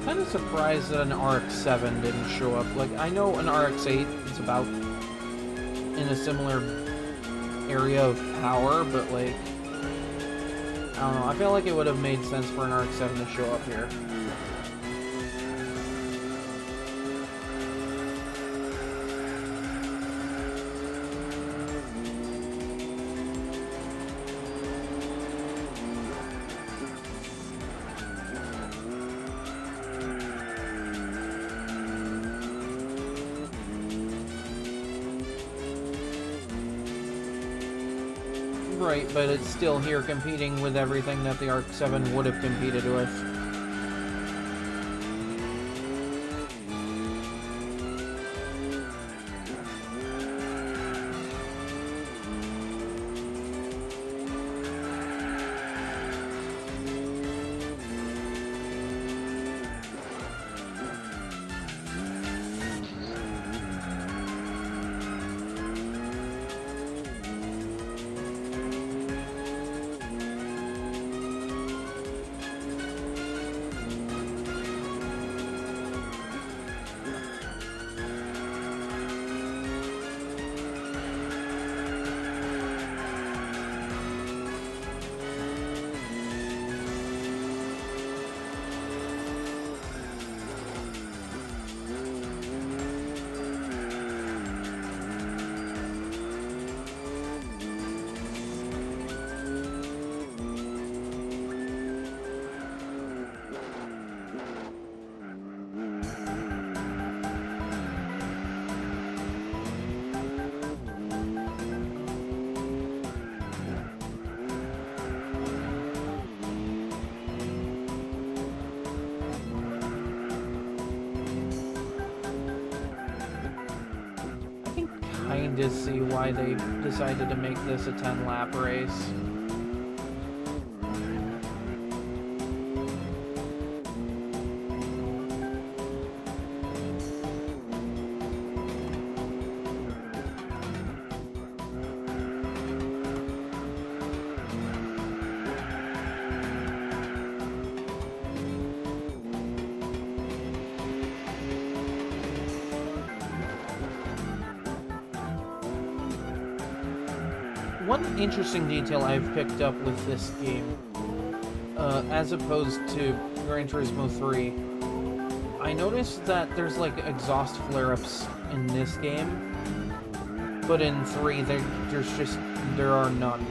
Kind of surprised that an RX-7 didn't show up. Like, I know an RX-8 is about in a similar area of power, but like, I don't know. I feel like it would have made sense for an RX-7 to show up here. Right, but it's still here competing with everything that the RX-7 would have competed with. To see why they decided to make this a 10-lap race. One interesting detail I've picked up with this game, as opposed to Gran Turismo 3, I noticed that there's like exhaust flare-ups in this game, but in 3 there are none.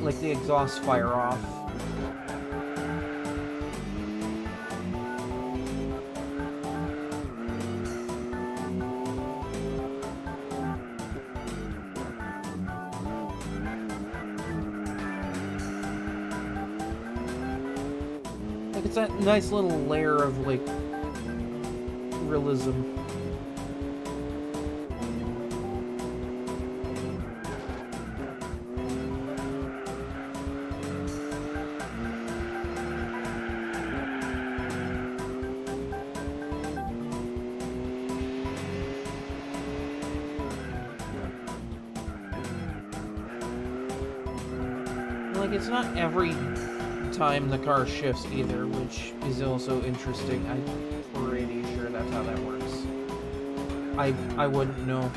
Like the exhaust fire off. Like, it's that nice little layer of, like, realism. Like, it's not every time the car shifts either, which is also interesting. I'm pretty sure that's how that works. I wouldn't know.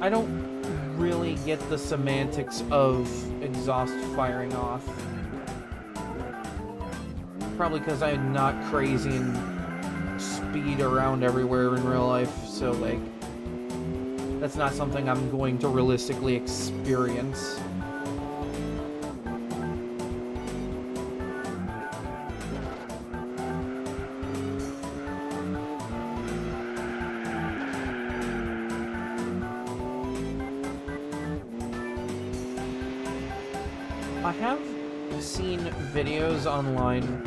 I don't really get the semantics of exhaust firing off. Probably because I'm not crazy and speed around everywhere in real life, so, like, that's not something I'm going to realistically experience. I have seen videos online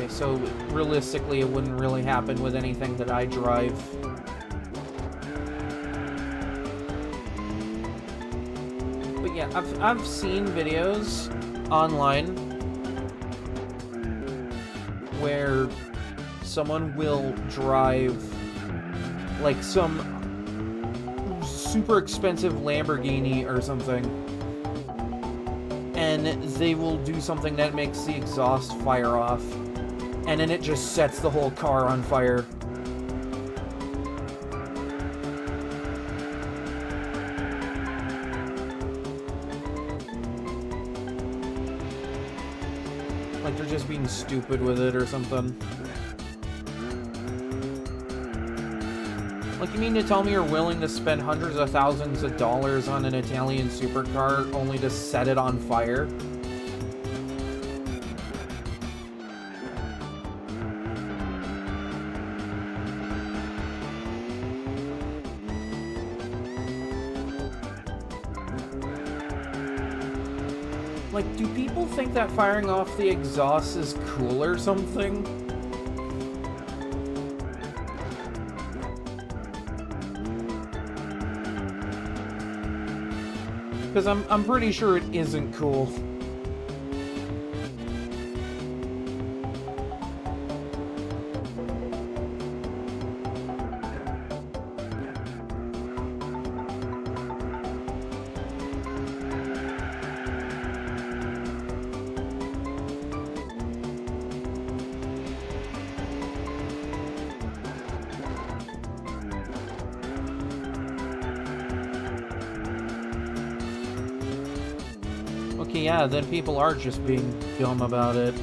so realistically it wouldn't really happen with anything that I drive. But yeah, I've seen videos online where someone will drive like some super expensive Lamborghini or something, and they will do something that makes the exhaust fire off, and then it just sets the whole car on fire. Like they're just being stupid with it or something. Like, you mean to tell me you're willing to spend hundreds of thousands of dollars on an Italian supercar only to set it on fire? Like, do people think that firing off the exhaust is cool or something? Because I'm pretty sure it isn't cool. Okay, yeah, then people are just being dumb about it.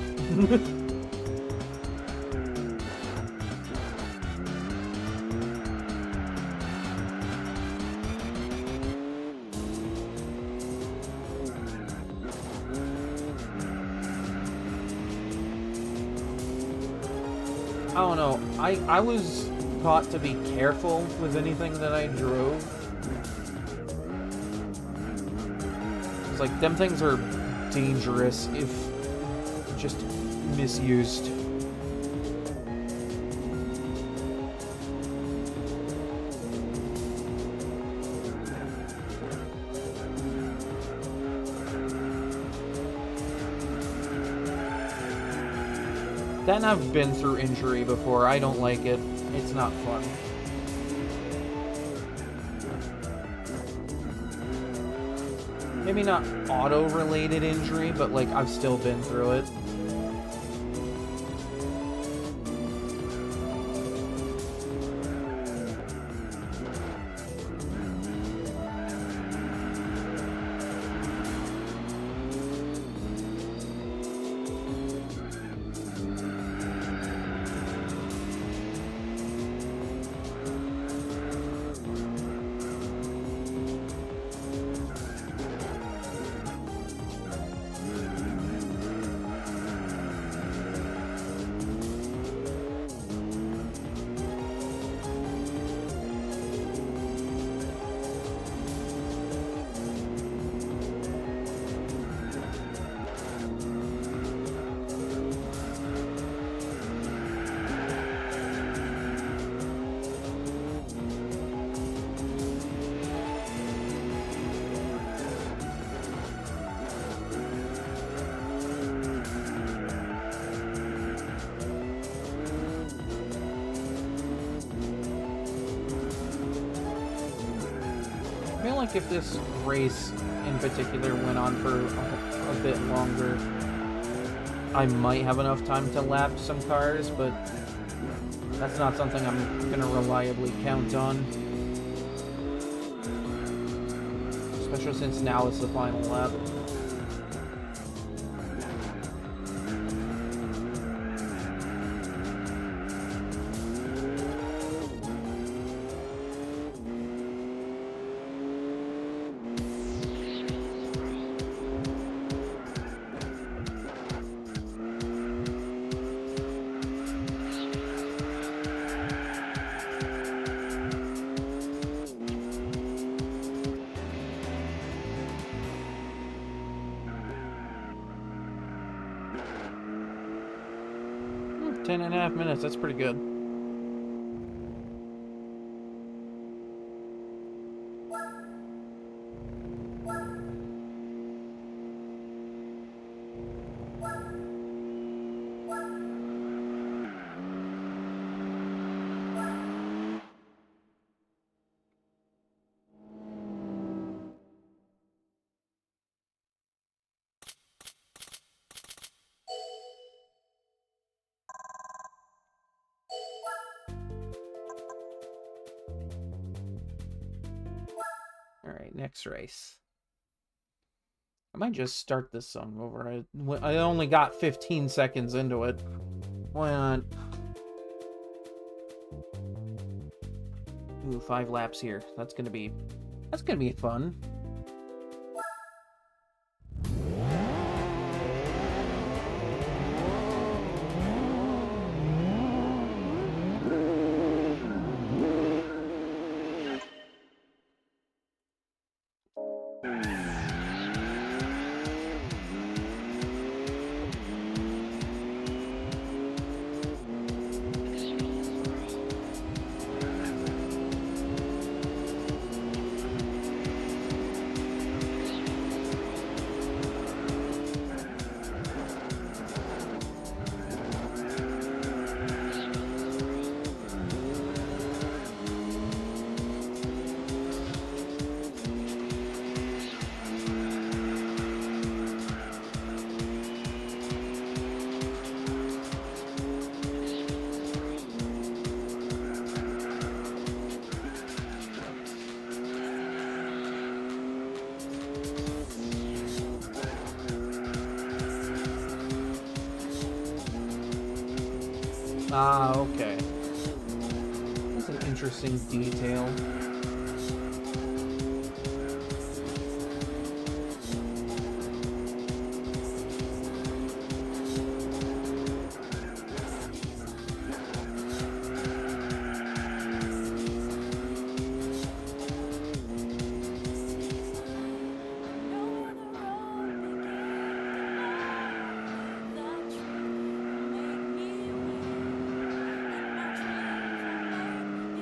I don't know. I was taught to be careful with anything that I drove. Like, them things are dangerous if just misused. Then I've been through injury before. I don't like it. It's not fun. Maybe not auto-related injury, but, like, I've still been through it. like if this race in particular went on for a bit longer, I might have enough time to lap some cars, but that's not something I'm gonna reliably count on. Especially since now it's the final lap. Ten and a half minutes, that's pretty good. Alright, next race. I might just start this song over. I only got 15 seconds into it. Why not? Ooh, 5 laps here. That's gonna be fun. Ah, okay. That's an interesting detail.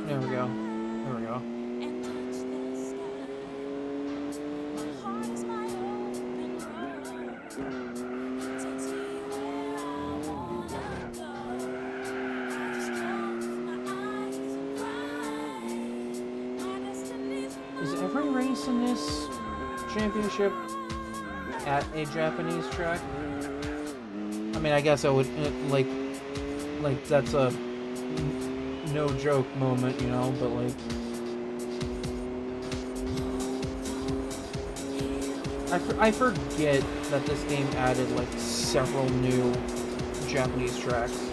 There we go. There we go. Is every race in this championship at a Japanese track? I mean, I guess I would, like that's a no joke moment, you know, but like I forget that this game added like several new Japanese tracks.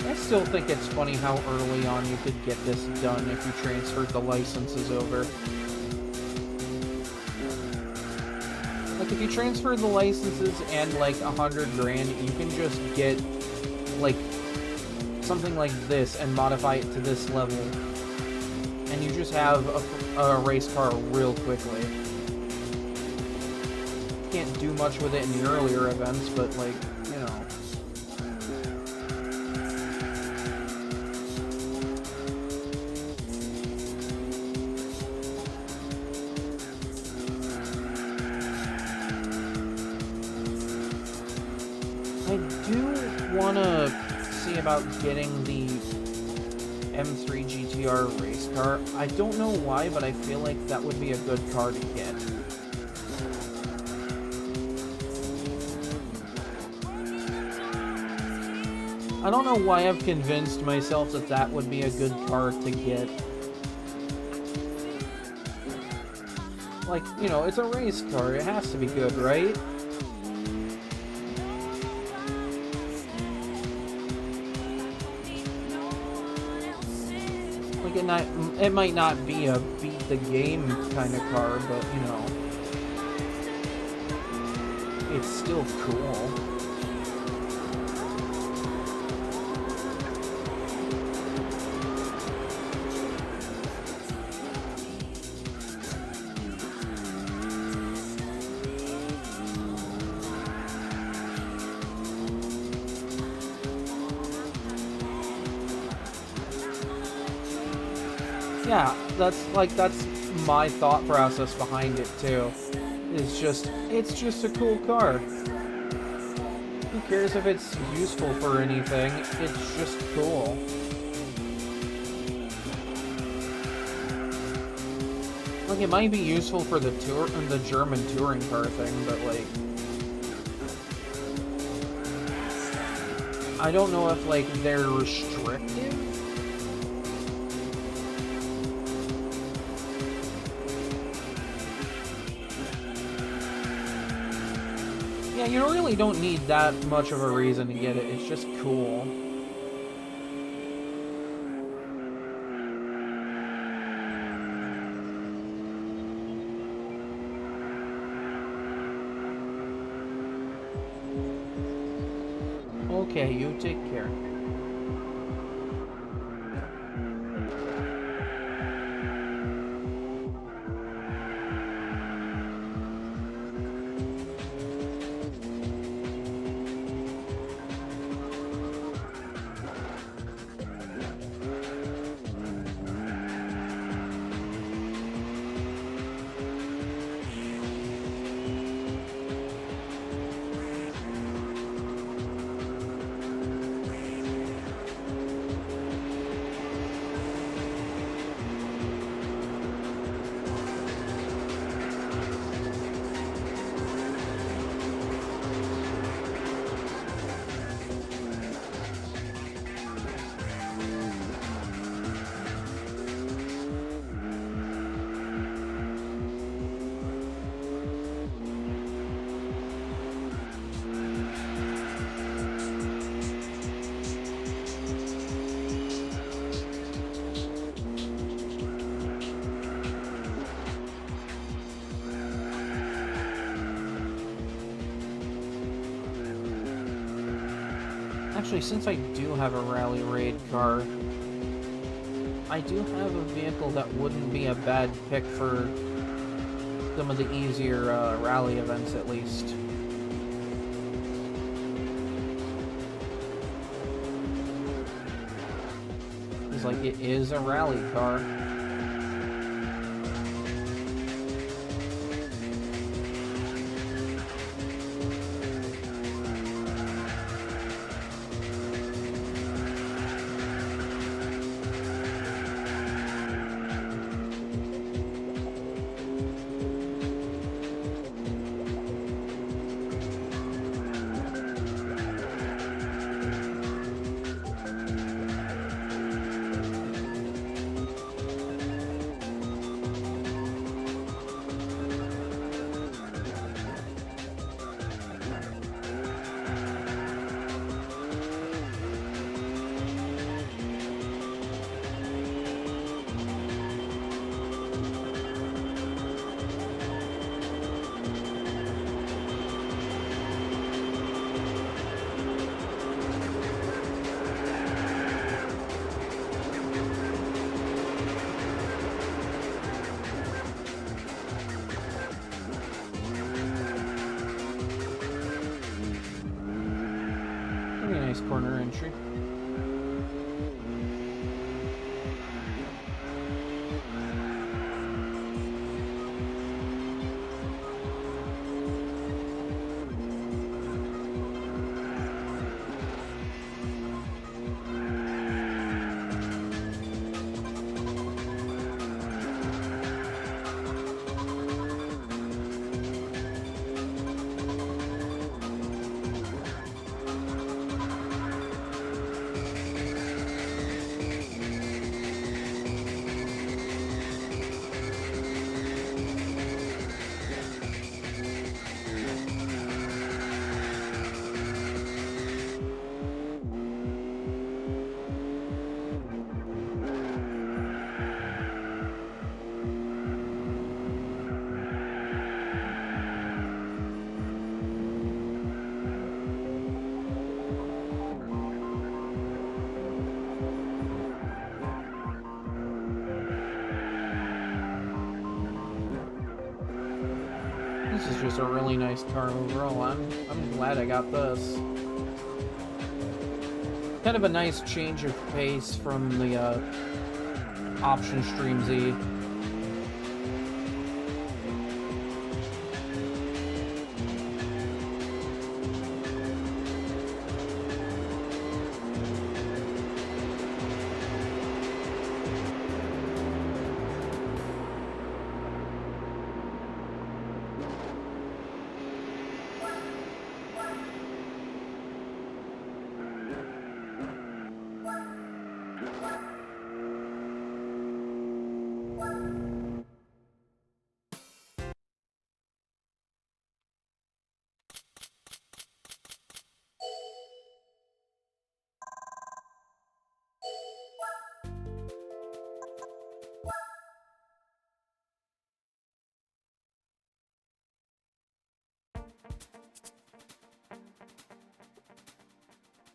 I still think it's funny how early on you could get this done if you transferred the licenses over. Like, if you transfer the licenses and, like, 100 grand, you can just get, like, something like this and modify it to this level. And you just have a race car real quickly. can't do much with it in the earlier events, but, like, you know. I do want to see about getting the M3 GTR race car. I don't know why, but I feel like that would be a good car to get. I don't know why I've convinced myself that that would be a good car to get. Like, you know, it's a race car. It has to be good, right? Like, it might not be a beat the game kind of car, but, you know, it's still cool. Yeah, that's my thought process behind it too. It's just a cool car. Who cares if it's useful for anything? It's just cool. Like, it might be useful for the German touring car thing, but like, I don't know if like they're restrictive. Yeah, you really don't need that much of a reason to get it. It's just cool. Okay, you take care. Actually, since I do have a rally raid car, I do have a vehicle that wouldn't be a bad pick for some of the easier rally events, at least. It's like, it is a rally car. nice corner entry. This is just a really nice car overall. I'm glad I got this. Kind of a nice change of pace from the Option Stream Z.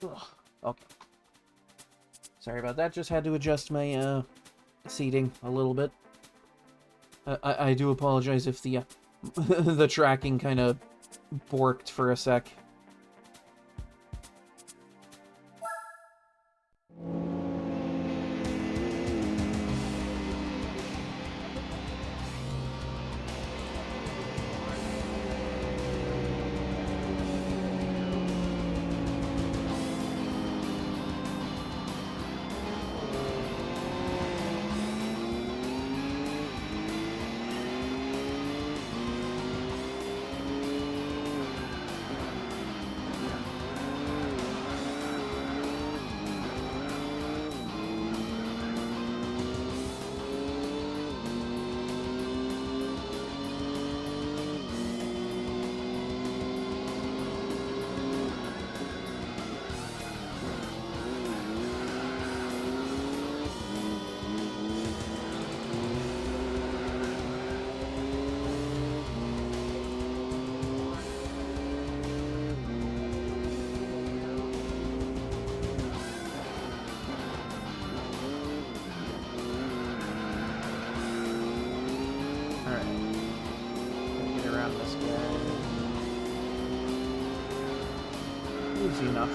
Ugh. Okay. Sorry about that. Just had to adjust my seating a little bit. I do apologize if the the tracking kind of borked for a sec. Easy enough.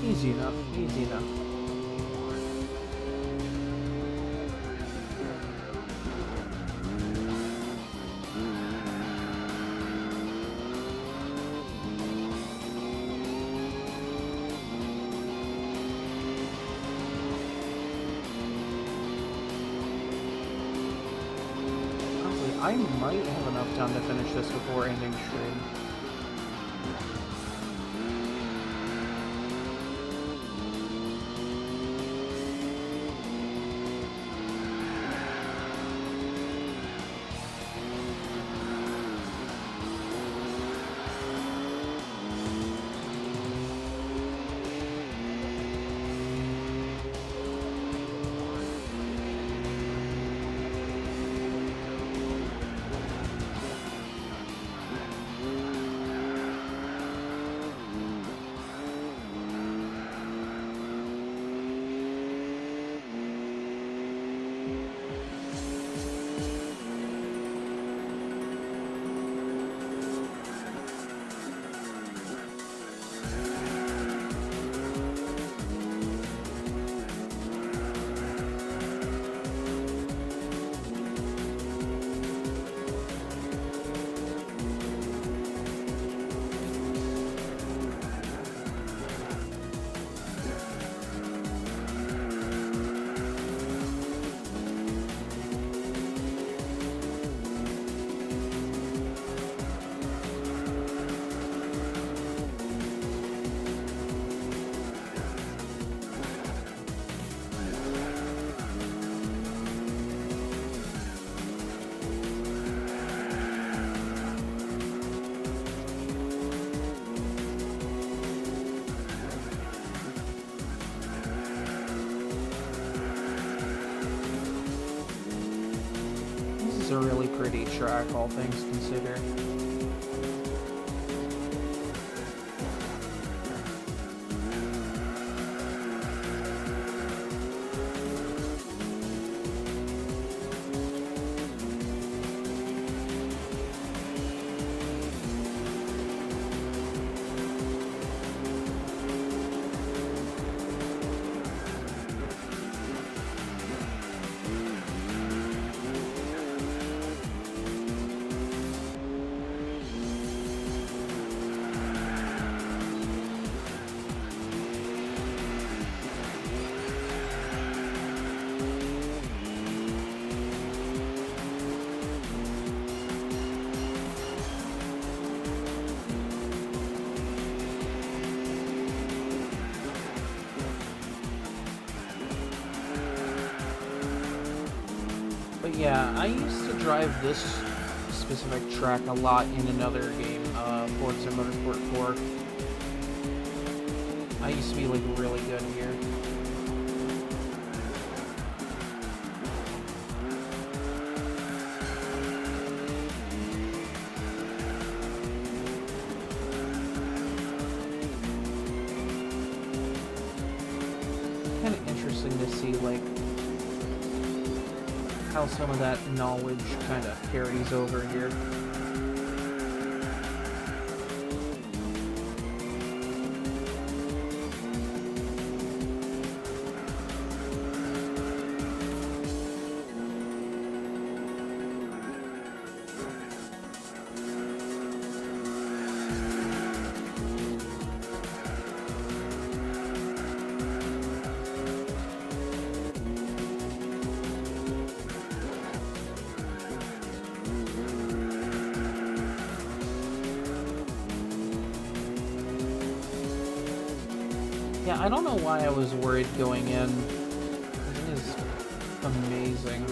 Easy enough, easy enough. I might have enough time to finish this before ending stream. pretty track, all things considered. But yeah, I used to drive this specific track a lot in another game, Forza Motorsport 4. I used to be like really good here. Kind of interesting to see like how some of that knowledge kind of carries over here. Yeah, I don't know why I was worried going in. It is amazing.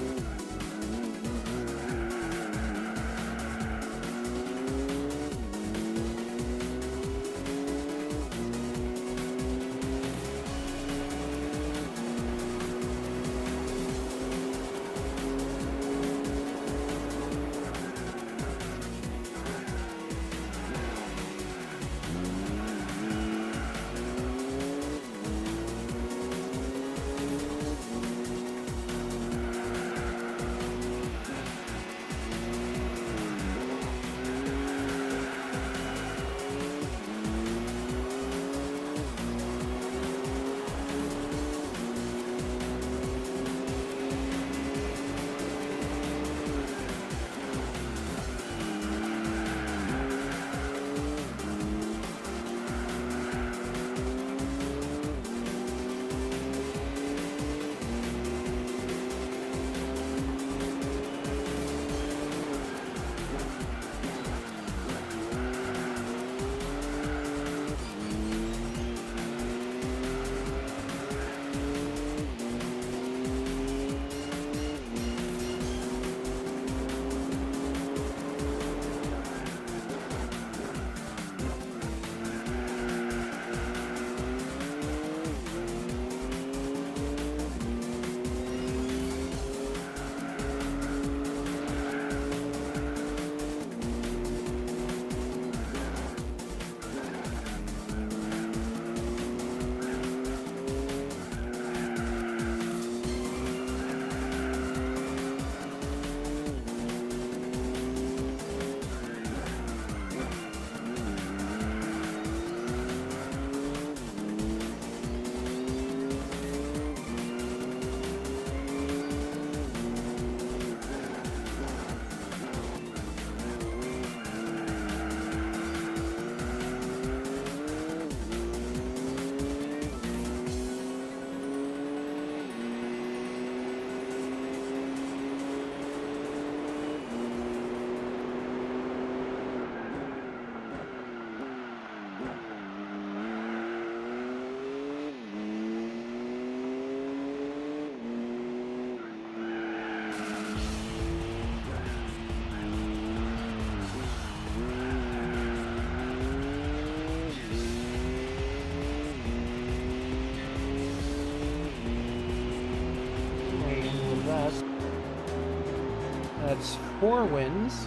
That's 4 wins.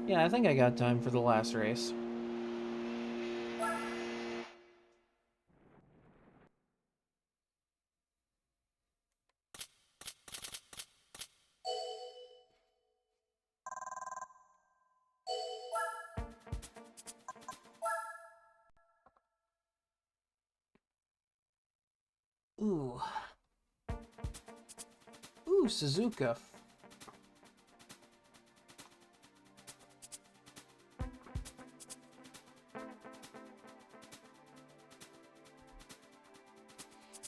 Yeah, I think I got time for the last race. Ooh. Ooh, Suzuka.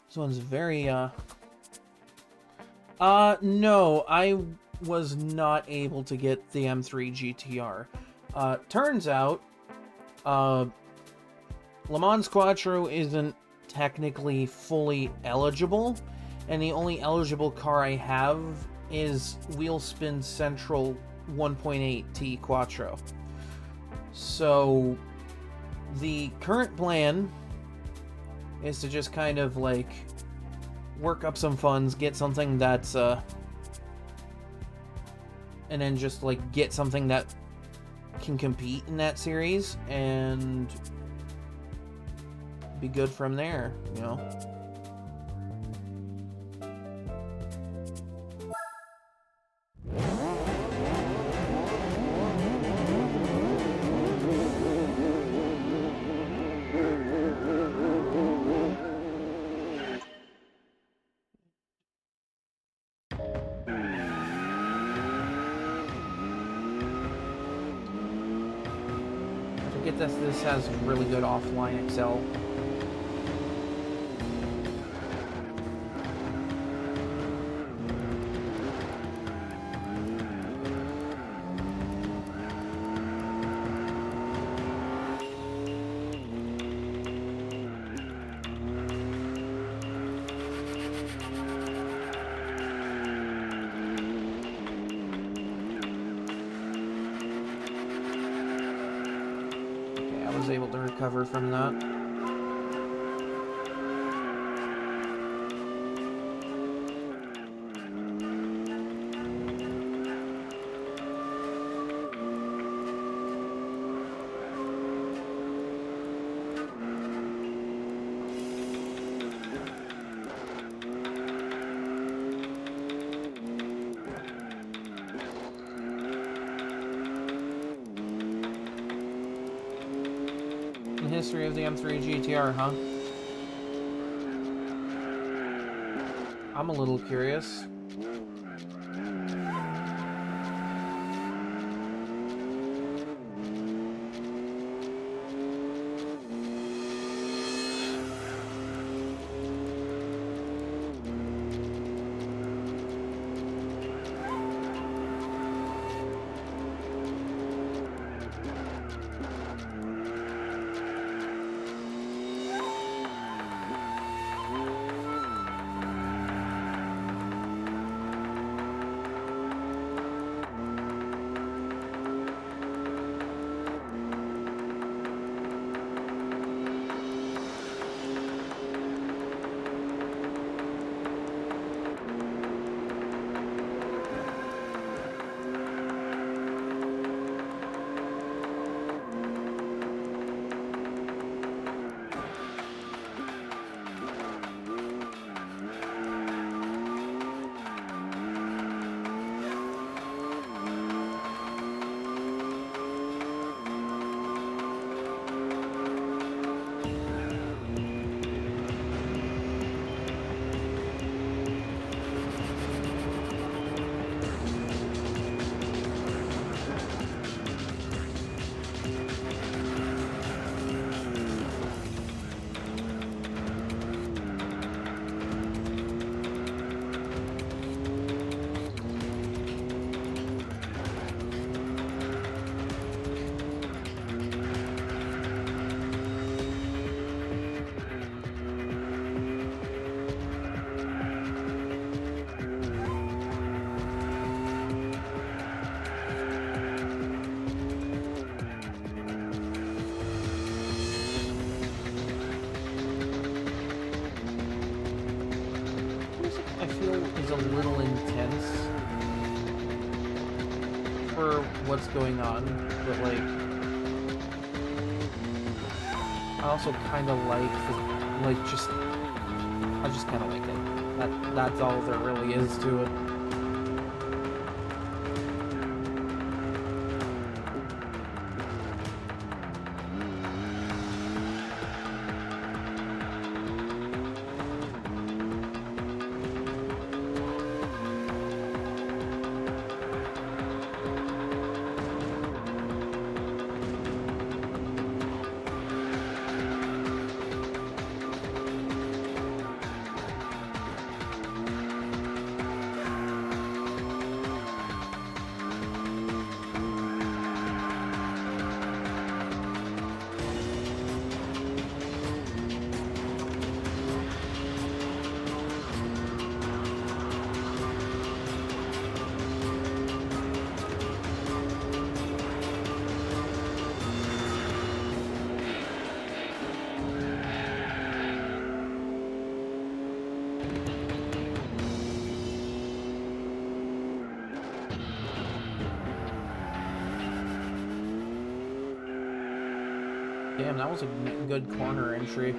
This one's very, no, I was not able to get the M3 GTR. Turns out, Le Mans Quattro isn't technically fully eligible, and the only eligible car I have is Wheelspin Central 1.8T Quattro. So, the current plan is to just kind of, like, work up some funds, get something that's, and then just, like, get something that can compete in that series, and be good from there, you know? Forget this has really good offline Excel. Able to recover from that. History of the M3 GTR, huh? I'm a little curious. feel is a little intense for what's going on, but like I also kind of like I just kind of like it. That's all there really is to it. Damn, that was a good corner entry.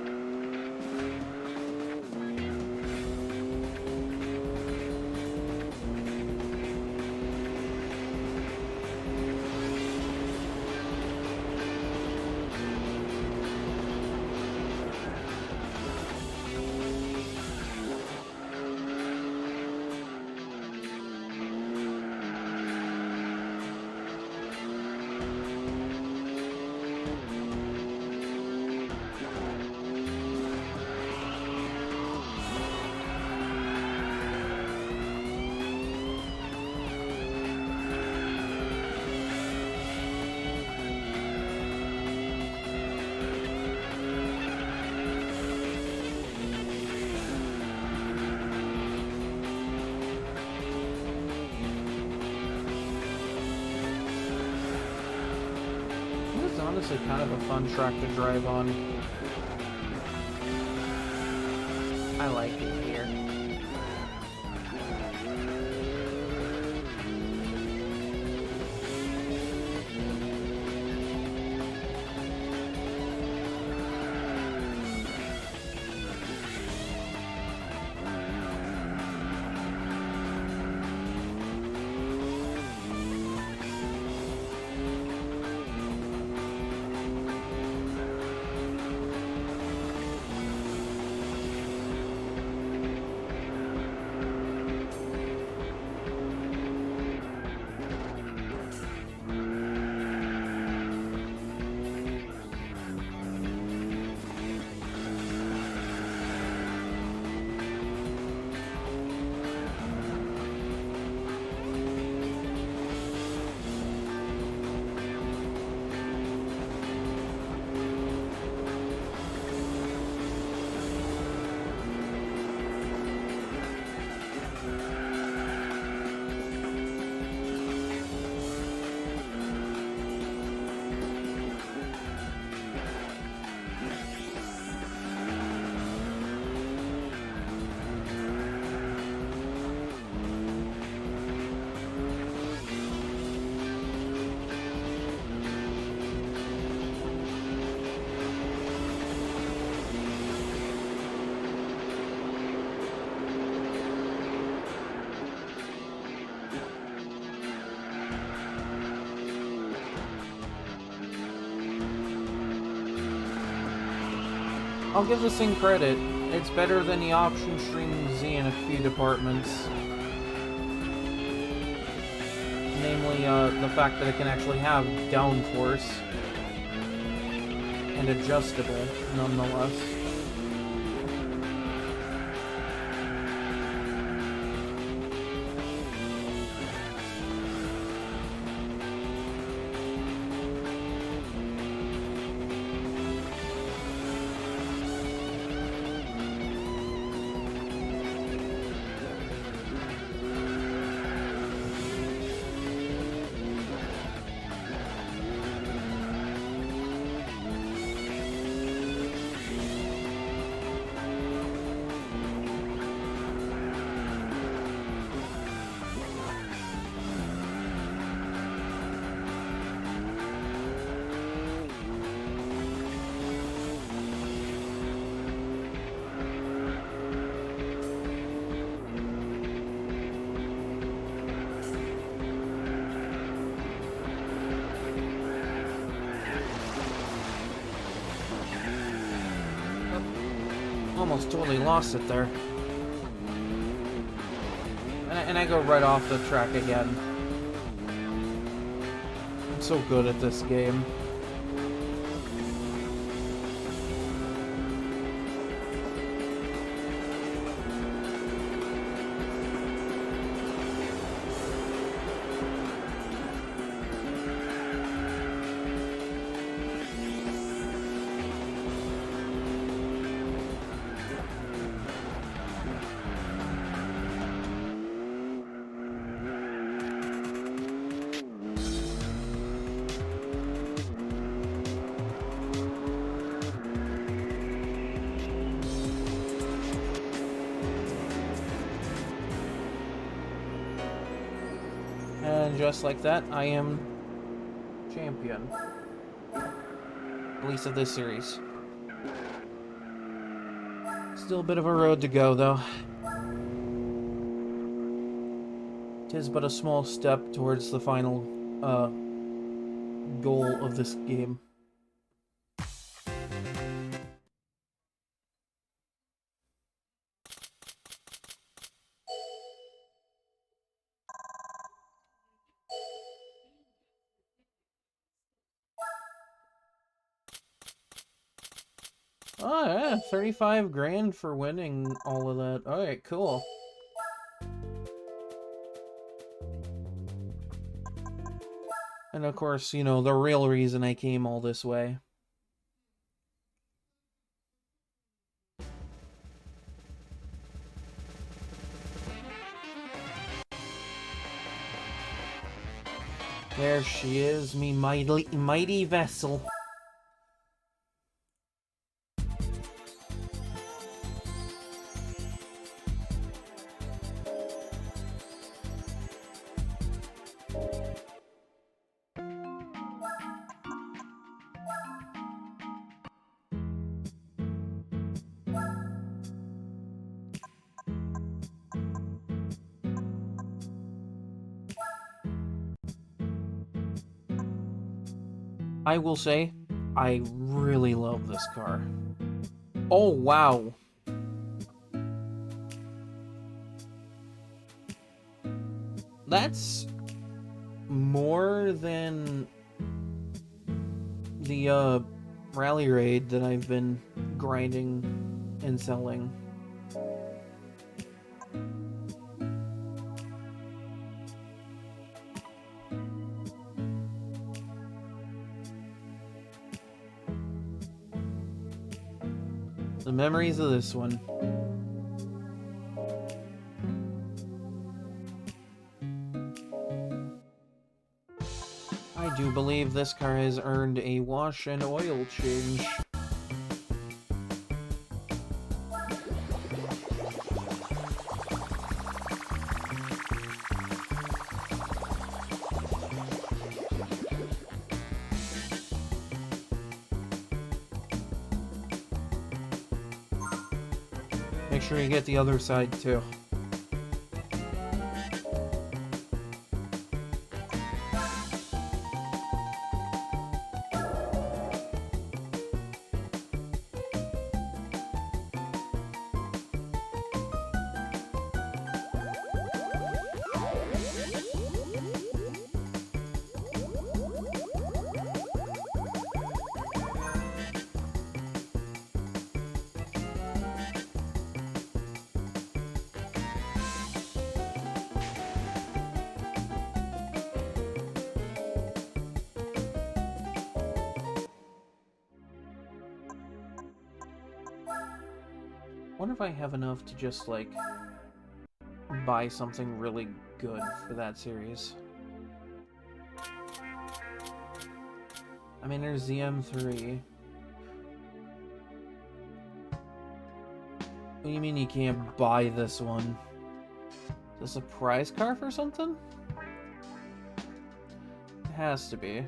Honestly, kind of a fun track to drive on. I like it here. I'll give this thing credit. It's better than the Option Stream Z in a few departments. Namely, the fact that it can actually have downforce. And adjustable, nonetheless. Almost totally lost it there. And I go right off the track again. I'm so good at this game. And just like that, I am champion. At least of this series. Still a bit of a road to go, though. 'Tis but a small step towards the final, goal of this game. Oh, yeah, 35 grand for winning all of that. Alright, cool. And of course, you know, the real reason I came all this way. There she is, me mighty vessel. I will say, I really love this car. Oh, wow. That's more than the rally raid that I've been grinding and selling. The memories of this one. I do believe this car has earned a wash and oil change. Make sure you get the other side too. Wonder if I have enough to just, like, buy something really good for that series. I mean, there's the M3. What do you mean you can't buy this one? Is this a prize car for something? It has to be.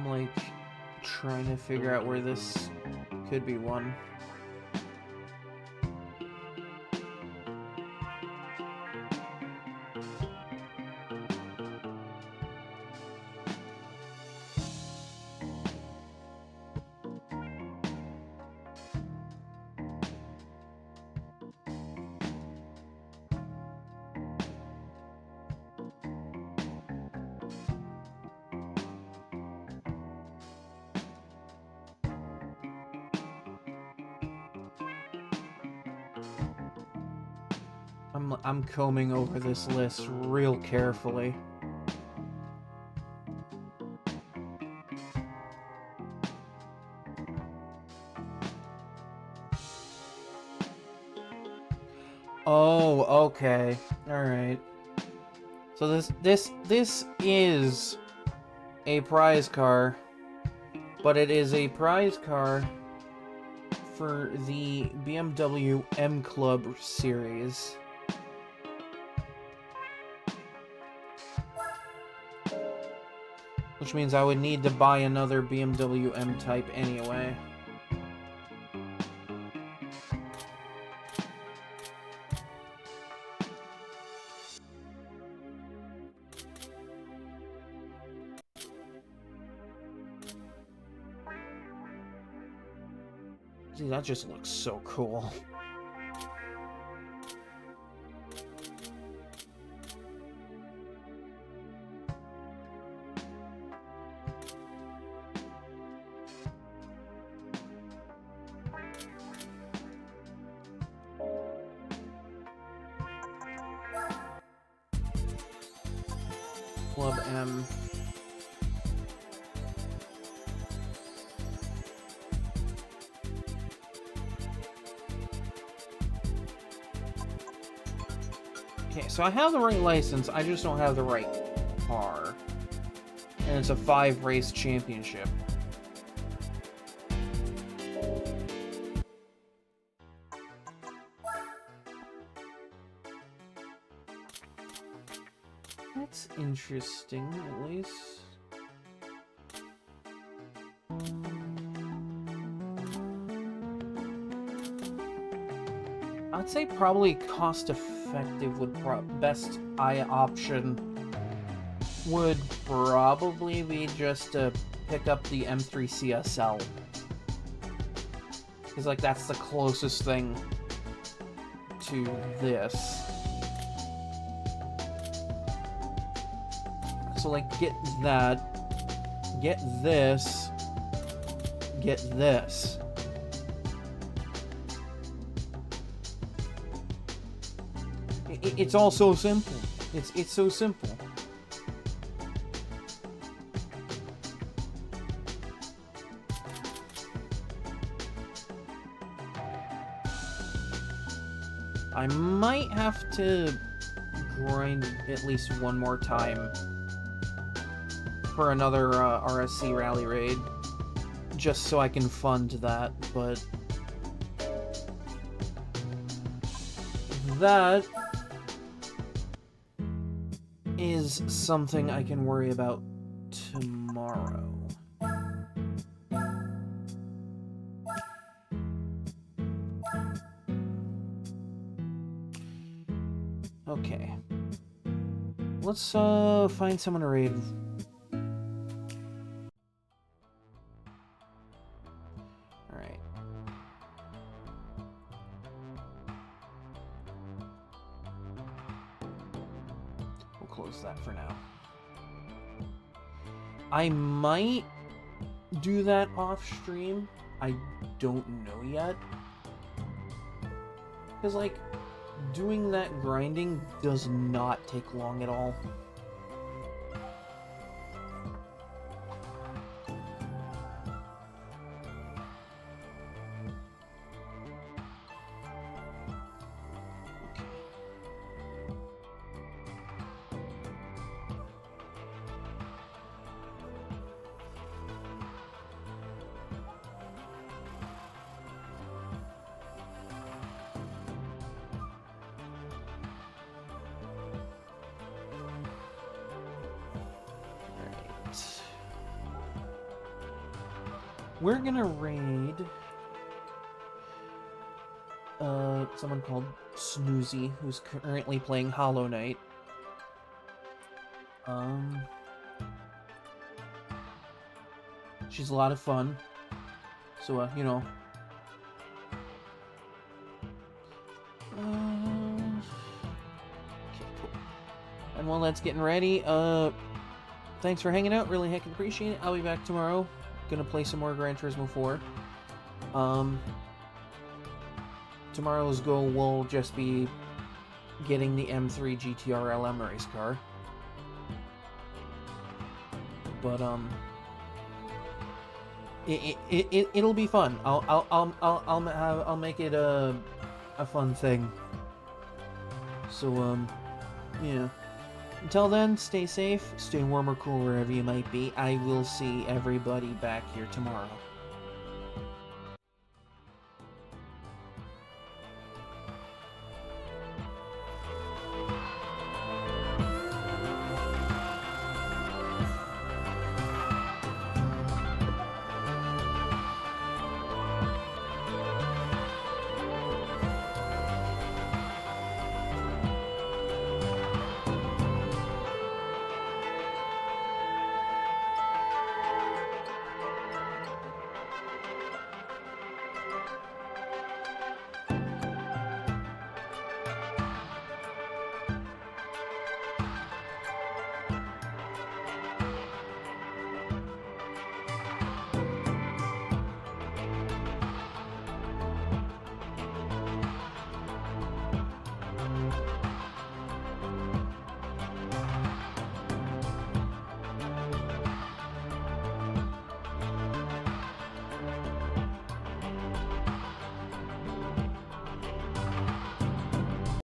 I'm like trying to figure out where this could be one. I'm combing over this list real carefully. Oh, okay. All right. So this is a prize car, but it is a prize car for the BMW M Club series. Which means I would need to buy another BMW M-Type anyway. See, that just looks so cool. Club M. Okay, so I have the right license, I just don't have the right car. And it's a 5-race championship. That's interesting, at least. I'd say probably cost-effective would best option would probably be just to pick up the M3 CSL. Because, like, that's the closest thing to this. So, like, get that, get this, get this. It's all so simple. It's so simple. I might have to grind at least one more time for another RSC rally raid, just so I can fund that, but that is something I can worry about tomorrow. Okay. Let's find someone to raid. Alright. We'll close that for now. I might do that off stream. I don't know yet. Because, like, doing that grinding does not take long at all. we're gonna raid someone called Snoozy, who's currently playing Hollow Knight. She's a lot of fun. So, you know. Okay, cool. And while that's getting ready, thanks for hanging out. Really heckin' appreciate it. I'll be back tomorrow. Gonna play some more Gran Turismo 4. Tomorrow's goal will just be getting the M3 GTR LM race car. But it'll be fun. I'll make it a fun thing. So yeah. Until then, stay safe, stay warm or cool wherever you might be. I will see everybody back here tomorrow.